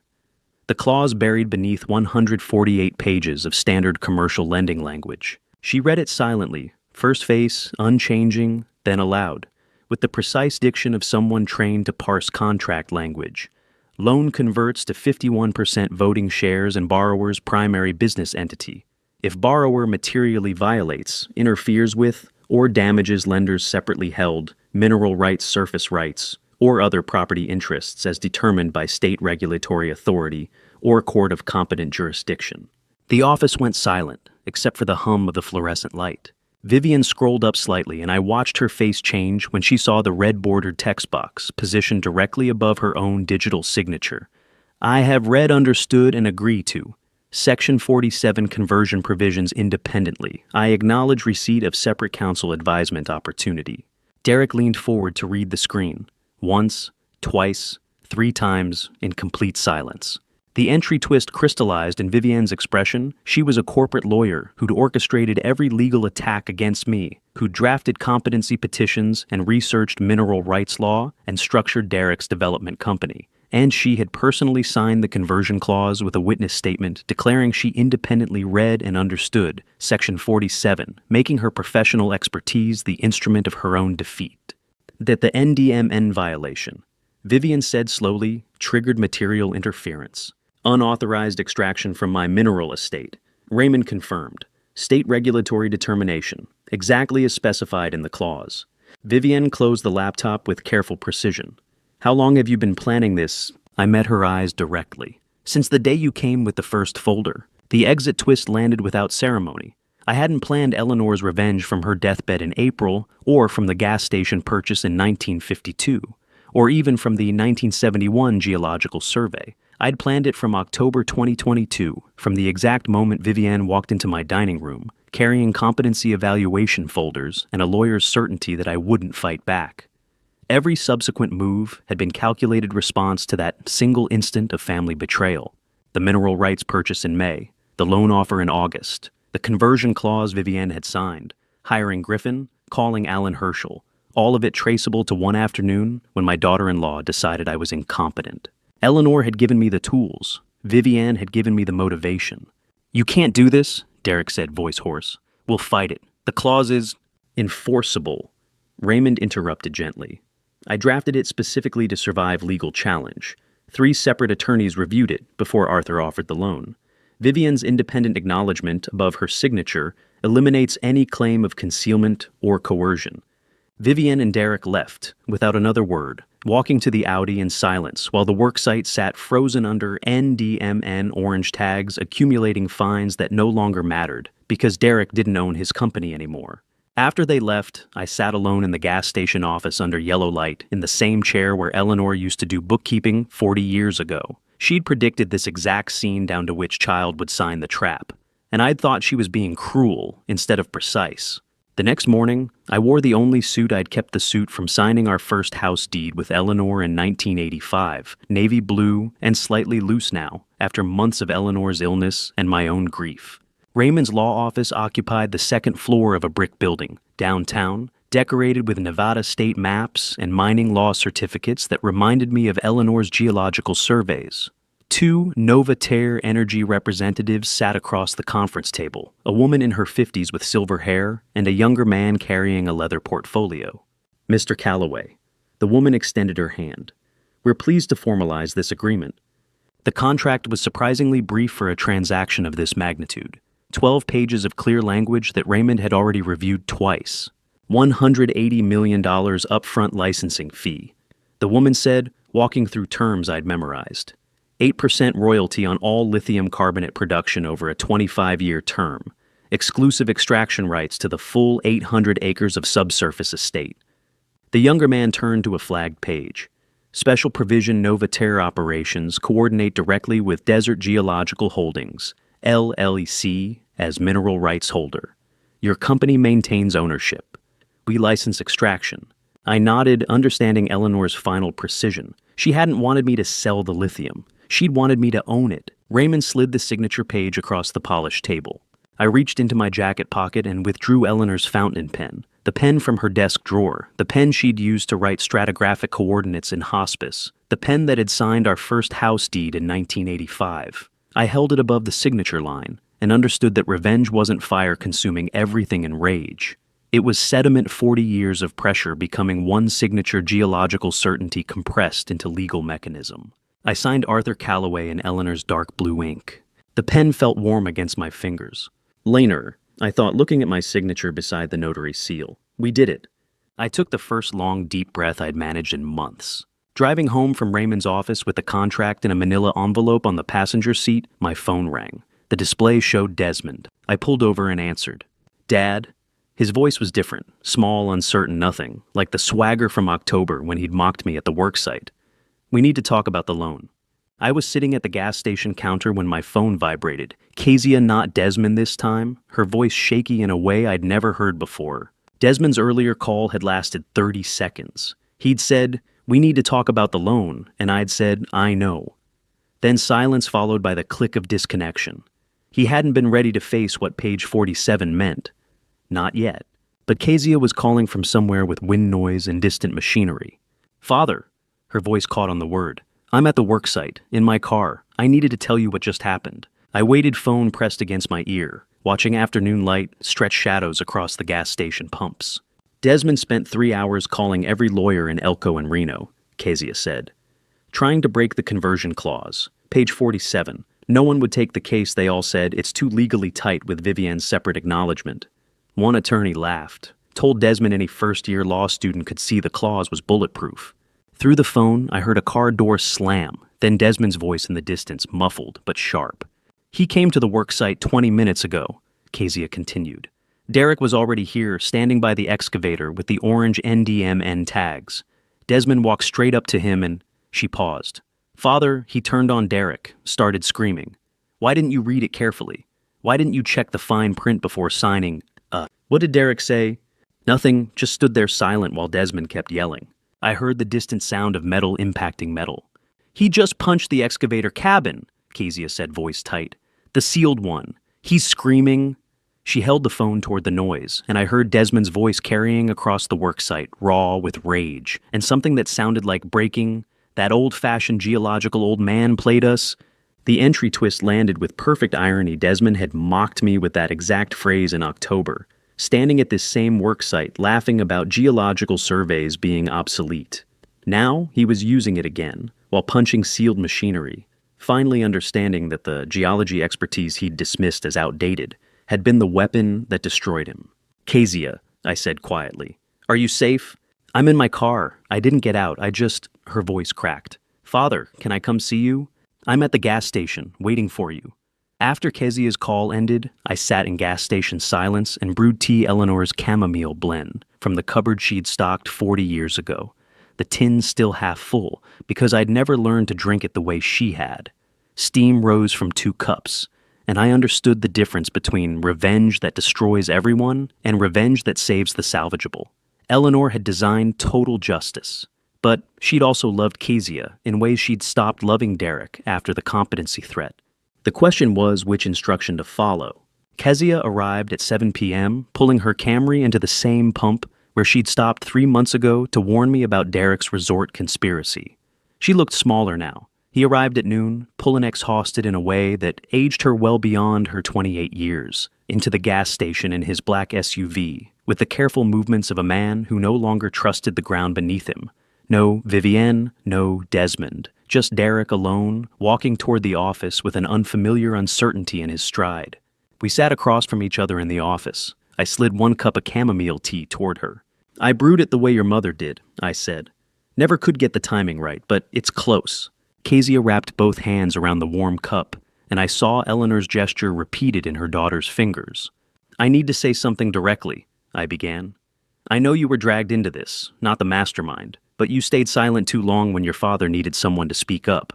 The clause buried beneath 148 pages of standard commercial lending language. She read it silently, first face, unchanging, then aloud, with the precise diction of someone trained to parse contract language. Loan converts to 51% voting shares in borrower's primary business entity. If borrower materially violates, interferes with, or damages lender's separately held mineral rights, surface rights, or other property interests as determined by state regulatory authority or court of competent jurisdiction. The office went silent, except for the hum of the fluorescent light. Vivian scrolled up slightly, and I watched her face change when she saw the red-bordered text box positioned directly above her own digital signature. I have read, understood, and agree to Section 47 conversion provisions independently. I acknowledge receipt of separate counsel advisement opportunity. Derek leaned forward to read the screen. Once, twice, 3 times, in complete silence. The entry twist crystallized in Vivian's expression. She was a corporate lawyer who'd orchestrated every legal attack against me, who'd drafted competency petitions and researched mineral rights law and structured Derek's development company. And she had personally signed the conversion clause with a witness statement declaring she independently read and understood Section 47, making her professional expertise the instrument of her own defeat. That the NDMN violation, Vivian said slowly, triggered material interference. Unauthorized extraction from my mineral estate. Raymond confirmed. State regulatory determination, exactly as specified in the clause. Vivian closed the laptop with careful precision. How long have you been planning this? I met her eyes directly. Since the day you came with the first folder. The exit twist landed without ceremony. I hadn't planned Eleanor's revenge from her deathbed in April, or from the gas station purchase in 1952, or even from the 1971 Geological Survey. I'd planned it from October 2022, from the exact moment Vivian walked into my dining room, carrying competency evaluation folders and a lawyer's certainty that I wouldn't fight back. Every subsequent move had been calculated response to that single instant of family betrayal. The mineral rights purchase in May, the loan offer in August, the conversion clause Vivian had signed, hiring Griffin, calling Alan Herschel, all of it traceable to one afternoon when my daughter-in-law decided I was incompetent. Eleanor had given me the tools. Vivian had given me the motivation. You can't do this, Derek said, voice hoarse. We'll fight it. The clause is enforceable. Raymond interrupted gently. I drafted it specifically to survive legal challenge. 3 separate attorneys reviewed it before Arthur offered the loan. Vivian's independent acknowledgement above her signature eliminates any claim of concealment or coercion. Vivian and Derek left, without another word, walking to the Audi in silence while the worksite sat frozen under NDMN orange tags accumulating fines that no longer mattered because Derek didn't own his company anymore. After they left, I sat alone in the gas station office under yellow light in the same chair where Eleanor used to do bookkeeping 40 years ago. She'd predicted this exact scene down to which child would sign the trap, and I'd thought she was being cruel instead of precise. The next morning, I wore the only suit I'd kept the suit from signing our first house deed with Eleanor in 1985, navy blue and slightly loose now, after months of Eleanor's illness and my own grief. Raymond's law office occupied the second floor of a brick building, downtown, decorated with Nevada state maps and mining law certificates that reminded me of Eleanor's geological surveys. 2 Novaterre Energy representatives sat across the conference table, a woman in her 50s with silver hair and a younger man carrying a leather portfolio. Mr. Calloway. The woman extended her hand. We're pleased to formalize this agreement. The contract was surprisingly brief for a transaction of this magnitude. 12 pages of clear language that Raymond had already reviewed twice. $180 million upfront licensing fee. The woman said, walking through terms I'd memorized. 8% royalty on all lithium carbonate production over a 25-year term. Exclusive extraction rights to the full 800 acres of subsurface estate. The younger man turned to a flagged page. Special Provision Nova Terra Operations coordinate directly with Desert Geological Holdings, LLC, as mineral rights holder. Your company maintains ownership. We license extraction. I nodded, understanding Eleanor's final precision. She hadn't wanted me to sell the lithium. She'd wanted me to own it. Raymond slid the signature page across the polished table. I reached into my jacket pocket and withdrew Eleanor's fountain pen, the pen from her desk drawer, the pen she'd used to write stratigraphic coordinates in hospice, the pen that had signed our first house deed in 1985. I held it above the signature line and understood that revenge wasn't fire consuming everything in rage. It was sediment 40 years of pressure becoming one signature geological certainty compressed into legal mechanism. I signed Arthur Calloway in Eleanor's dark blue ink. The pen felt warm against my fingers. Laner, I thought, looking at my signature beside the notary's seal. We did it. I took the first long, deep breath I'd managed in months. Driving home from Raymond's office with the contract in a manila envelope on the passenger seat, my phone rang. The display showed Desmond. I pulled over and answered. Dad? His voice was different, small, uncertain nothing, like the swagger from October when he'd mocked me at the worksite. We need to talk about the loan. I was sitting at the gas station counter when my phone vibrated. Kezia, not Desmond this time, her voice shaky in a way I'd never heard before. Desmond's earlier call had lasted 30 seconds. He'd said, "We need to talk about the loan," and I'd said, "I know." Then silence followed by the click of disconnection. He hadn't been ready to face what page 47 meant. Not yet. But Kezia was calling from somewhere with wind noise and distant machinery. "Father," her voice caught on the word. "I'm at the worksite, in my car. I needed to tell you what just happened." I waited, phone pressed against my ear, watching afternoon light stretch shadows across the gas station pumps. Desmond spent 3 hours calling every lawyer in Elko and Reno, Kezia said. Trying to break the conversion clause. Page 47. No one would take the case, they all said. It's too legally tight with Vivienne's separate acknowledgement. One attorney laughed, told Desmond any first-year law student could see the clause was bulletproof. Through the phone, I heard a car door slam, then Desmond's voice in the distance, muffled but sharp. "He came to the worksite 20 minutes ago," Kezia continued. "Derek was already here, standing by the excavator with the orange NDMN tags. Desmond walked straight up to him and..." She paused. "Father," he turned on Derek, started screaming. "Why didn't you read it carefully? Why didn't you check the fine print before signing?" What did Derek say?" "Nothing, just stood there silent while Desmond kept yelling. I heard the distant sound of metal impacting metal. "He just punched the excavator cabin," Kezia said, voice tight. "The sealed one. He's screaming." She held the phone toward the noise, and I heard Desmond's voice carrying across the worksite, raw with rage, and something that sounded like breaking. "That old-fashioned geological old man played us." The entry twist landed with perfect irony. Desmond had mocked me with that exact phrase in October, standing at this same worksite laughing about geological surveys being obsolete. Now he was using it again, while punching sealed machinery, finally understanding that the geology expertise he'd dismissed as outdated had been the weapon that destroyed him. "Kezia," I said quietly, "are you safe?" "I'm in my car. I didn't get out. Her voice cracked. "Father, can I come see you? I'm at the gas station, waiting for you." After Kezia's call ended, I sat in gas station silence and brewed tea Eleanor's chamomile blend from the cupboard she'd stocked 40 years ago, the tin still half full because I'd never learned to drink it the way she had. Steam rose from 2 cups, and I understood the difference between revenge that destroys everyone and revenge that saves the salvageable. Eleanor had designed total justice, but she'd also loved Kezia in ways she'd stopped loving Derek after the competency threat. The question was which instruction to follow. Kezia arrived at 7 p.m., pulling her Camry into the same pump where she'd stopped 3 months ago to warn me about Derek's resort conspiracy. She looked smaller now. He arrived at noon, pulling exhausted in a way that aged her well beyond her 28 years, into the gas station in his black SUV, with the careful movements of a man who no longer trusted the ground beneath him. No Vivienne, no Desmond. Just Derek alone, walking toward the office with an unfamiliar uncertainty in his stride. We sat across from each other in the office. I slid 1 cup of chamomile tea toward her. "I brewed it the way your mother did," I said. "Never could get the timing right, but it's close." Kezia wrapped both hands around the warm cup, and I saw Eleanor's gesture repeated in her daughter's fingers. "I need to say something directly," I began. I know you were dragged into this, not the mastermind, but you stayed silent too long when your father needed someone to speak up.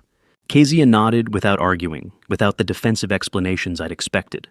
Kezia nodded without arguing, without the defensive explanations I'd expected.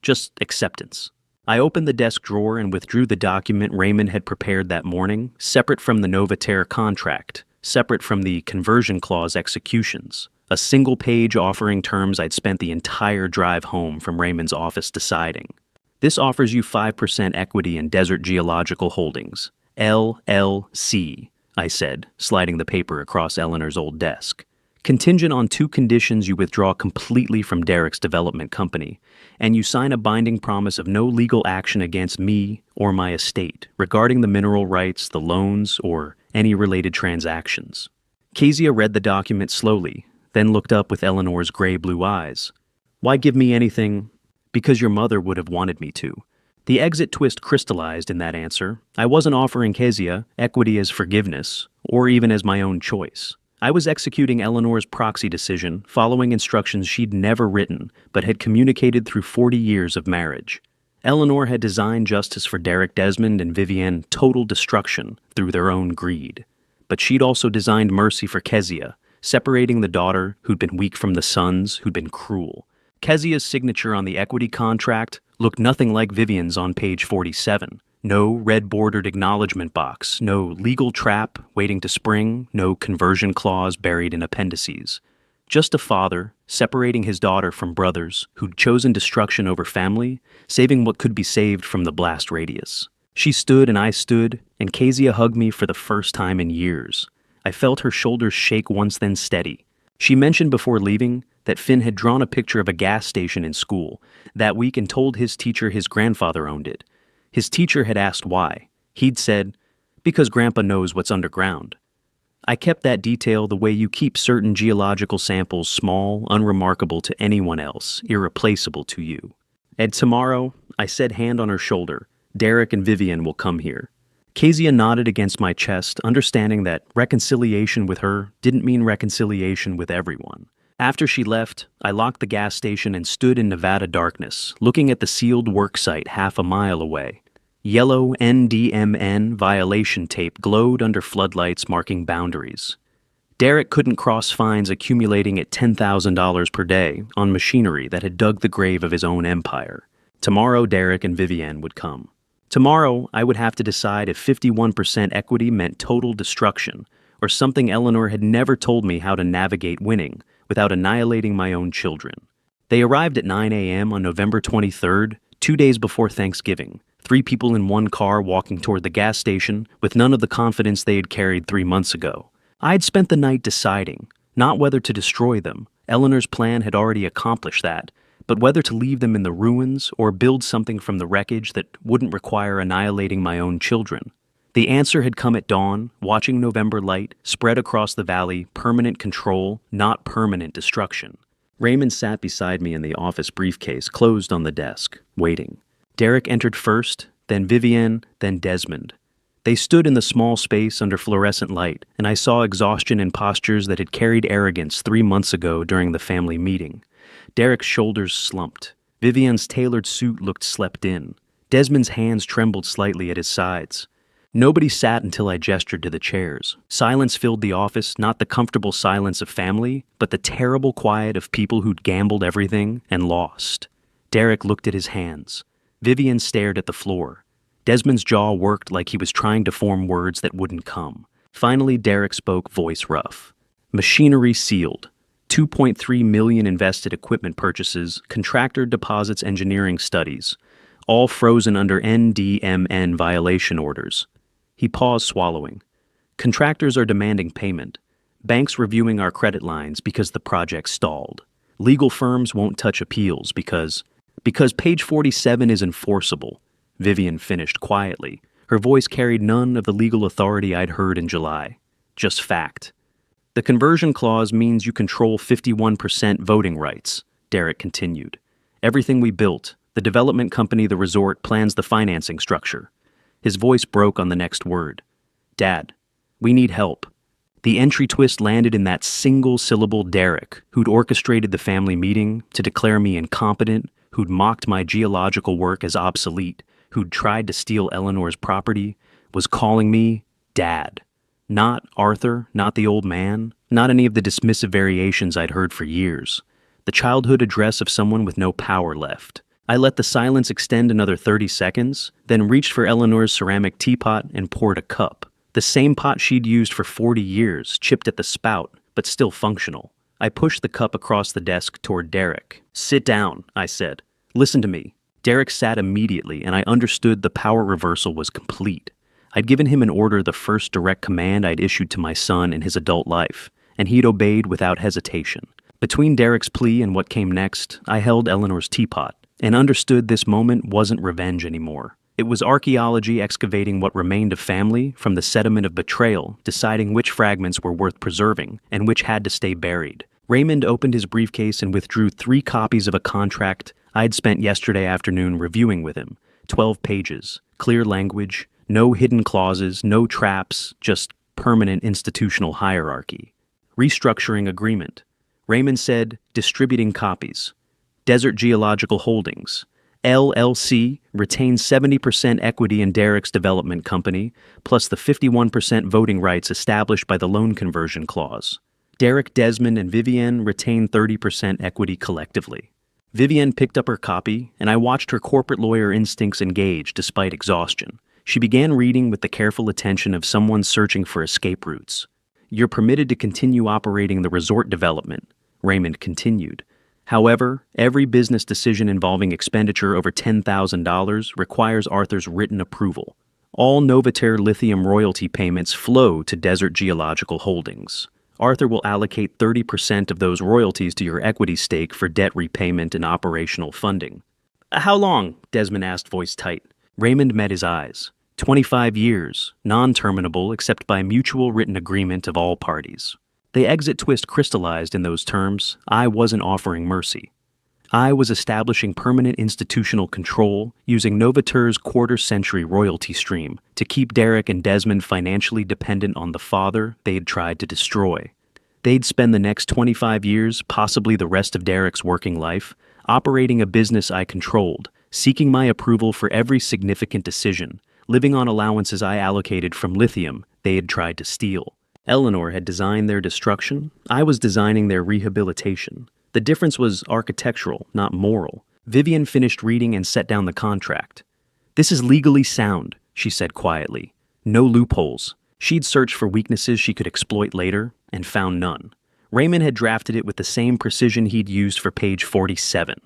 Just acceptance. I opened the desk drawer and withdrew the document Raymond had prepared that morning, separate from the Novaterra contract, separate from the conversion clause executions. A single page offering terms I'd spent the entire drive home from Raymond's office deciding. This offers you 5% equity in Desert Geological Holdings, LLC, I said, sliding the paper across Eleanor's old desk. Contingent on 2 conditions: you withdraw completely from Derek's development company, and you sign a binding promise of no legal action against me or my estate regarding the mineral rights, the loans, or any related transactions. Kezia read the document slowly, then looked up with Eleanor's gray-blue eyes. Why give me anything? Because your mother would have wanted me to. The exit twist crystallized in that answer. I wasn't offering Kezia equity as forgiveness, or even as my own choice. I was executing Eleanor's proxy decision, following instructions she'd never written, but had communicated through 40 years of marriage. Eleanor had designed justice for Derek Desmond and Vivienne total destruction through their own greed. But she'd also designed mercy for Kezia, separating the daughter who'd been weak from the sons who'd been cruel. Kezia's signature on the equity contract looked nothing like Vivienne's on page 47. No red-bordered acknowledgement box, no legal trap waiting to spring, no conversion clause buried in appendices. Just a father separating his daughter from brothers who'd chosen destruction over family, saving what could be saved from the blast radius. She stood and I stood, and Kezia hugged me for the first time in years. I felt her shoulders shake once, then steady. She mentioned before leaving that Finn had drawn a picture of a gas station in school that week and told his teacher his grandfather owned it. His teacher had asked why. He'd said, "Because Grandpa knows what's underground." I kept that detail the way you keep certain geological samples small, unremarkable to anyone else, irreplaceable to you. And tomorrow, I said, hand on her shoulder, Derek and Vivienne will come here. Kezia nodded against my chest, understanding that reconciliation with her didn't mean reconciliation with everyone. After she left, I locked the gas station and stood in Nevada darkness, looking at the sealed worksite half a mile away. Yellow NDMN violation tape glowed under floodlights marking boundaries. Derek couldn't cross fines accumulating at $10,000 per day on machinery that had dug the grave of his own empire. Tomorrow, Derek and Vivienne would come. Tomorrow, I would have to decide if 51% equity meant total destruction, or something Eleanor had never told me how to navigate winning without annihilating my own children. They arrived at 9 a.m. on November 23rd, 2 days before Thanksgiving. 3 people in one car walking toward the gas station with none of the confidence they had carried 3 months ago. I had spent the night deciding, not whether to destroy them. Eleanor's plan had already accomplished that, but whether to leave them in the ruins or build something from the wreckage that wouldn't require annihilating my own children. The answer had come at dawn, watching November light spread across the valley, permanent control, not permanent destruction. Raymond sat beside me in the office briefcase closed on the desk, waiting. Derek entered first, then Vivienne, then Desmond. They stood in the small space under fluorescent light, and I saw exhaustion in postures that had carried arrogance 3 months ago during the family meeting. Derek's shoulders slumped. Vivienne's tailored suit looked slept in. Desmond's hands trembled slightly at his sides. Nobody sat until I gestured to the chairs. Silence filled the office, not the comfortable silence of family, but the terrible quiet of people who'd gambled everything and lost. Derek looked at his hands. Vivienne stared at the floor. Desmond's jaw worked like he was trying to form words that wouldn't come. Finally, Derek spoke, voice rough. Machinery sealed. $2.3 million invested equipment purchases, contractor deposits, engineering studies, all frozen under NDMN violation orders. He paused, swallowing. Contractors are demanding payment. Banks reviewing our credit lines because the project stalled. Legal firms won't touch appeals because page 47 is enforceable, Vivienne finished quietly. Her voice carried none of the legal authority I'd heard in July. Just fact. The conversion clause means you control 51% voting rights, Derek continued. Everything we built, the development company, the resort, plans the financing structure. His voice broke on the next word. Dad, we need help. The entry twist landed in that single-syllable Derek, who'd orchestrated the family meeting to declare me incompetent, who'd mocked my geological work as obsolete, who'd tried to steal Eleanor's property, was calling me Dad. Not Arthur, not the old man, not any of the dismissive variations I'd heard for years. The childhood address of someone with no power left. I let the silence extend another 30 seconds, then reached for Eleanor's ceramic teapot and poured a cup. The same pot she'd used for 40 years, chipped at the spout, but still functional. I pushed the cup across the desk toward Derek. "Sit down," I said. "Listen to me." Derek sat immediately, and I understood the power reversal was complete. I'd given him an order, the first direct command I'd issued to my son in his adult life, and he'd obeyed without hesitation. Between Derek's plea and what came next, I held Eleanor's teapot, and understood this moment wasn't revenge anymore. It was archaeology excavating what remained of family from the sediment of betrayal, deciding which fragments were worth preserving and which had to stay buried. Raymond opened his briefcase and withdrew 3 copies of a contract I'd spent yesterday afternoon reviewing with him. 12 pages, clear language, no hidden clauses, no traps, just permanent institutional hierarchy. Restructuring agreement. Raymond said, distributing copies. Desert Geological Holdings, LLC, retains 70% equity in Derek's development company, plus the 51% voting rights established by the loan conversion clause. Derek, Desmond, and Vivienne retain 30% equity collectively. Vivienne picked up her copy, and I watched her corporate lawyer instincts engage despite exhaustion. She began reading with the careful attention of someone searching for escape routes. "You're permitted to continue operating the resort development," Raymond continued. "However, every business decision involving expenditure over $10,000 requires Arthur's written approval. All Novaterra lithium royalty payments flow to Desert Geological Holdings. Arthur will allocate 30% of those royalties to your equity stake for debt repayment and operational funding." "How long?" Desmond asked, voice tight. Raymond met his eyes. 25 years, non-terminable except by mutual written agreement of all parties. The exit twist crystallized in those terms. I wasn't offering mercy. I was establishing permanent institutional control using Novaterra's quarter-century royalty stream to keep Derek and Desmond financially dependent on the father they'd tried to destroy. They'd spend the next 25 years, possibly the rest of Derek's working life, operating a business I controlled, seeking my approval for every significant decision, living on allowances I allocated from lithium they had tried to steal. Eleanor had designed their destruction. I was designing their rehabilitation. The difference was architectural, not moral. Vivienne finished reading and set down the contract. "This is legally sound," she said quietly. "No loopholes." She'd searched for weaknesses she could exploit later, and found none. Raymond had drafted it with the same precision he'd used for page 47.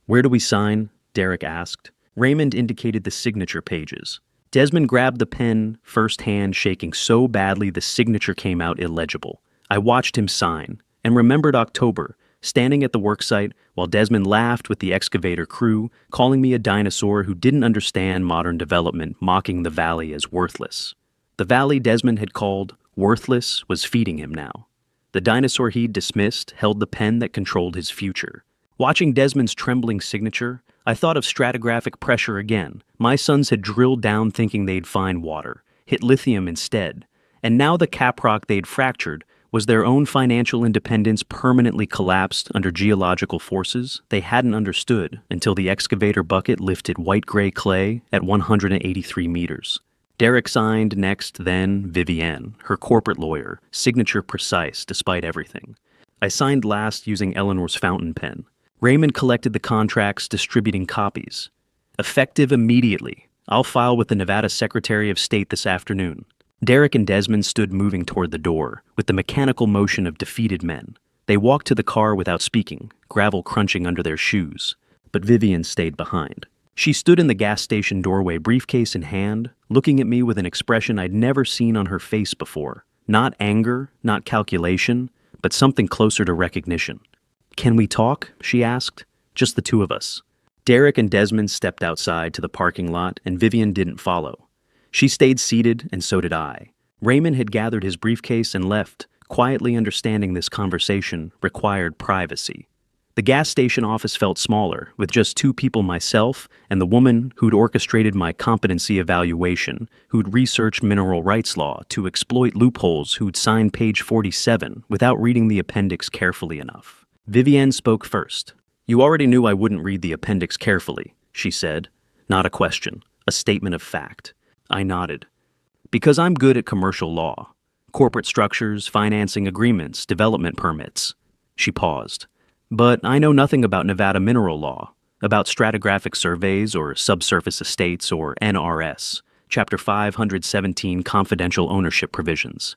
"Where do we sign?" Derek asked. Raymond indicated the signature pages. Desmond grabbed the pen, first hand shaking so badly the signature came out illegible. I watched him sign, and remembered October, standing at the worksite while Desmond laughed with the excavator crew, calling me a dinosaur who didn't understand modern development, mocking the valley as worthless. The valley Desmond had called worthless was feeding him now. The dinosaur he'd dismissed held the pen that controlled his future. Watching Desmond's trembling signature, I thought of stratigraphic pressure again. My sons had drilled down thinking they'd find water, hit lithium instead, and now the caprock they'd fractured was their own financial independence permanently collapsed under geological forces they hadn't understood until the excavator bucket lifted white-gray clay at 183 meters. Derek signed next, then Vivienne, her corporate lawyer, signature precise despite everything. I signed last using Eleanor's fountain pen. Raymond collected the contracts, distributing copies. "Effective immediately. I'll file with the Nevada Secretary of State this afternoon." Derek and Desmond stood moving toward the door, with the mechanical motion of defeated men. They walked to the car without speaking, gravel crunching under their shoes. But Vivienne stayed behind. She stood in the gas station doorway, briefcase in hand, looking at me with an expression I'd never seen on her face before. Not anger, not calculation, but something closer to recognition. "Can we talk?" she asked. "Just the two of us." Derek and Desmond stepped outside to the parking lot, and Vivienne didn't follow. She stayed seated, and so did I. Raymond had gathered his briefcase and left, quietly understanding this conversation required privacy. The gas station office felt smaller, with just 2 people, myself and the woman who'd orchestrated my competency evaluation, who'd researched mineral rights law to exploit loopholes, who'd signed page 47 without reading the appendix carefully enough. Vivienne spoke first. "You already knew I wouldn't read the appendix carefully," she said. Not a question, a statement of fact. I nodded. Because I'm good at commercial law, corporate structures, financing agreements, development permits. She paused. But I know nothing about Nevada mineral law, about stratigraphic surveys or subsurface estates or NRS, Chapter 517 confidential ownership provisions.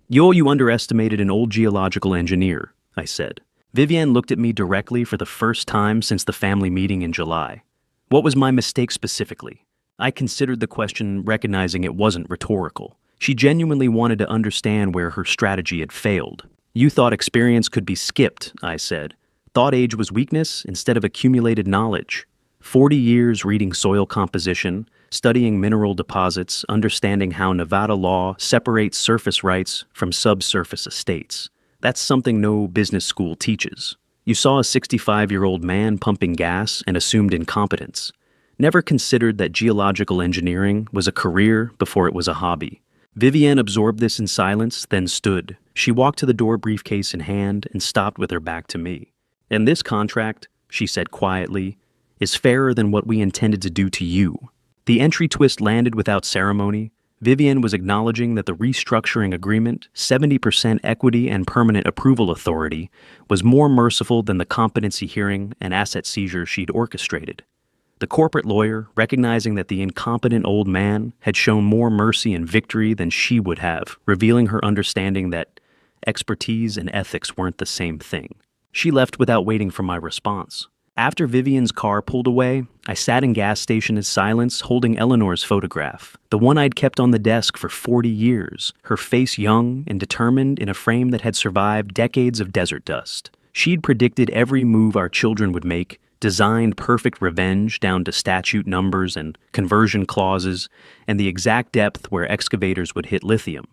You underestimated an old geological engineer, I said. Vivienne looked at me directly for the first time since the family meeting in July. What was my mistake specifically? I considered the question, recognizing it wasn't rhetorical. She genuinely wanted to understand where her strategy had failed. You thought experience could be skipped, I said. Thought age was weakness instead of accumulated knowledge. 40 years reading soil composition, studying mineral deposits, understanding how Nevada law separates surface rights from subsurface estates. That's something no business school teaches. You saw a 65-year-old man pumping gas and assumed incompetence. Never considered that geological engineering was a career before it was a hobby. Vivienne absorbed this in silence, then stood. She walked to the door, briefcase in hand, and stopped with her back to me. And this contract, she said quietly, is fairer than what we intended to do to you. The entry twist landed without ceremony. Vivienne was acknowledging that the restructuring agreement, 70% equity and permanent approval authority, was more merciful than the competency hearing and asset seizure she'd orchestrated. The corporate lawyer, recognizing that the incompetent old man had shown more mercy and victory than she would have, revealing her understanding that expertise and ethics weren't the same thing. She left without waiting for my response. After Vivienne's car pulled away, I sat in gas station in silence, holding Eleanor's photograph, the one I'd kept on the desk for 40 years, her face young and determined in a frame that had survived decades of desert dust. She'd predicted every move our children would make, designed perfect revenge down to statute numbers and conversion clauses, and the exact depth where excavators would hit lithium.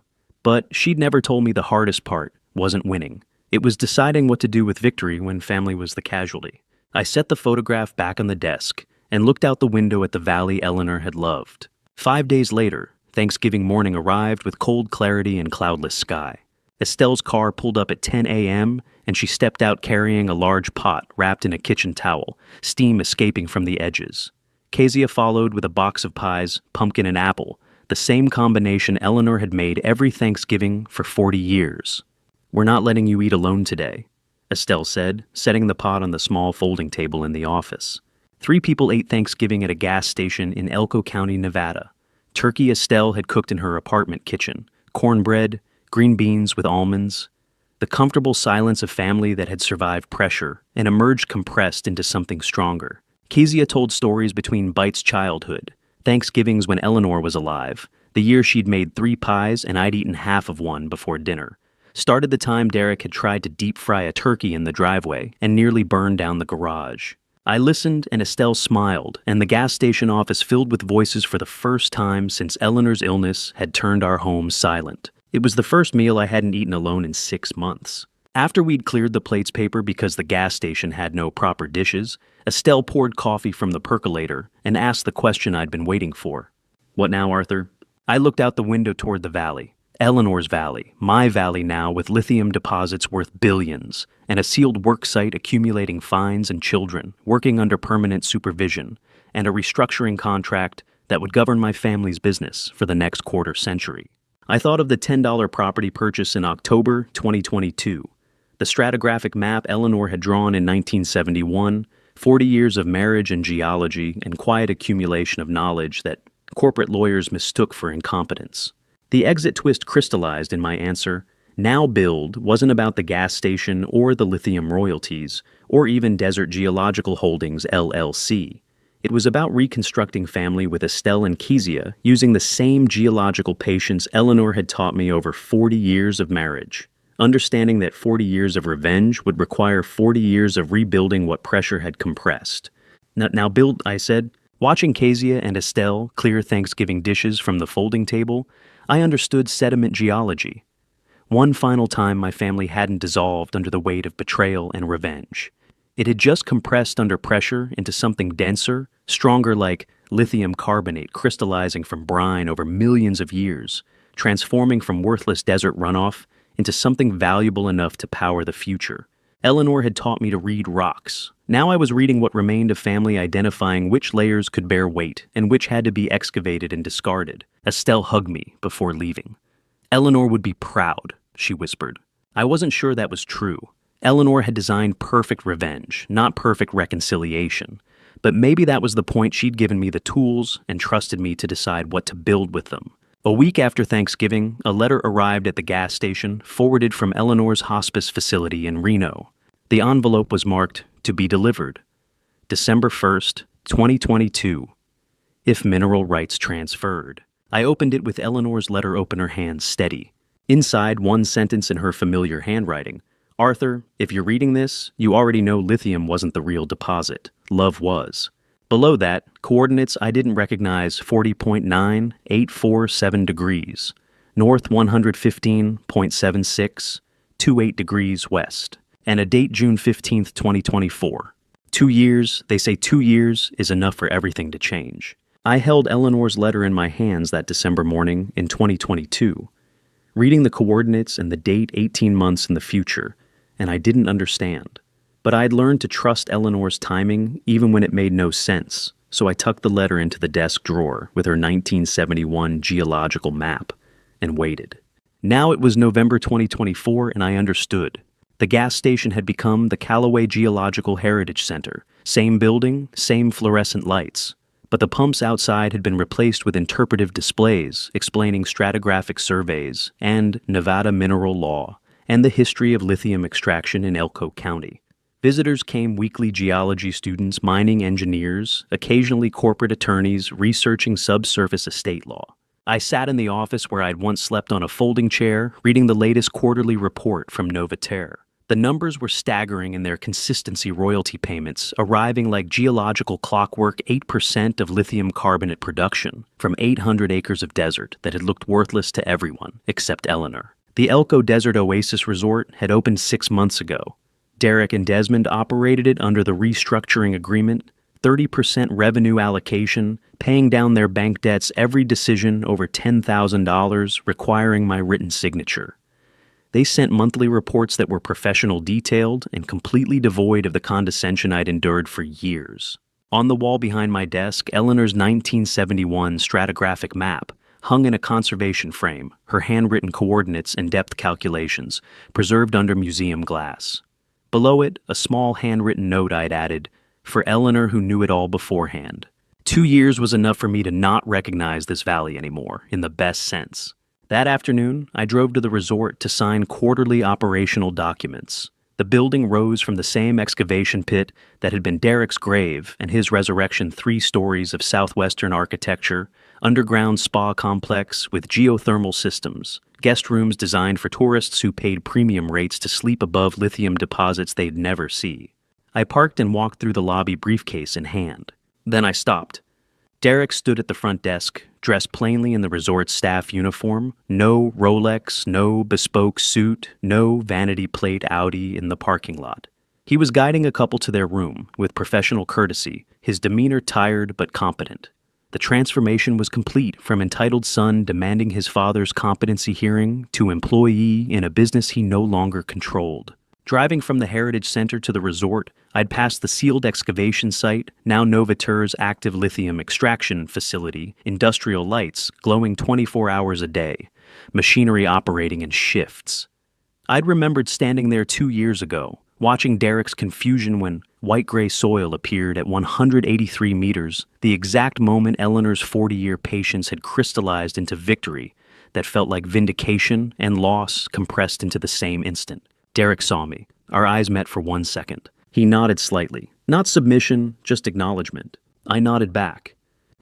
But she'd never told me the hardest part wasn't winning. It was deciding what to do with victory when family was the casualty. I set the photograph back on the desk and looked out the window at the valley Eleanor had loved. 5 days later, Thanksgiving morning arrived with cold clarity and cloudless sky. Estelle's car pulled up at 10 a.m., and she stepped out carrying a large pot wrapped in a kitchen towel, steam escaping from the edges. Kezia followed with a box of pies, pumpkin and apple, the same combination Eleanor had made every Thanksgiving for 40 years. "We're not letting you eat alone today," Estelle said, setting the pot on the small folding table in the office. 3 people ate Thanksgiving at a gas station in Elko County, Nevada. Turkey Estelle had cooked in her apartment kitchen, cornbread, green beans with almonds. The comfortable silence of family that had survived pressure and emerged compressed into something stronger. Kezia told stories between Bite's childhood, Thanksgivings when Eleanor was alive, the year she'd made 3 pies and I'd eaten half of one before dinner. Started the time Derek had tried to deep fry a turkey in the driveway and nearly burned down the garage. I listened and Estelle smiled, and the gas station office filled with voices for the first time since Eleanor's illness had turned our home silent. It was the first meal I hadn't eaten alone in 6 months. After we'd cleared the plates paper because the gas station had no proper dishes, Estelle poured coffee from the percolator and asked the question I'd been waiting for. "What now, Arthur?" I looked out the window toward the valley. Eleanor's valley, my valley now with lithium deposits worth billions, and a sealed work site accumulating fines and children, working under permanent supervision, and a restructuring contract that would govern my family's business for the next quarter century. I thought of the $10 property purchase in October 2022, the stratigraphic map Eleanor had drawn in 1971, 40 years of marriage and geology and quiet accumulation of knowledge that corporate lawyers mistook for incompetence. The exit twist crystallized in my answer. Now Build wasn't about the gas station or the lithium royalties, or even Desert Geological Holdings, LLC. It was about reconstructing family with Estelle and Kezia using the same geological patience Eleanor had taught me over 40 years of marriage. Understanding that 40 years of revenge would require 40 years of rebuilding what pressure had compressed. Now Build, I said. Watching Kezia and Estelle clear Thanksgiving dishes from the folding table, I understood sediment geology. One final time my family hadn't dissolved under the weight of betrayal and revenge. It had just compressed under pressure into something denser, stronger, like lithium carbonate crystallizing from brine over millions of years, transforming from worthless desert runoff into something valuable enough to power the future. Eleanor had taught me to read rocks. Now I was reading what remained of family, identifying which layers could bear weight and which had to be excavated and discarded. Estelle hugged me before leaving. Eleanor would be proud, she whispered. I wasn't sure that was true. Eleanor had designed perfect revenge, not perfect reconciliation. But maybe that was the point. She'd given me the tools and trusted me to decide what to build with them. A week after Thanksgiving, a letter arrived at the gas station, forwarded from Eleanor's hospice facility in Reno. The envelope was marked, "To be delivered. December 1st, 2022. If mineral rights transferred." I opened it with Eleanor's letter opener hand steady. Inside, one sentence in her familiar handwriting. "Arthur, if you're reading this, you already know lithium wasn't the real deposit. Love was." Below that, coordinates I didn't recognize: 40.9847 degrees, north 115.76, 28 degrees west, and a date June 15th, 2024. 2 years, they say 2 years is enough for everything to change. I held Eleanor's letter in my hands that December morning in 2022, reading the coordinates and the date 18 months in the future, and I didn't understand. But I'd learned to trust Eleanor's timing even when it made no sense, so I tucked the letter into the desk drawer with her 1971 geological map and waited. Now it was November 2024 and I understood. The gas station had become the Callaway Geological Heritage Center. Same building, same fluorescent lights. But the pumps outside had been replaced with interpretive displays explaining stratigraphic surveys and Nevada mineral law and the history of lithium extraction in Elko County. Visitors came: weekly geology students, mining engineers, occasionally corporate attorneys researching subsurface estate law. I sat in the office where I'd once slept on a folding chair, reading the latest quarterly report from Novaterra. The numbers were staggering in their consistency: royalty payments arriving like geological clockwork, 8% of lithium carbonate production from 800 acres of desert that had looked worthless to everyone except Eleanor. The Elko Desert Oasis Resort had opened 6 months ago. Derek and Desmond operated it under the restructuring agreement, 30% revenue allocation, paying down their bank debts, every decision over $10,000 requiring my written signature. They sent monthly reports that were professional, detailed, and completely devoid of the condescension I'd endured for years. On the wall behind my desk, Eleanor's 1971 stratigraphic map hung in a conservation frame, her handwritten coordinates and depth calculations preserved under museum glass. Below it, a small handwritten note I'd added, "For Eleanor who knew it all beforehand." 2 years was enough for me to not recognize this valley anymore, in the best sense. That afternoon, I drove to the resort to sign quarterly operational documents. The building rose from the same excavation pit that had been Derek's grave and his resurrection: 3 stories of southwestern architecture, underground spa complex with geothermal systems, guest rooms designed for tourists who paid premium rates to sleep above lithium deposits they'd never see. I parked and walked through the lobby, briefcase in hand. Then I stopped. Derek stood at the front desk, dressed plainly in the resort's staff uniform. No Rolex, no bespoke suit, no vanity plate Audi in the parking lot. He was guiding a couple to their room with professional courtesy, his demeanor tired but competent. The transformation was complete, from entitled son demanding his father's competency hearing to employee in a business he no longer controlled. Driving from the Heritage Center to the resort, I'd passed the sealed excavation site, now Novaterra's active lithium extraction facility, industrial lights glowing 24 hours a day, machinery operating in shifts. I'd remembered standing there 2 years ago, watching Derek's confusion when white-gray soil appeared at 183 meters, the exact moment Eleanor's 40-year patience had crystallized into victory that felt like vindication and loss compressed into the same instant. Derek saw me. Our eyes met for 1 second. He nodded slightly. Not submission, just acknowledgement. I nodded back.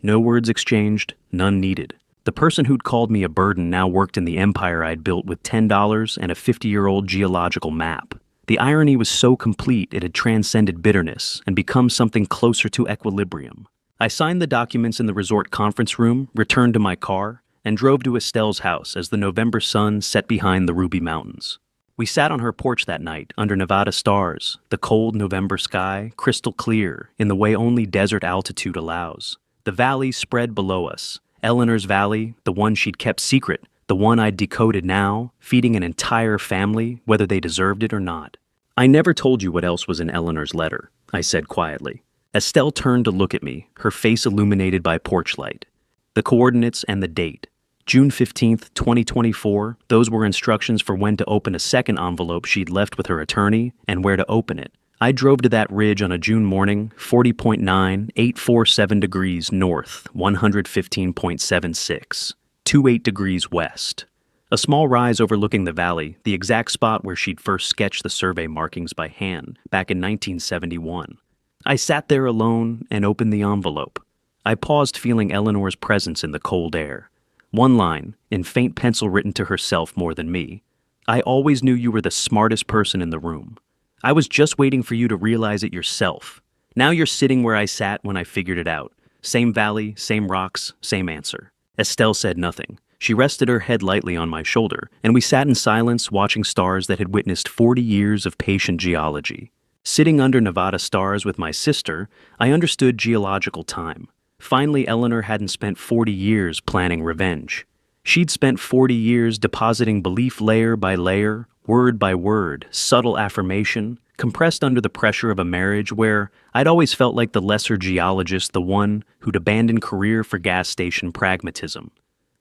No words exchanged, none needed. The person who'd called me a burden now worked in the empire I'd built with $10 and a 50-year-old geological map. The irony was so complete it had transcended bitterness and become something closer to equilibrium. I signed the documents in the resort conference room, returned to my car, and drove to Estelle's house as the November sun set behind the Ruby Mountains. We sat on her porch that night under Nevada stars, the cold November sky crystal clear in the way only desert altitude allows. The valley spread below us. Eleanor's valley, the one she'd kept secret, the one I'd decoded now, feeding an entire family, whether they deserved it or not. I never told you what else was in Eleanor's letter, I said quietly. Estelle turned to look at me, her face illuminated by porch light. The coordinates and the date. June 15th, 2024, those were instructions for when to open a second envelope she'd left with her attorney and where to open it. I drove to that ridge on a June morning, 40.9, 847 degrees north, 115.76, 28 degrees west. A small rise overlooking the valley, the exact spot where she'd first sketched the survey markings by hand, back in 1971. I sat there alone and opened the envelope. I paused, feeling Eleanor's presence in the cold air. One line, in faint pencil written to herself more than me. I always knew you were the smartest person in the room. I was just waiting for you to realize it yourself. Now you're sitting where I sat when I figured it out. Same valley, same rocks, same answer. Estelle said nothing. She rested her head lightly on my shoulder, and we sat in silence watching stars that had witnessed 40 years of patient geology. Sitting under Nevada stars with my sister, I understood geological time. Finally, Eleanor hadn't spent 40 years planning revenge. She'd spent 40 years depositing belief layer by layer, word by word, subtle affirmation, compressed under the pressure of a marriage where I'd always felt like the lesser geologist, the one who'd abandoned career for gas station pragmatism.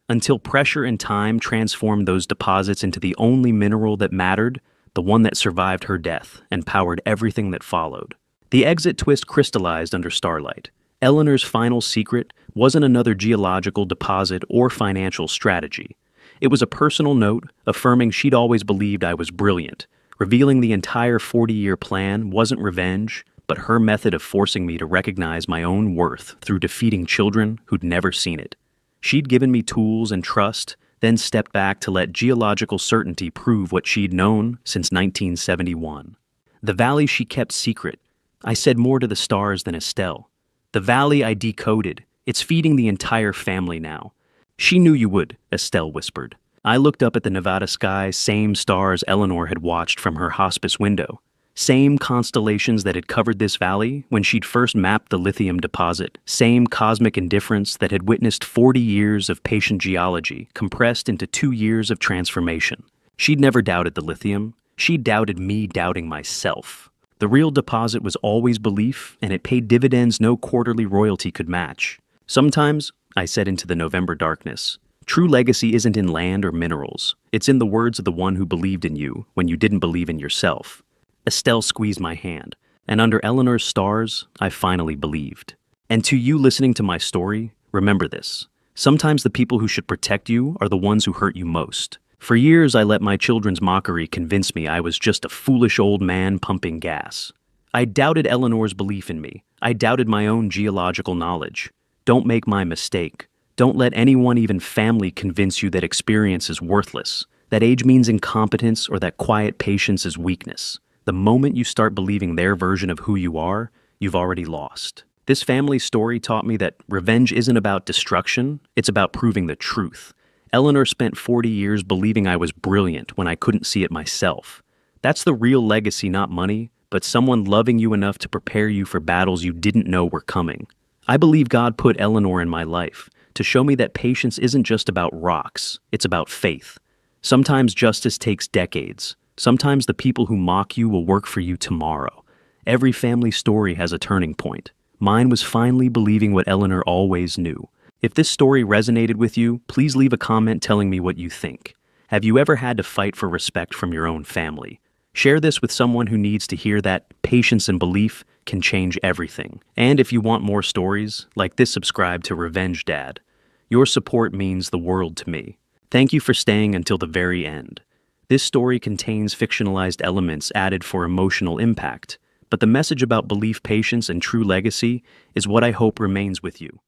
Until pressure and time transformed those deposits into the only mineral that mattered, the one that survived her death and powered everything that followed. The exit twist crystallized under starlight. Eleanor's final secret wasn't another geological deposit or financial strategy. It was a personal note affirming she'd always believed I was brilliant, revealing the entire 40-year plan wasn't revenge, but her method of forcing me to recognize my own worth through defeating children who'd never seen it. She'd given me tools and trust, then stepped back to let geological certainty prove what she'd known since 1971. The valley she kept secret. I said more to the stars than Estelle. The valley I decoded. It's feeding the entire family now. She knew you would, Estelle whispered. I looked up at the Nevada sky, same stars Eleanor had watched from her hospice window. Same constellations that had covered this valley when she'd first mapped the lithium deposit. Same cosmic indifference that had witnessed 40 years of patient geology compressed into 2 years of transformation. She'd never doubted the lithium. She doubted me doubting myself. The real deposit was always belief, and it paid dividends no quarterly royalty could match. Sometimes, I said into the November darkness, true legacy isn't in land or minerals. It's in the words of the one who believed in you when you didn't believe in yourself. Estelle squeezed my hand, and under Eleanor's stars, I finally believed. And to you listening to my story, remember this. Sometimes the people who should protect you are the ones who hurt you most. For years, I let my children's mockery convince me I was just a foolish old man pumping gas. I doubted Eleanor's belief in me. I doubted my own geological knowledge. Don't make my mistake. Don't let anyone, even family, convince you that experience is worthless, that age means incompetence, or that quiet patience is weakness. The moment you start believing their version of who you are, you've already lost. This family story taught me that revenge isn't about destruction, it's about proving the truth. Eleanor spent 40 years believing I was brilliant when I couldn't see it myself. That's the real legacy, not money, but someone loving you enough to prepare you for battles you didn't know were coming. I believe God put Eleanor in my life to show me that patience isn't just about rocks, it's about faith. Sometimes justice takes decades. Sometimes the people who mock you will work for you tomorrow. Every family story has a turning point. Mine was finally believing what Eleanor always knew. If this story resonated with you, please leave a comment telling me what you think. Have you ever had to fight for respect from your own family? Share this with someone who needs to hear that patience and belief can change everything. And if you want more stories, like this, subscribe to Revenge Dad. Your support means the world to me. Thank you for staying until the very end. This story contains fictionalized elements added for emotional impact, but the message about belief, patience, and true legacy is what I hope remains with you.